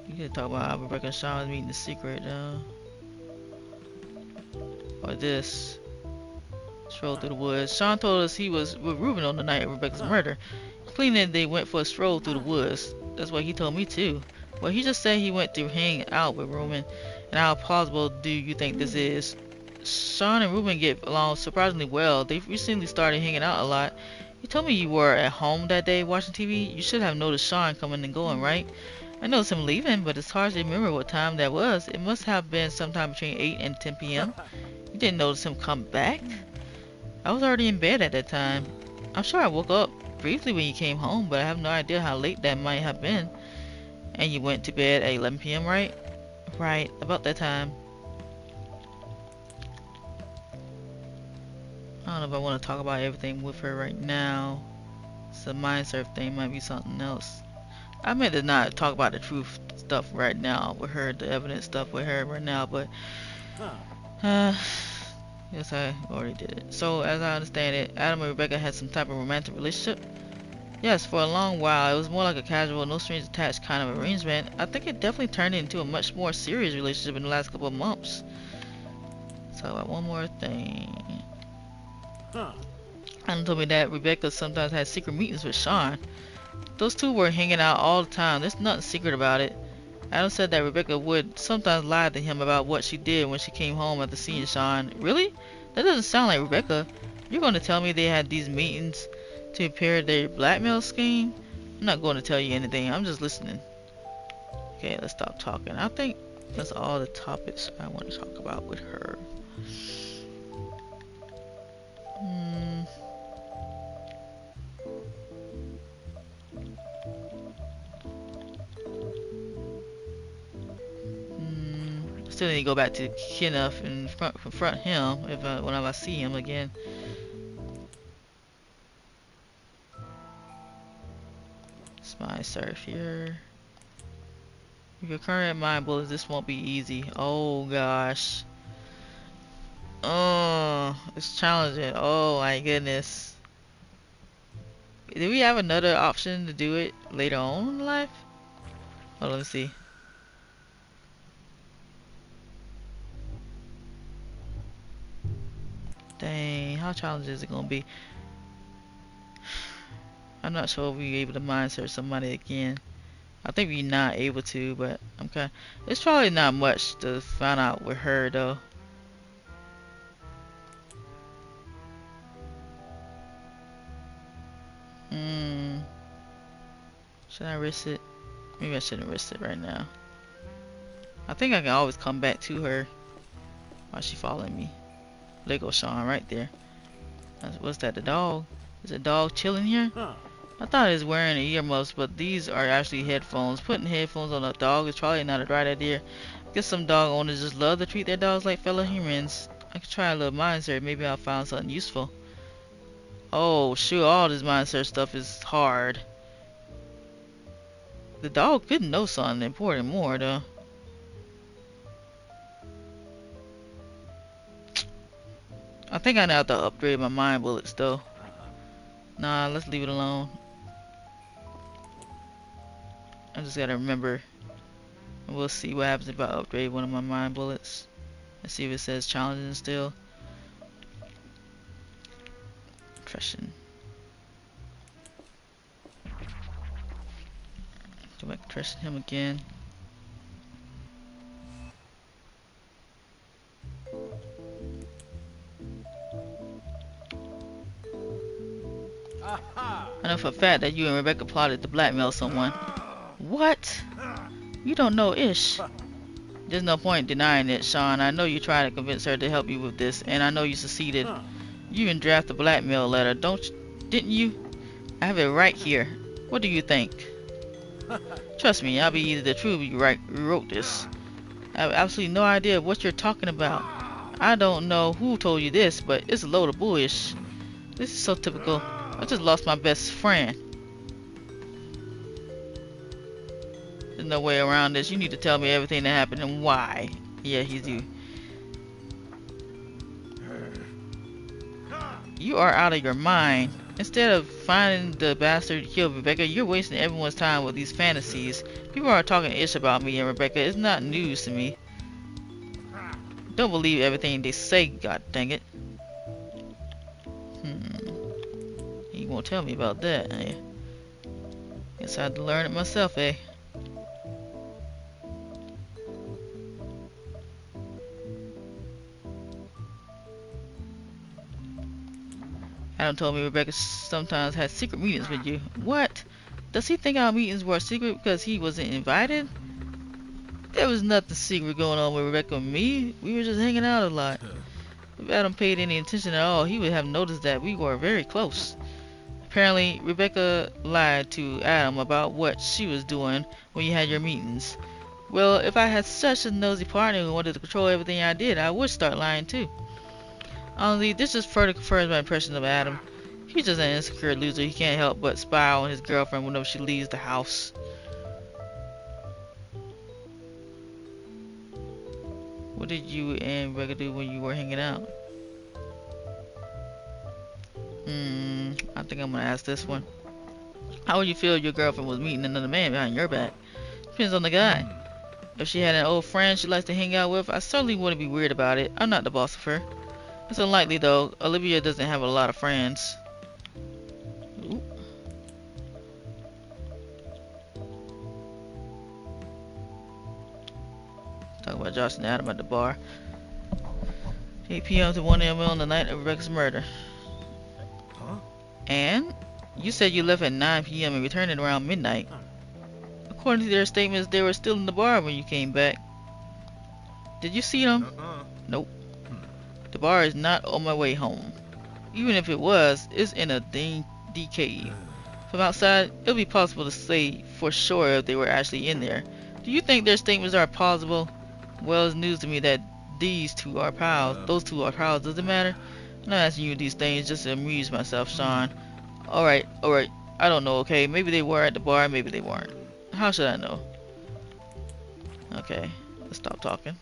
You could talk about how Rebecca and Sean was meeting the secret, or this. Stroll through the woods. Sean told us he was with Ruben on the night of Rebecca's murder. Cleaning, they went for a stroll through the woods. That's what he told me too. Well, he just said he went to hang out with Ruben. And how plausible do you think this is? Sean and Ruben get along surprisingly well. They've recently started hanging out a lot. You told me you were at home that day watching TV. You should have noticed Sean coming and going, right? I noticed him leaving, but it's hard to remember what time that was. It must have been sometime between 8 and 10 p.m. You didn't notice him come back? I was already in bed at that time. I'm sure I woke up briefly when you came home, but I have no idea how late that might have been. And you went to bed at 11 p.m., right? Right, about that time. I don't know if I want to talk about everything with her right now. So mind surf thing might be something else. I meant to not talk about the truth stuff right now with her, the evidence stuff with her right now, but yes, I already did it. So as I understand it, Adam and Rebecca had some type of romantic relationship. Yes, for a long while. It was more like a casual, no strings attached kind of arrangement. I think it definitely turned into a much more serious relationship in the last couple of months. Let's talk about one more thing. Adam told me that Rebecca sometimes had secret meetings with Sean. Those two were hanging out all the time. There's nothing secret about it. Adam said that Rebecca would sometimes lie to him about what she did when she came home after seeing Sean. Really? That doesn't sound like Rebecca. You're going to tell me they had these meetings to prepare their blackmail scheme? I'm not going to tell you anything. I'm just listening. Okay, let's stop talking. I think that's all the topics I want to talk about with her. Still need to go back to Kenneth and confront him whenever I see him again. Spy surf here. With your current mind bullets, this won't be easy. Oh gosh. Oh, it's challenging. Oh my goodness. Do we have another option to do it later on in life? Oh, let me see. Dang, how challenging is it gonna be? I'm not sure if we're able to mind search somebody again. I think we're not able to, but I'm kind. It's probably not much to find out with her though. Hmm. Should I risk it? Maybe I shouldn't risk it right now. I think I can always come back to her while she following me. There goes Sean right there. What's that? The dog? Is a dog chilling here? Huh. I thought he was wearing earmuffs, but these are actually headphones. Putting headphones on a dog is probably not a right idea. Guess some dog owners just love to treat their dogs like fellow humans. I could try a little mind search. Maybe I'll find something useful. Oh, shoot. All this mind search stuff is hard. The dog could know something important more, though. I think I have to upgrade my mind bullets, though. Nah, let's leave it alone. I just gotta remember. We'll see what happens if I upgrade one of my mind bullets. Let's see if it says challenging still. Impression. Go back to trusting him again. Aha! I know for a fact that you and Rebecca plotted to blackmail someone. What? You don't know Ish. There's no point denying it, Sean. I know you tried to convince her to help you with this, and I know you succeeded. Huh. You even drafted a blackmail letter, didn't you? I have it right here. What do you think? Trust me, I'll be easy to prove you wrote this. I have absolutely no idea what you're talking about. I don't know who told you this, but it's a load of bullish. This is so typical. I just lost my best friend. There's no way around this. You need to tell me everything that happened and why. Yeah, you do. You are out of your mind. Instead of finding the bastard who killed Rebecca, you're wasting everyone's time with these fantasies. People are talking ish about me and Rebecca. It's not news to me. Don't believe everything they say, god dang it. You won't tell me about that, eh? Guess I had to learn it myself, eh? Adam told me Rebecca sometimes had secret meetings with you. What? Does he think our meetings were secret because he wasn't invited? There was nothing secret going on with Rebecca and me. We were just hanging out a lot. If Adam paid any attention at all, he would have noticed that we were very close. Apparently, Rebecca lied to Adam about what she was doing when you had your meetings. Well, if I had such a nosy partner who wanted to control everything I did, I would start lying too. Honestly, this just further confirms my impression of Adam. He's just an insecure loser. He can't help but spy on his girlfriend whenever she leaves the house. What did you and Rebecca do when you were hanging out? I think I'm gonna ask this one. How would you feel if your girlfriend was meeting another man behind your back? Depends on the guy. If she had an old friend she likes to hang out with, I certainly wouldn't be weird about it. I'm not the boss of her. It's unlikely though. Olivia doesn't have a lot of friends. Ooh. Talk about Josh and Adam at the bar. 8 p.m. to 1 a.m. on the night of Rebecca's murder. Huh? And you said you left at 9 p.m. and returned at around midnight. According to their statements, they were still in the bar when you came back. Did you see them? Nope. The bar is not on my way home. Even if it was, it's in a decay. From outside, it'll be possible to say for sure if they were actually in there. Do you think their statements are plausible? Well, it's news to me that these two are pals. Those two are pals. Does it matter? I'm not asking you these things just to amuse myself, Sean. Alright. I don't know, okay? Maybe they were at the bar, maybe they weren't. How should I know? Okay, let's stop talking.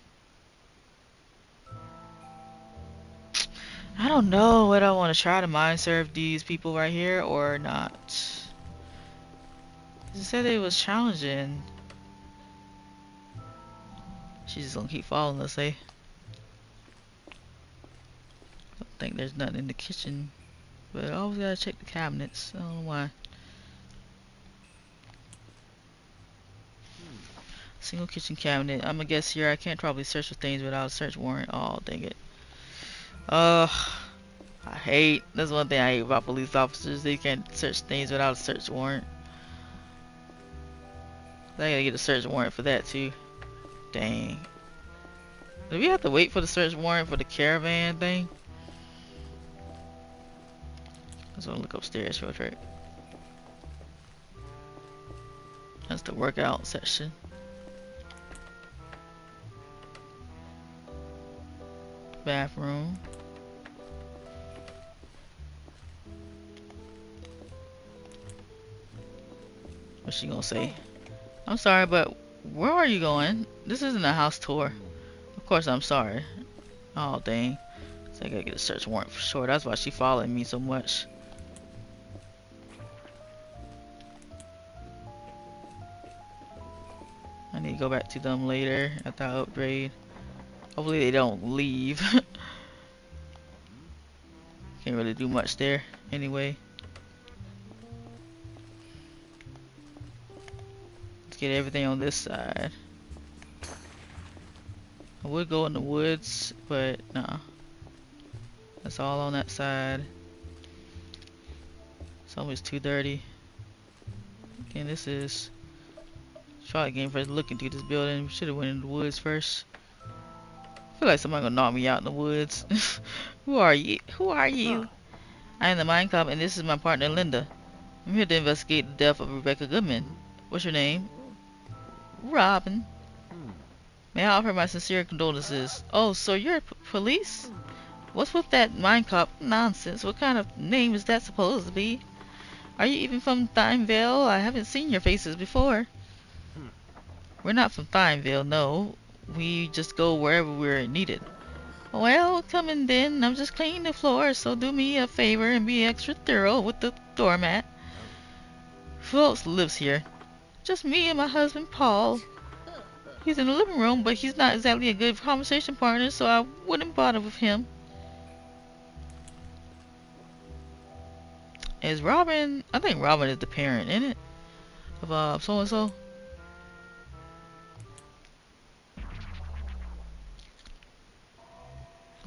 I don't know whether I want to try to mind serve these people right here or not. She said it was challenging. She's just gonna keep following us, eh? Don't think there's nothing in the kitchen, but I always gotta check the cabinets. I don't know why. Single kitchen cabinet. I'm gonna guess here I can't probably search for things without a search warrant. Oh, dang it. That's one thing I hate about police officers. They can't search things without a search warrant. I gotta get a search warrant for that too. Dang. Do we have to wait for the search warrant for the caravan thing? Let's go look upstairs real quick. That's the workout section. Bathroom. What's she gonna say? I'm sorry, but where are you going? This isn't a house tour. Of course I'm sorry. Oh dang. So I gotta get a search warrant for sure. That's why she following me so much. I need to go back to them later after I upgrade. Hopefully they don't leave. Can't really do much there anyway. Let's get everything on this side. I would go in the woods, but nah. That's all on that side. It's almost 2:30. Again, this is probably game first look into this building. We should have went in the woods first. I feel like somebody gonna knock me out in the woods. Who are you? Who are you? I am the Mindcop, and this is my partner Linda. I'm here to investigate the death of Rebecca Goodman. What's your name? Robin. May I offer my sincere condolences? Oh, so you're police? What's with that Mindcop nonsense? What kind of name is that supposed to be? Are you even from Thineville? I haven't seen your faces before. We're not from Thineville, no. We just go wherever we're needed. Well, come in then. I'm just cleaning the floor, so do me a favor and be extra thorough with the doormat. Who else lives here? Just me and my husband, Paul. He's in the living room, but he's not exactly a good conversation partner, so I wouldn't bother with him. Is Robin... I think Robin is the parent, isn't it? Of so-and-so.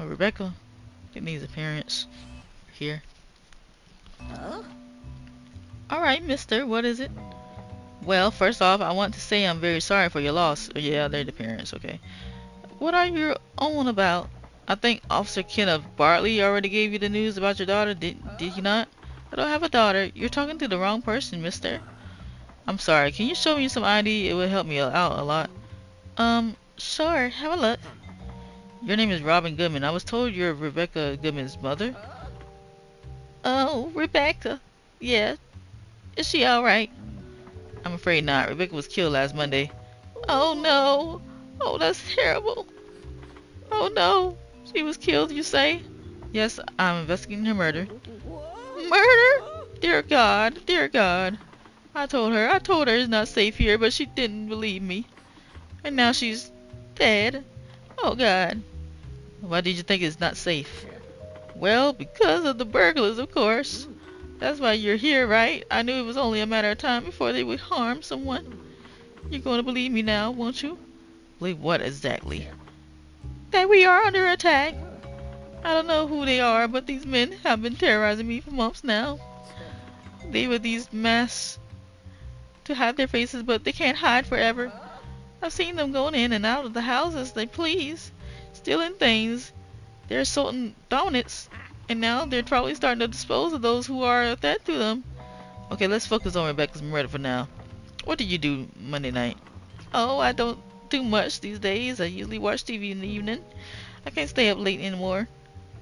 Oh, Rebecca. It needs a parents here. Alright, mister. What is it? Well, first off, I want to say I'm very sorry for your loss. Oh, yeah, they're the parents, okay. What are you on about? I think Officer Kenneth Bartley already gave you the news about your daughter, did he not? I don't have a daughter. You're talking to the wrong person, mister. I'm sorry. Can you show me some ID? It would help me out a lot. Sure. Have a look. Your name is Robin Goodman. I was told you're Rebecca Goodman's mother. Oh, Rebecca. Yeah. Is she alright? I'm afraid not. Rebecca was killed last Monday. Oh no. Oh, that's terrible. Oh no. She was killed, you say? Yes, I'm investigating her murder. Murder? Dear God. Dear God. I told her it's not safe here, but she didn't believe me. And now she's dead. Oh God. Why did you think it's not safe? Well, because of the burglars, of course. That's why you're here, right? I knew it was only a matter of time before they would harm someone. You're going to believe me now, won't you? Believe what exactly? That we are under attack. I don't know who they are, but these men have been terrorizing me for months now. They wear these masks to hide their faces, but they can't hide forever. I've seen them going in and out of the houses they please, stealing things. They're assaulting donuts, and now they're probably starting to dispose of those who are a threat to them. Okay, let's focus on Rebecca's murder for now. What did you do Monday night? Oh, I don't do much these days. I usually watch TV in the evening. I can't stay up late anymore.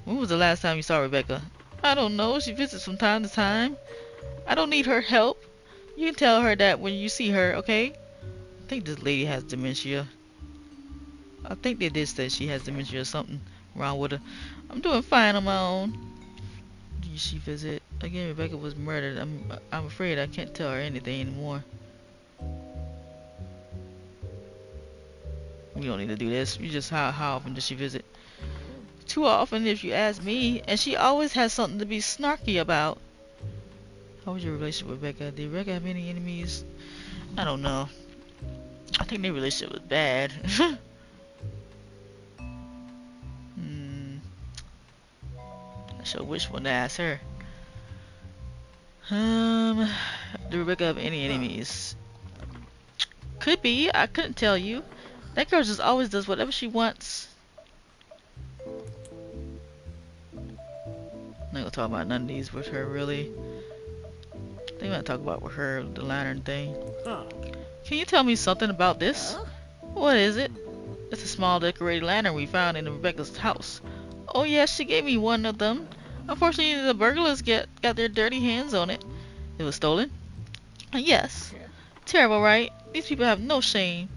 When was the last time you saw Rebecca? I don't know. She visits from time to time. I don't need her help. You can tell her that when you see her, okay? I think this lady has dementia. I think they did say she has dementia or something wrong with her. I'm doing fine on my own. Did she visit? Again, Rebecca was murdered. I'm afraid I can't tell her anything anymore. We don't need to do this. We just how often does she visit? Too often if you ask me, and she always has something to be snarky about. How was your relationship with Rebecca? Did Rebecca have any enemies? I don't know. I think their relationship was bad. Hmm. I sure wish one to ask her. Did Rebecca have any enemies? Could be. I couldn't tell you. That girl just always does whatever she wants. I'm not gonna talk about none of these with her, really. They want to talk about with her the lantern thing. Can you tell me something about this? What is it? It's a small decorated lantern we found in Rebecca's house. Oh yes, she gave me one of them. Unfortunately, the burglars got their dirty hands on it. It was stolen? Yes. Terrible, right? These people have no shame.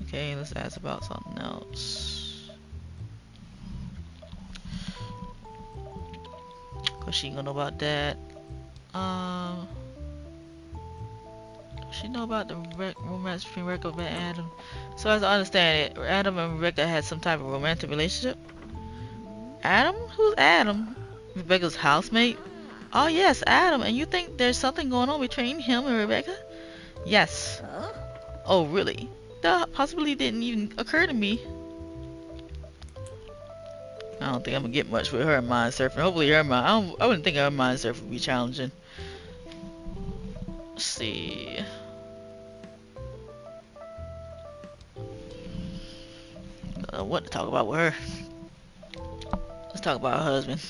Okay, let's ask about something else. Cause she ain't gonna know about that. She know about the romance between Rebecca and Adam. So as I understand it, Adam and Rebecca had some type of romantic relationship. Adam? Who's Adam? Rebecca's housemate? Oh yes, Adam. And you think there's something going on between him and Rebecca? Yes. Oh really? That possibly didn't even occur to me. I don't think I'm gonna get much with her mind surfing. Hopefully her mind. I wouldn't think her mind surfing would be challenging. Let's see. What to talk about with her? Let's talk about her husband.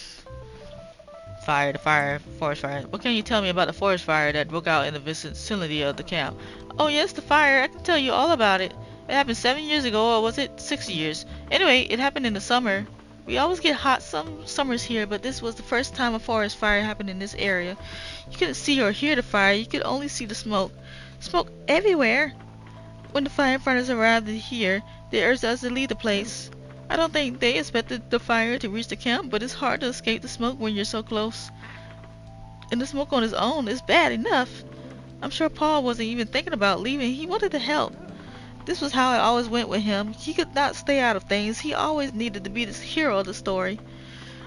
Forest fire. What can you tell me about the forest fire that broke out in the vicinity of the camp? Oh yes, the fire. I can tell you all about it. It happened 7 years ago, or was it 6 years? Anyway, it happened in the summer. We always get hot some summers here, but this was the first time a forest fire happened in this area. You couldn't see or hear the fire, you could only see the smoke. Smoke everywhere. When the firefighters arrived here, they urged us to leave the place. I don't think they expected the fire to reach the camp, but it's hard to escape the smoke when you're so close. And the smoke on its own is bad enough. I'm sure Paul wasn't even thinking about leaving. He wanted to help. This was how it always went with him. He could not stay out of things. He always needed to be the hero of the story.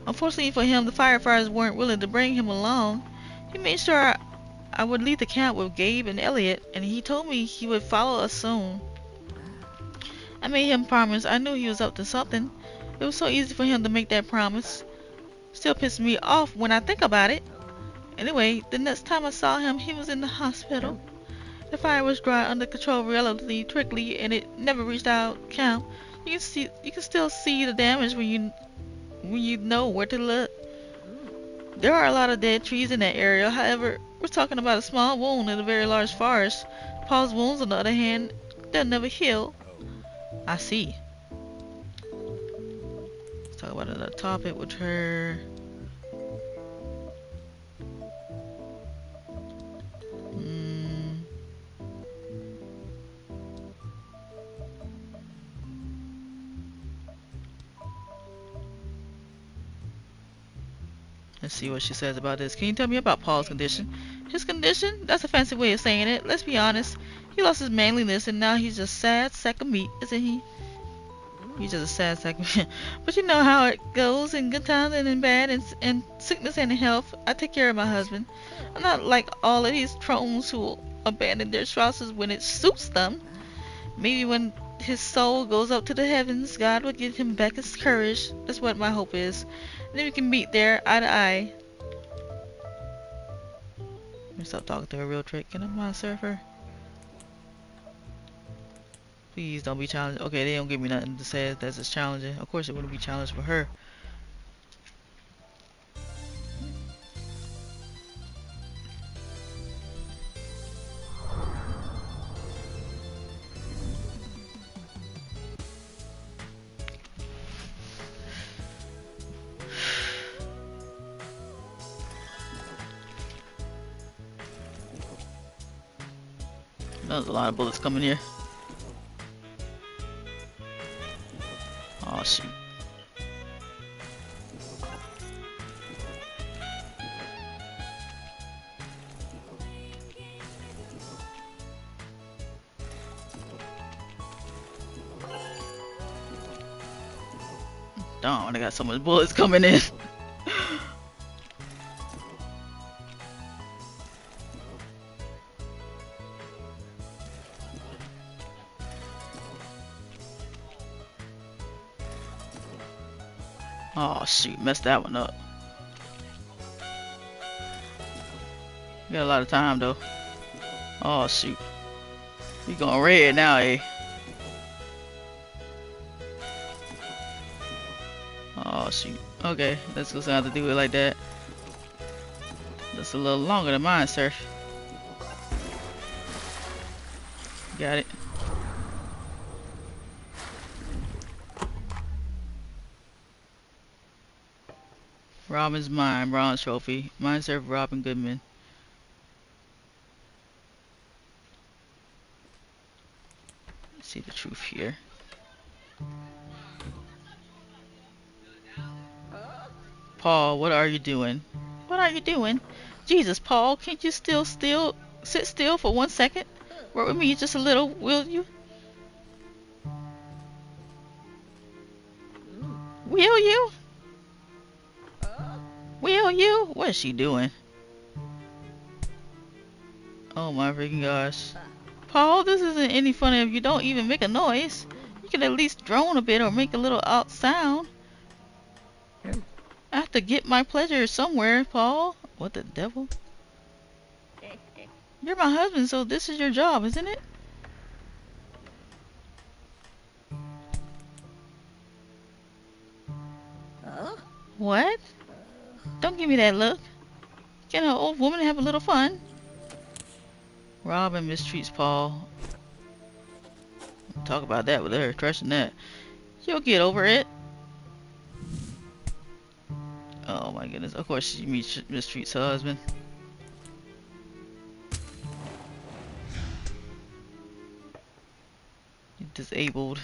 Unfortunately for him, the firefighters weren't willing to bring him along. He made sure I would leave the camp with Gabe and Elliot, and he told me he would follow us soon. I made him promise. I knew he was up to something. It was so easy for him to make that promise. Still pisses me off when I think about it. Anyway, the next time I saw him, he was in the hospital. The fire was dry under control relatively quickly, and it never reached our camp. You can still see the damage when you know where to look. There are a lot of dead trees in that area. However, we're talking about a small wound in a very large forest. Paul's wounds, on the other hand, they'll never heal. I see. Let's talk about another topic with her. Let's see what she says about this. Can you tell me about Paul's condition? His condition? That's a fancy way of saying it. Let's be honest. He lost his manliness and now he's a sad sack of meat, isn't he? He's just a sad sack of meat. But you know how it goes in good times and in bad, and sickness and in health. I take care of my husband. I'm not like all of these drones who abandon their spouses when it suits them. Maybe when his soul goes up to the heavens, God will give him back his courage. That's what my hope is. And then we can meet there eye to eye. Let me stop talking to her real trick. Can I mind surf her? Please don't be challenged. Okay, they don't give me nothing to say that's just challenging. Of course it wouldn't be challenged for her. There's a lot of bullets coming here. Oh shoot. Darn, I got so much bullets coming in. Oh shoot, messed that one up. Got a lot of time though. Oh shoot. We going red now, eh? Oh shoot. Okay, let's go have to do it like that. That's a little longer than mine, sir. Got it. Robin's mine, bronze trophy. Mine served Robin Goodman. Let's see the truth here. Paul, what are you doing? What are you doing? Jesus, Paul, can't you sit still for 1 second? Work with me just a little, will you? Will you? Will you? What is she doing? Oh my freaking gosh. Paul, this isn't any fun if you don't even make a noise. You can at least drone a bit or make a little out sound. I have to get my pleasure somewhere, Paul. What the devil? You're my husband, so this is your job, isn't it? What? Don't give me that look. Can an old woman have a little fun? Robin mistreats Paul. Talk about that with her, trusting that. You'll get over it. Oh my goodness. Of course she mistreats her husband. You're disabled.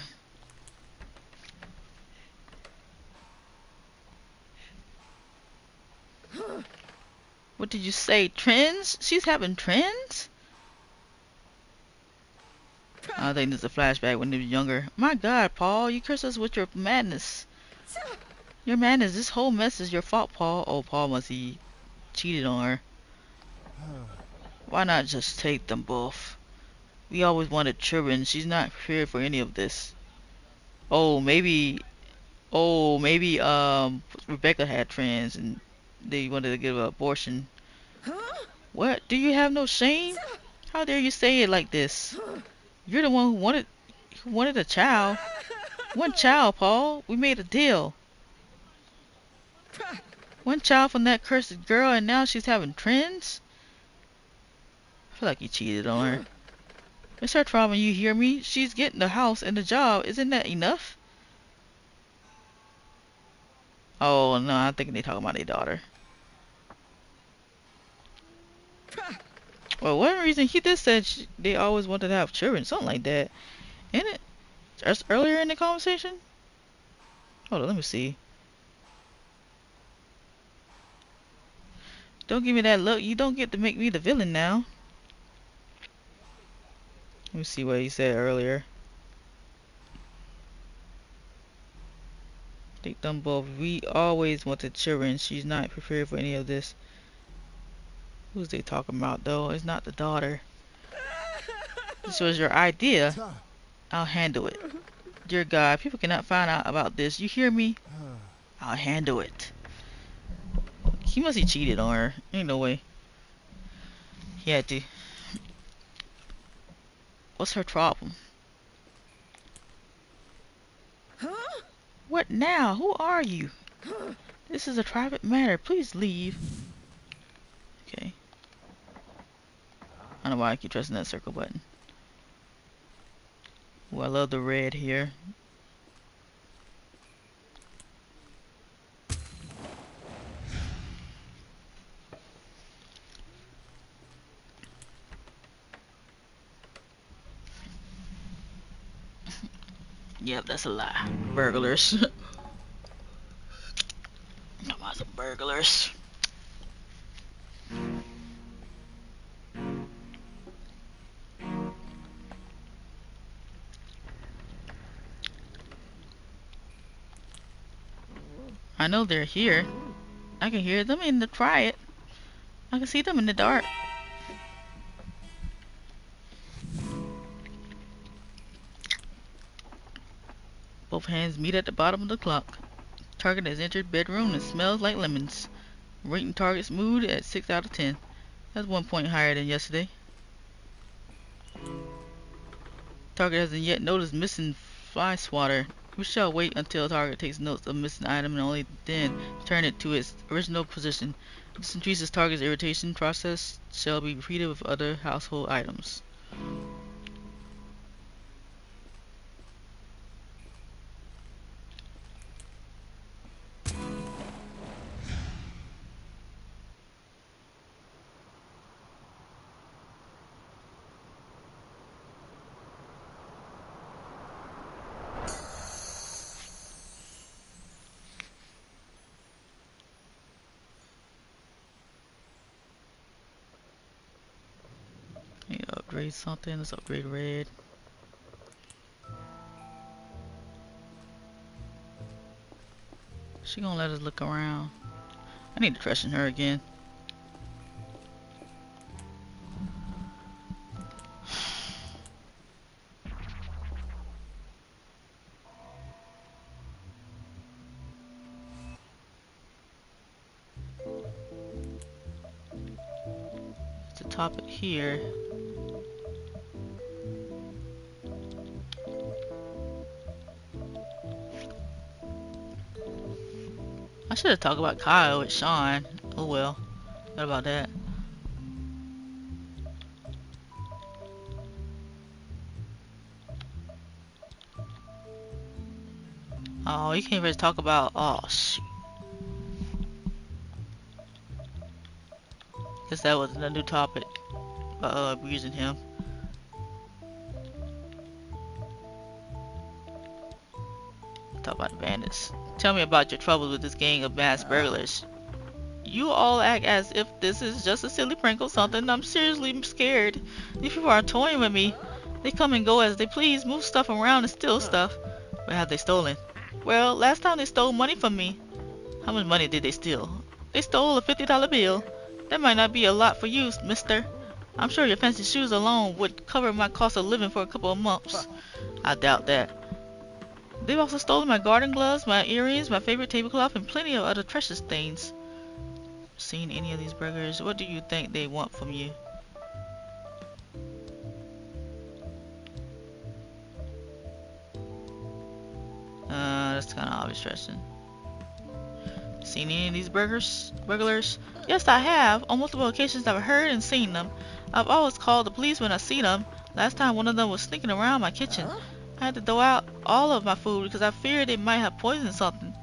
What did you say? Trends? She's having trends? I think this is a flashback when they were younger. My God, Paul, you curse us with your madness. Your madness. This whole mess is your fault, Paul. Oh, Paul must he cheated on her. Why not just take them both? We always wanted children. She's not prepared for any of this. Oh, maybe. Oh, maybe. Rebecca had trans and they wanted to give her an abortion. What? Do you have no shame? How dare you say it like this? You're the one who wanted a child. One child, Paul. We made a deal. One child from that cursed girl, and now she's having twins? I feel like he cheated on her. Mr. Trauma, you hear me? She's getting the house and the job. Isn't that enough? Oh, no, I'm thinking they talking about their daughter. Well, one reason he just said they always wanted to have children, something like that. Isn't it? Just earlier in the conversation? Hold on, let me see. Don't give me that look. You don't get to make me the villain now. Let me see what he said earlier. Take them both. We always wanted children. She's not prepared for any of this. Who's they talking about though? It's not the daughter. This was your idea. I'll handle it. Dear God, people cannot find out about this. You hear me? I'll handle it. He must have cheated on her. Ain't no way. He had to. What's her problem? What now? Who are you? This is a private matter. Please leave. Okay. I don't know why I keep pressing that circle button. Ooh, I love the red here. Yep, that's a lie. Burglars. Come on, some burglars. I know they're here. I can hear them in the riot. I can see them in the dark. Both hands meet at the bottom of the clock. Target has entered bedroom and smells like lemons. Rating target's mood at 6 out of 10. That's 1 point higher than yesterday. Target hasn't yet noticed missing fly swatter. We shall wait until target takes notes of missing item and only then turn it to its original position. This increases target's irritation process shall be repeated with other household items. Need to upgrade something. Let's upgrade red. She gonna let us look around. I need to trust in her again. It's a topic here. I should have talked about Kyle with Sean. Oh well. What about that? Oh, you can't even talk about. Oh shoot. Guess that wasn't a new topic. Abusing him. Talk about the bandits. Tell me about your troubles with this gang of masked burglars. You all act as if this is just a silly prank or something. I'm seriously scared. These people are toying with me. They come and go as they please, move stuff around and steal stuff. What have they stolen? Well, last time they stole money from me. How much money did they steal? They stole a $50 bill. That might not be a lot for you, mister. I'm sure your fancy shoes alone would cover my cost of living for a couple of months. I doubt that. They've also stolen my garden gloves, my earrings, my favorite tablecloth, and plenty of other precious things. Seen any of these burglars? What do you think they want from you? That's kind of obvious question. Seen any of these burglars? Yes, I have. On multiple occasions I've heard and seen them. I've always called the police when I see them. Last time one of them was sneaking around my kitchen. I had to throw out all of my food because I feared they might have poisoned something.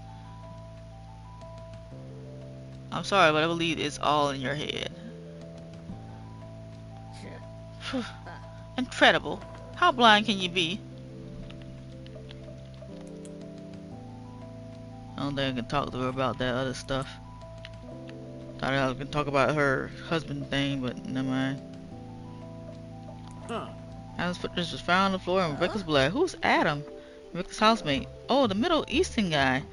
I'm sorry, but I believe it's all in your head. Incredible. How blind can you be? I don't think I can talk to her about that other stuff. Thought I was gonna talk about her husband thing, but never mind. Adam's footprints was found on the floor in Rebecca's blood. Who's Adam? Rebecca's housemate. Oh, the Middle Eastern guy.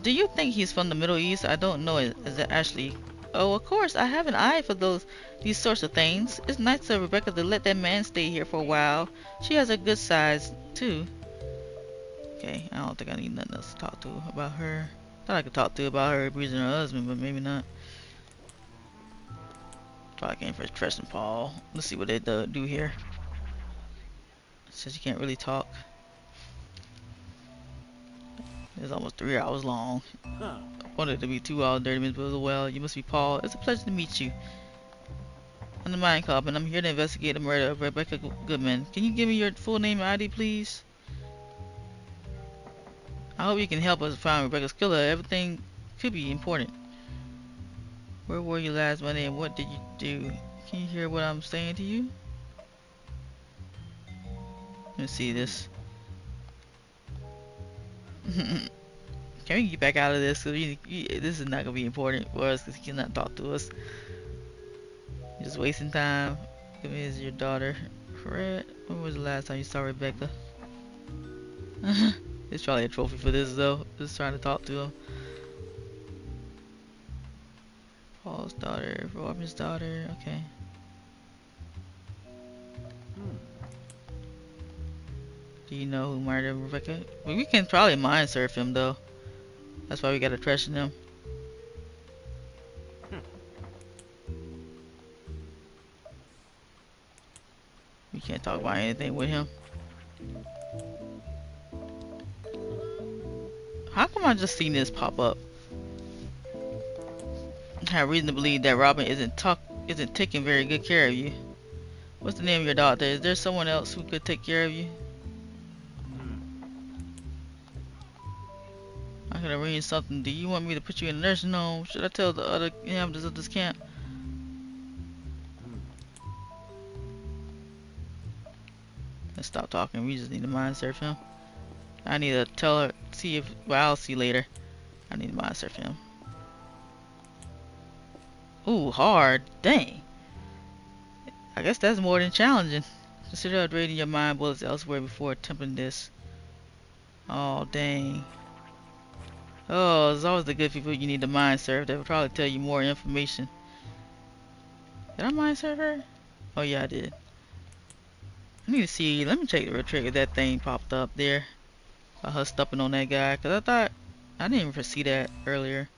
Do you think he's from the Middle East? I don't know. Is that actually? Oh, of course. I have an eye for these sorts of things. It's nice of Rebecca to let that man stay here for a while. She has a good size too. Okay, I don't think I need nothing else to talk to about her. Thought I could talk to about her abusing her husband, but maybe not. Probably came for Tristan Paul. Let's see what they do here. It says you can't really talk. It's almost 3 hours long. I wanted it to be 2 hours, 30 minutes, but well, you must be Paul. It's a pleasure to meet you. I'm the Mindcop, and I'm here to investigate the murder of Rebecca Goodman. Can you give me your full name and ID, please? I hope you can help us find Rebecca's killer. Everything could be important. Where were you last Monday and what did you do? Can you hear what I'm saying to you? Let me see this. Can we get back out of this? Cause this is not gonna be important for us because he cannot talk to us. You're just wasting time. Give me as your daughter. Fred, when was the last time you saw Rebecca? There's probably a trophy for this though. Just trying to talk to him. Paul's daughter, Robin's daughter. Okay. Do you know who murdered Rebecca? Well, we can probably mind surf him though. That's why we gotta question him. We can't talk about anything with him. How come I just seen this pop up? I have reason to believe that Robin isn't taking very good care of you. What's the name of your doctor? Is there someone else who could take care of you? I could arrange something. Do you want me to put you in a nursing home? Should I tell the other inhabitants of this camp? Let's stop talking. We just need to mind surf him. I need to tell her, see if, well, I'll see later. I need to mind surf him. Ooh, hard. Dang. I guess that's more than challenging. Consider upgrading your mind bullets elsewhere before attempting this. Oh, dang. Oh, it's always the good people you need to mind surf. They will probably tell you more information. Did I mind surf her? Oh, yeah, I did. I need to see. Let me check the trigger. That thing popped up there. About her stepping on that guy. Because I thought, I didn't even see that earlier.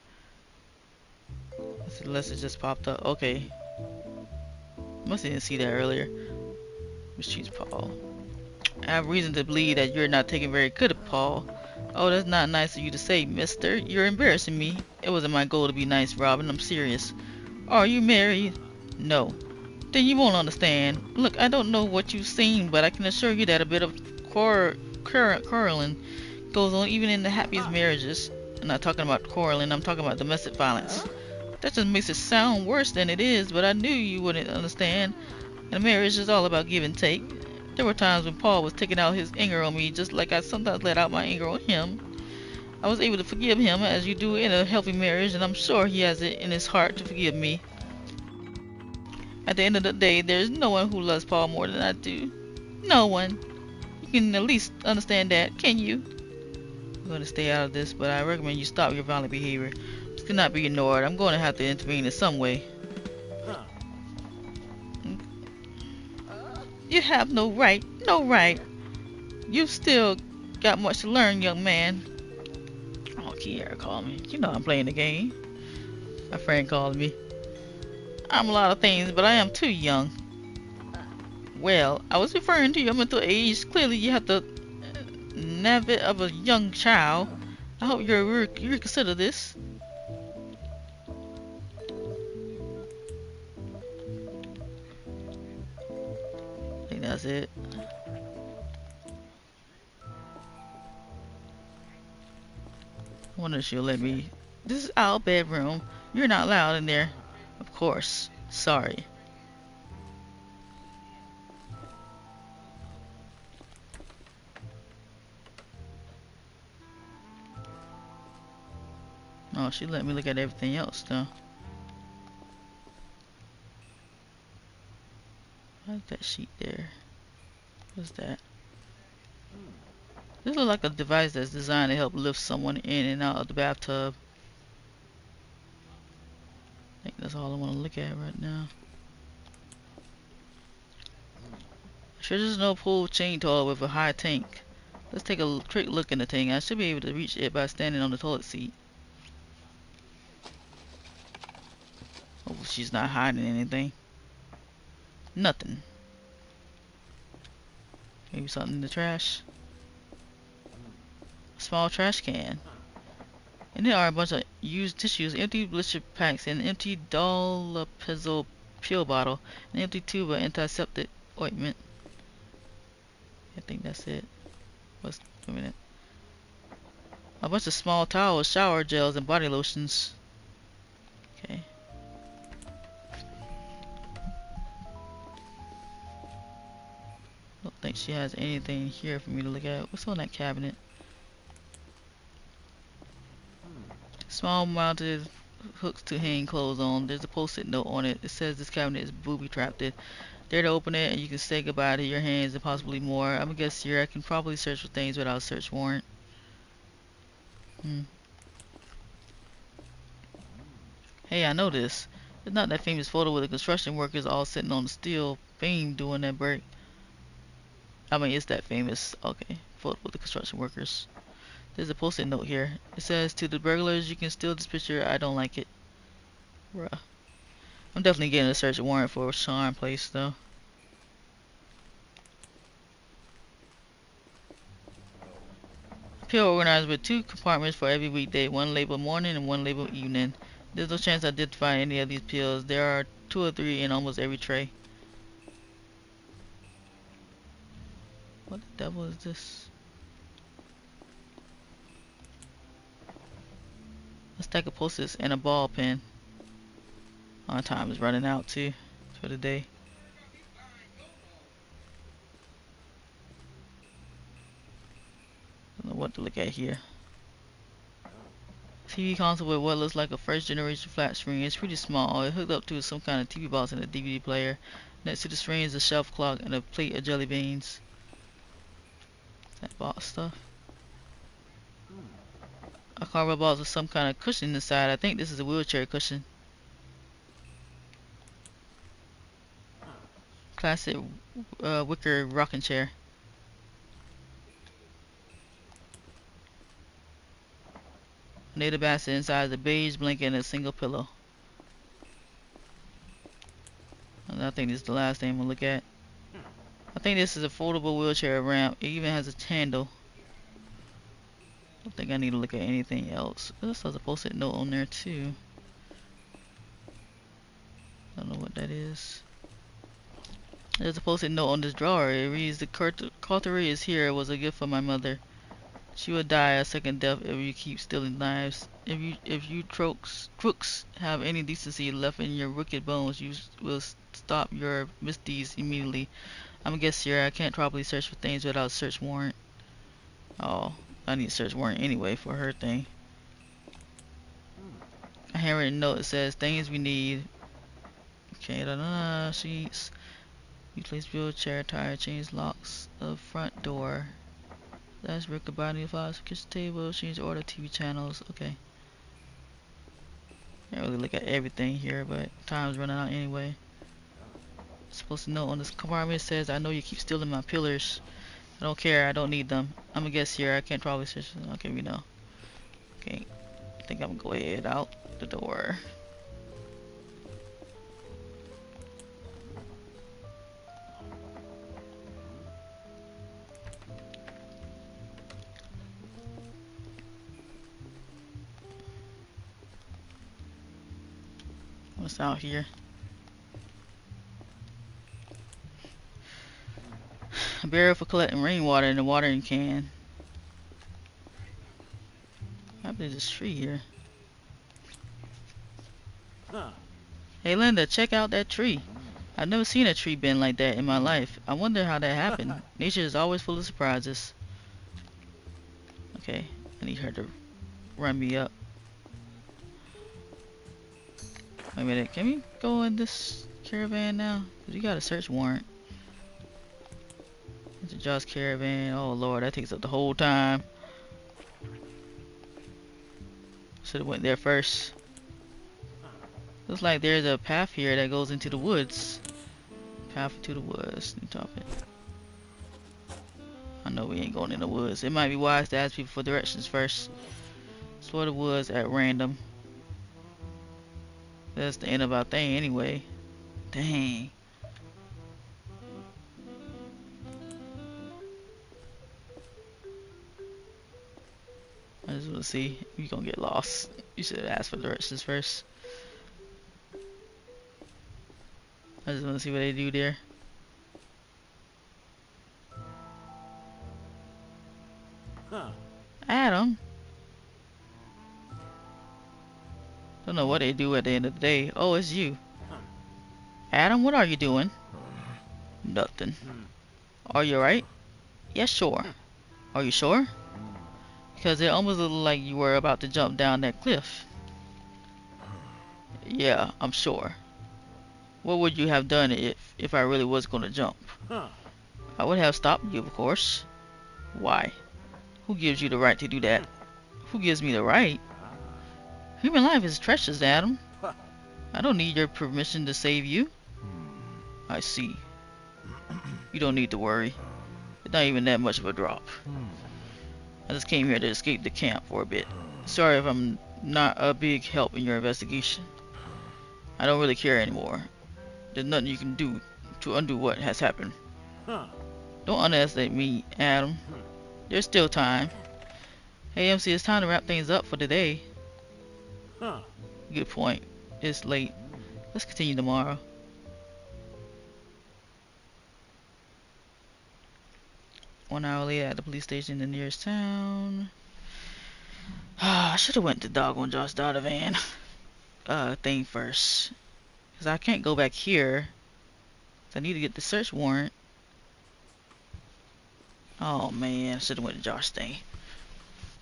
Unless it just popped up. Okay. Must didn't see that earlier. Mistreats Paul. I have reason to believe that you're not taking very good of Paul. Oh, that's not nice of you to say, mister. You're embarrassing me. It wasn't my goal to be nice, Robin. I'm serious. Are you married? No. Then you won't understand. Look, I don't know what you've seen, but I can assure you that a bit of quarreling goes on even in the happiest marriages. I'm not talking about quarreling, I'm talking about domestic violence. That just makes it sound worse than it is, but I knew you wouldn't understand. And marriage is all about give and take. There were times when Paul was taking out his anger on me, just like I sometimes let out my anger on him. I was able to forgive him, as you do in a healthy marriage, and I'm sure he has it in his heart to forgive me. At the end of the day, there's no one who loves Paul more than I do. No one. You can at least understand that, can you? I'm going to stay out of this, but I recommend you stop your violent behavior. This cannot be ignored. I'm going to have to intervene in some way. You have no right. No right. You've still got much to learn, young man. Oh, Kiara called me. You know I'm playing the game. My friend called me. I'm a lot of things, but I am too young. Well, I was referring to your mental age. Clearly, you have the naivete of a young child. I hope you reconsider this. I think that's it. I wonder if she'll let me. This is our bedroom. You're not allowed in there. Of course. Sorry. Oh, she let me look at everything else though. What's that sheet there? What's that? This looks like a device that's designed to help lift someone in and out of the bathtub. I think that's all I want to look at right now. Sure, there's no pool chain toilet with a high tank. Let's take a quick look in the tank. I should be able to reach it by standing on the toilet seat. Oh, she's not hiding anything. Nothing. Maybe something in the trash. A small trash can. And there are a bunch of used tissues, empty blister packs, an empty Dolapizol pill bottle, an empty tube of antiseptic ointment. I think that's it. Wait a minute. A bunch of small towels, shower gels, and body lotions. Okay. Don't think she has anything here for me to look at. What's on that cabinet? Small mounted hooks to hang clothes on. There's a post-it note on it. It says this cabinet is booby-trapped. Dare to open it and you can say goodbye to your hands and possibly more. I'm gonna guess here I can probably search for things without a search warrant. Hey, I know this. It's not that famous photo with the construction workers all sitting on the steel beam doing that break. I mean, it's that famous. Okay, photo with the construction workers. There's a post-it note here. It says, to the burglars, you can steal this picture. I don't like it. Bruh. I'm definitely getting a search warrant for Charm Place, though. Pill organized with 2 compartments for every weekday. One labeled morning and one labeled evening. There's no chance I identify any of these pills. There are 2 or 3 in almost every tray. What the devil is this? A stack of post-its and a ball pen. Our time is running out too for the day. Don't know what to look at here. TV console with what looks like a first generation flat screen. It's pretty small. It's hooked up to some kind of TV box and a DVD player. Next to the screen is a shelf clock and a plate of jelly beans. That box stuff. A cardboard box with some kind of cushion inside. I think this is a wheelchair cushion. Classic wicker rocking chair. Native basket inside a beige blanket and a single pillow. And I think this is the last thing I'm gonna look at. I think this is a foldable wheelchair ramp. It even has a handle. I don't think I need to look at anything else. This has a post-it note on there too. I don't know what that is. There's a post-it note on this drawer. It reads, the cutlery is here. It was a gift from my mother. She will die a second death if you keep stealing knives. If you crooks have any decency left in your wicked bones, you will stop your misdeeds immediately. I'm a guess here. I can't probably search for things without a search warrant. Oh, I need a search warrant anyway for her thing. A handwritten note that says things we need. Okay, sheets. Replace wheelchair tire, change locks of front door. That's record body files, kitchen table, change order, TV channels. Okay. Can't really look at everything here, but time's running out anyway. Supposed to note on this compartment says, I know you keep stealing my pillars. I don't care, I don't need them. I'm gonna guess here, I can't probably search. Okay, we know. Okay, I think I'm gonna go ahead out the door. What's out here? A barrel for collecting rainwater in a watering can. How big is this tree here? Hey Linda, check out that tree. I've never seen a tree bend like that in my life. I wonder how that happened. Nature is always full of surprises. Okay, I need her to run me up. Wait a minute, can we go in this caravan now? Cause we got a search warrant. It's a Jaws caravan. Oh lord, that takes up the whole time. Should have went there first. Looks like there's a path here that goes into the woods. Path to the woods. Top it. I know we ain't going in the woods. It might be wise to ask people for directions first. Explore the woods at random. That's the end of our thing anyway. Dang. I just want to see if you're gonna get lost. You should have asked for directions first. I just want to see what they do there. Adam. Don't know what they do at the end of the day. Oh, it's you. Adam, what are you doing? Nothing. Are you alright? Yes, sure. Are you sure? Because it almost looked like you were about to jump down that cliff. Yeah, I'm sure. What would you have done if I really was gonna jump? Huh. I would have stopped you, of course. Why? Who gives you the right to do that? Who gives me the right? Ah. Human life is precious, Adam. Huh. I don't need your permission to save you. Hmm. I see. You don't need to worry. It's not even that much of a drop. I just came here to escape the camp for a bit. Sorry if I'm not a big help in your investigation. I don't really care anymore. There's nothing you can do to undo what has happened. Huh. Don't underestimate me, Adam. There's still time. Hey, MC, it's time to wrap things up for today. Huh. Good point. It's late. Let's continue tomorrow. One hour later at the police station in the nearest town. I should have went to doggone Josh Donovan thing first. Because I can't go back here. I need to get the search warrant. Oh man, I should have went to Josh thing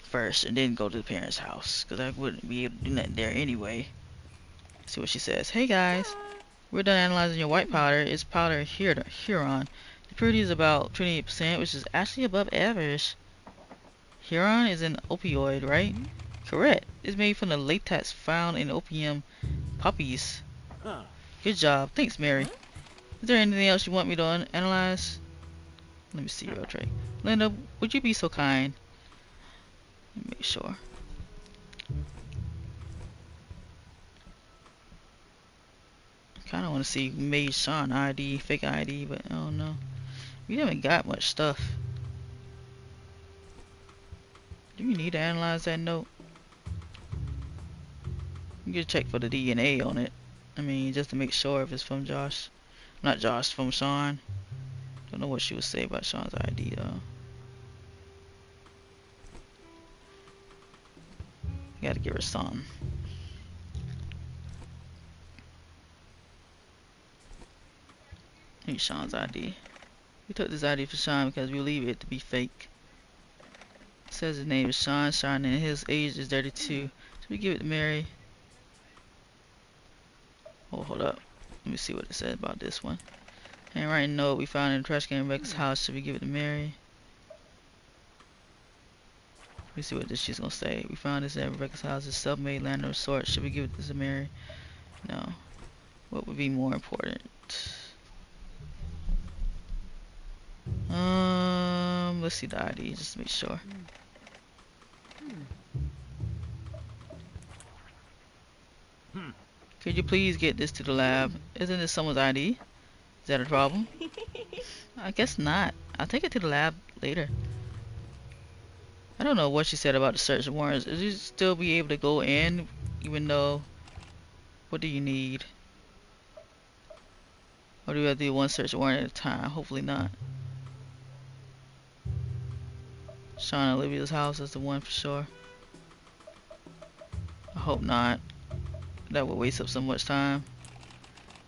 first and then go to the parents' house. Because I wouldn't be able to do nothing there anyway. See what she says. Hey guys, we're done analyzing your white powder. It's powder Huron. The purity is about 28%, which is actually above average. Huron is an opioid, right? Correct. It's made from the latex found in opium poppies. Huh. Good job. Thanks, Mary. Is there anything else you want me to analyze? Let me see your tray. Linda, would you be so kind? Let me make sure. I kind of want to see who made Sean ID, fake ID, but I don't know. We haven't got much stuff. Do you need to analyze that note? You can check for the DNA on it. I mean, just to make sure if it's from Josh. Not Josh, from Sean. Don't know what she would say about Sean's ID though. Gotta give her some. Here's Sean's ID. We took this ID for Sean because we believe it to be fake. It says his name is Sean. Sean and his age is 32. Should we give it to Mary? Oh, hold up. Let me see what it says about this one. Handwriting note we found in the trash can in Rebecca's house. Should we give it to Mary? Let me see what this she's gonna say. We found this at Rebecca's house. It's self-made land of sorts. Should we give it to Mary? No. What would be more important? Let's see the ID just to make sure. Could you please get this to the lab? Isn't this someone's ID? Is that a problem? I guess not. I'll take it to the lab later. I don't know what she said about the search warrants. Is you still be able to go in even though... What do you need? Or do we have to do one search warrant at a time? Hopefully not. Sean and Olivia's house is the one for sure. I hope not. That would waste up so much time.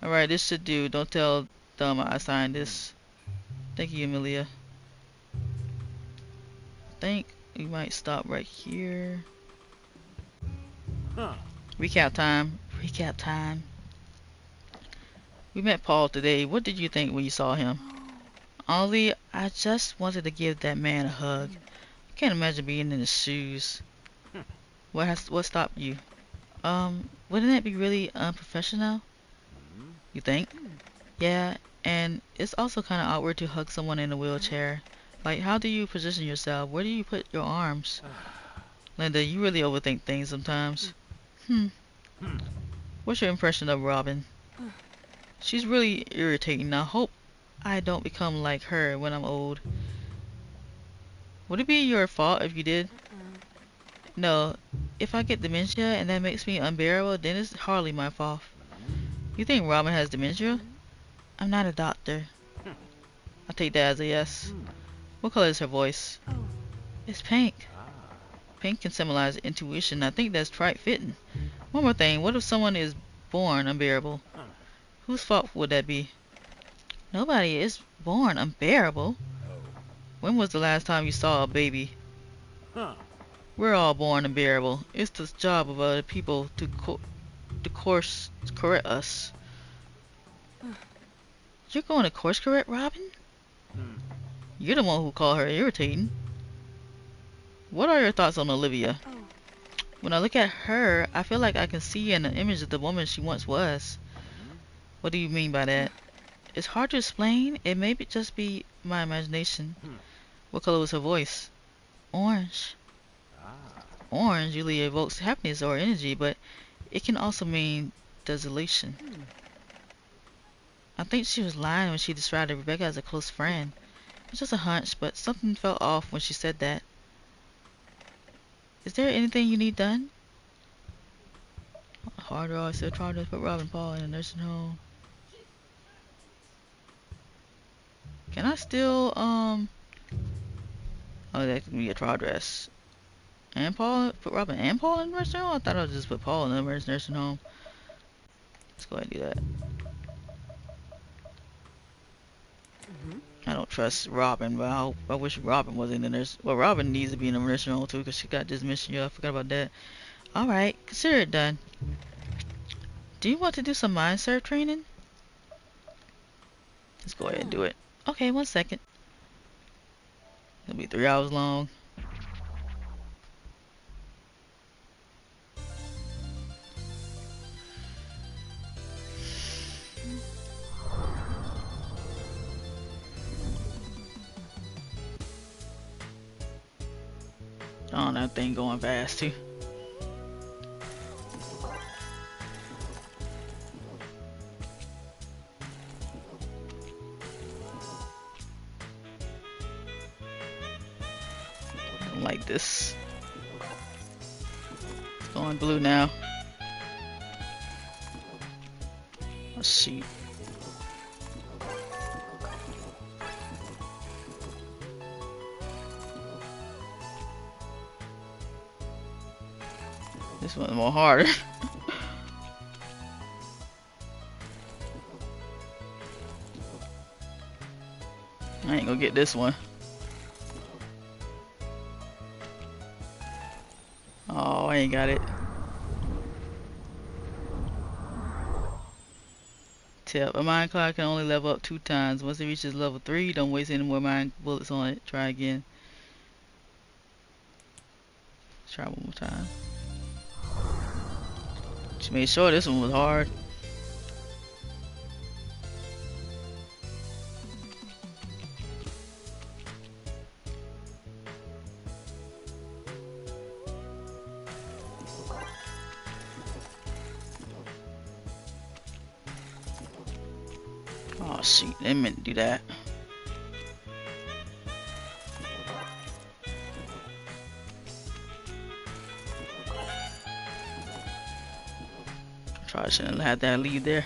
Alright, this should do. Don't tell them I signed this. Thank you, Amelia. I think we might stop right here. Huh. Recap time. Recap time. We met Paul today. What did you think when you saw him? Honestly, I just wanted to give that man a hug. I can't imagine being in his shoes. What stopped you? Wouldn't that be really unprofessional? You think? Yeah, and it's also kind of awkward to hug someone in a wheelchair. Like, how do you position yourself? Where do you put your arms? Linda, you really overthink things sometimes. What's your impression of Robin? She's really irritating. I hope I don't become like her when I'm old. Would it be your fault if you did? No. If I get dementia and that makes me unbearable, then it's hardly my fault. You think Robin has dementia? I'm not a doctor. I'll take that as a yes. What color is her voice? It's pink. Pink can symbolize intuition. I think that's right fitting. One more thing. What if someone is born unbearable? Whose fault would that be? Nobody is born unbearable. When was the last time you saw a baby? Huh. We're all born unbearable. It's the job of other people to to course correct us. You're going to course correct Robin? You're the one who called her irritating. What are your thoughts on Olivia? Oh, When I look at her, I feel like I can see in the image of the woman she once was. What do you mean by that? It's hard to explain. It may just be my imagination. What color was her voice? Orange. Orange usually evokes happiness or energy, but it can also mean desolation. I think she was lying when she described Rebecca as a close friend. It's just a hunch, but something felt off when she said that. Is there anything you need done? Hard rock still trying to put Robin Paul in a nursing home. Can I still oh, that can be a trial dress. And Paul, put Robin and Paul in the nursing home? I thought I would just put Paul in the nursing home. Let's go ahead and do that. I don't trust Robin, but I wish Robin was in the nurse. Well, Robin needs to be in the nursing home too, because she got this mission. Yeah, I forgot about that. Alright, consider it done. Do you want to do some mind serve training? Let's go ahead and do it. Okay, 1 second. It'll be 3 hours long. Oh, that thing going fast too. I don't like this. It's going blue now. Oh, shoot. This one's more harder. I ain't gonna get this one. Oh, I ain't got it. Tip. A mind cloud can only level up 2 times. Once it reaches level 3, don't waste any more mind bullets on it. Try again. Let's try one more time. She made sure this one was hard. Oh shoot, they meant to do that. Probably shouldn't have had that lead there.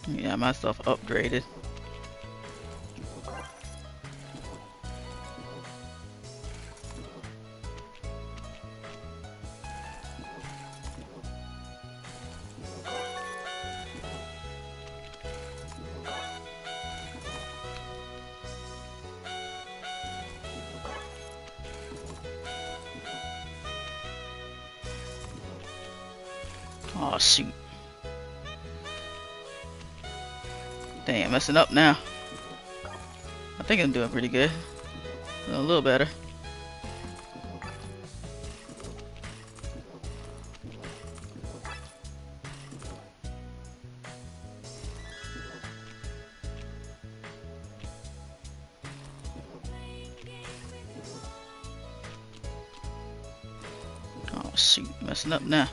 Yeah, my stuff upgraded. Oh shoot. Damn, messing up now. I think I'm doing pretty good. A little better. Oh shoot, messing up now.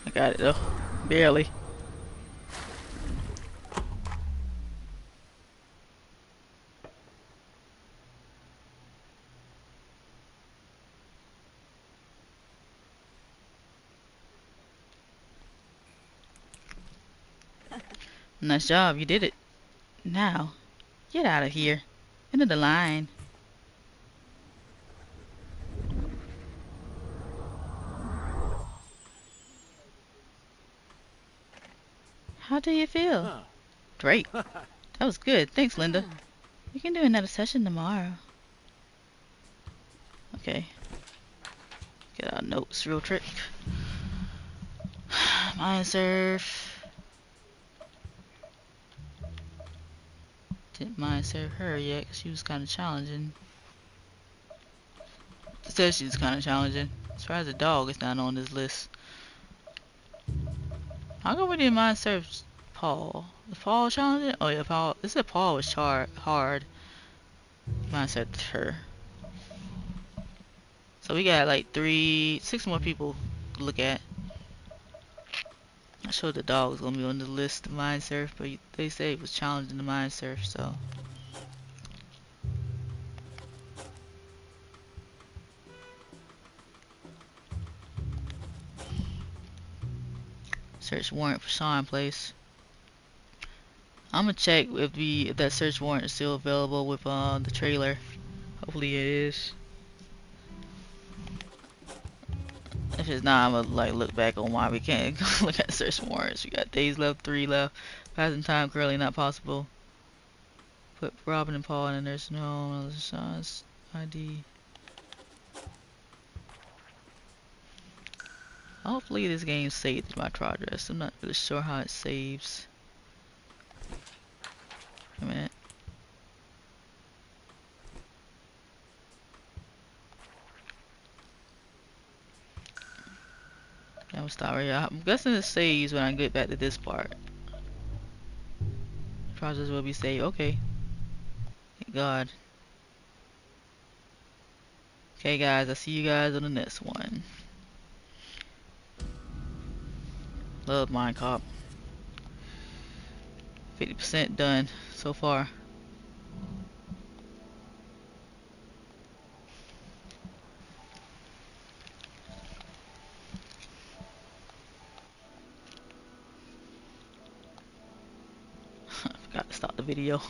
I got it though. Barely. Nice job, you did it. Now, get out of here. End of the line. How do you feel? Huh. Great. That was good. Thanks, Linda. Huh. We can do another session tomorrow. Okay. Get our notes real quick. Mind surf. Didn't mind serve her yet because she was kind of challenging. It says she's kind of challenging. As far as the dog is not on this list. How come we didn't mind serve Paul? Is Paul challenging? Oh yeah, Paul. It said Paul was hard. Mind served her. So we got like 6 more people to look at. I showed the dog was gonna be on the list to mind surf, but they say it was challenging to mind surf, so. Search warrant for Sean Place. I'm gonna check if that search warrant is still available with the trailer. Hopefully it is. If it's not, I'm gonna like look back on why we can't look at search warrants. We got days left, 3 left. Passing time currently not possible. Put Robin and Paul in a nursing home. Sean's ID. Hopefully this game saves my progress. I'm not really sure how it saves. Wait a minute. Yeah, I'm gonna stop right here. I'm guessing it saves when I get back to this part. Process will be saved. Okay. Thank God. Okay, guys. I'll see you guys on the next one. Love Mindcop. 50% done so far. Forgot to stop the video.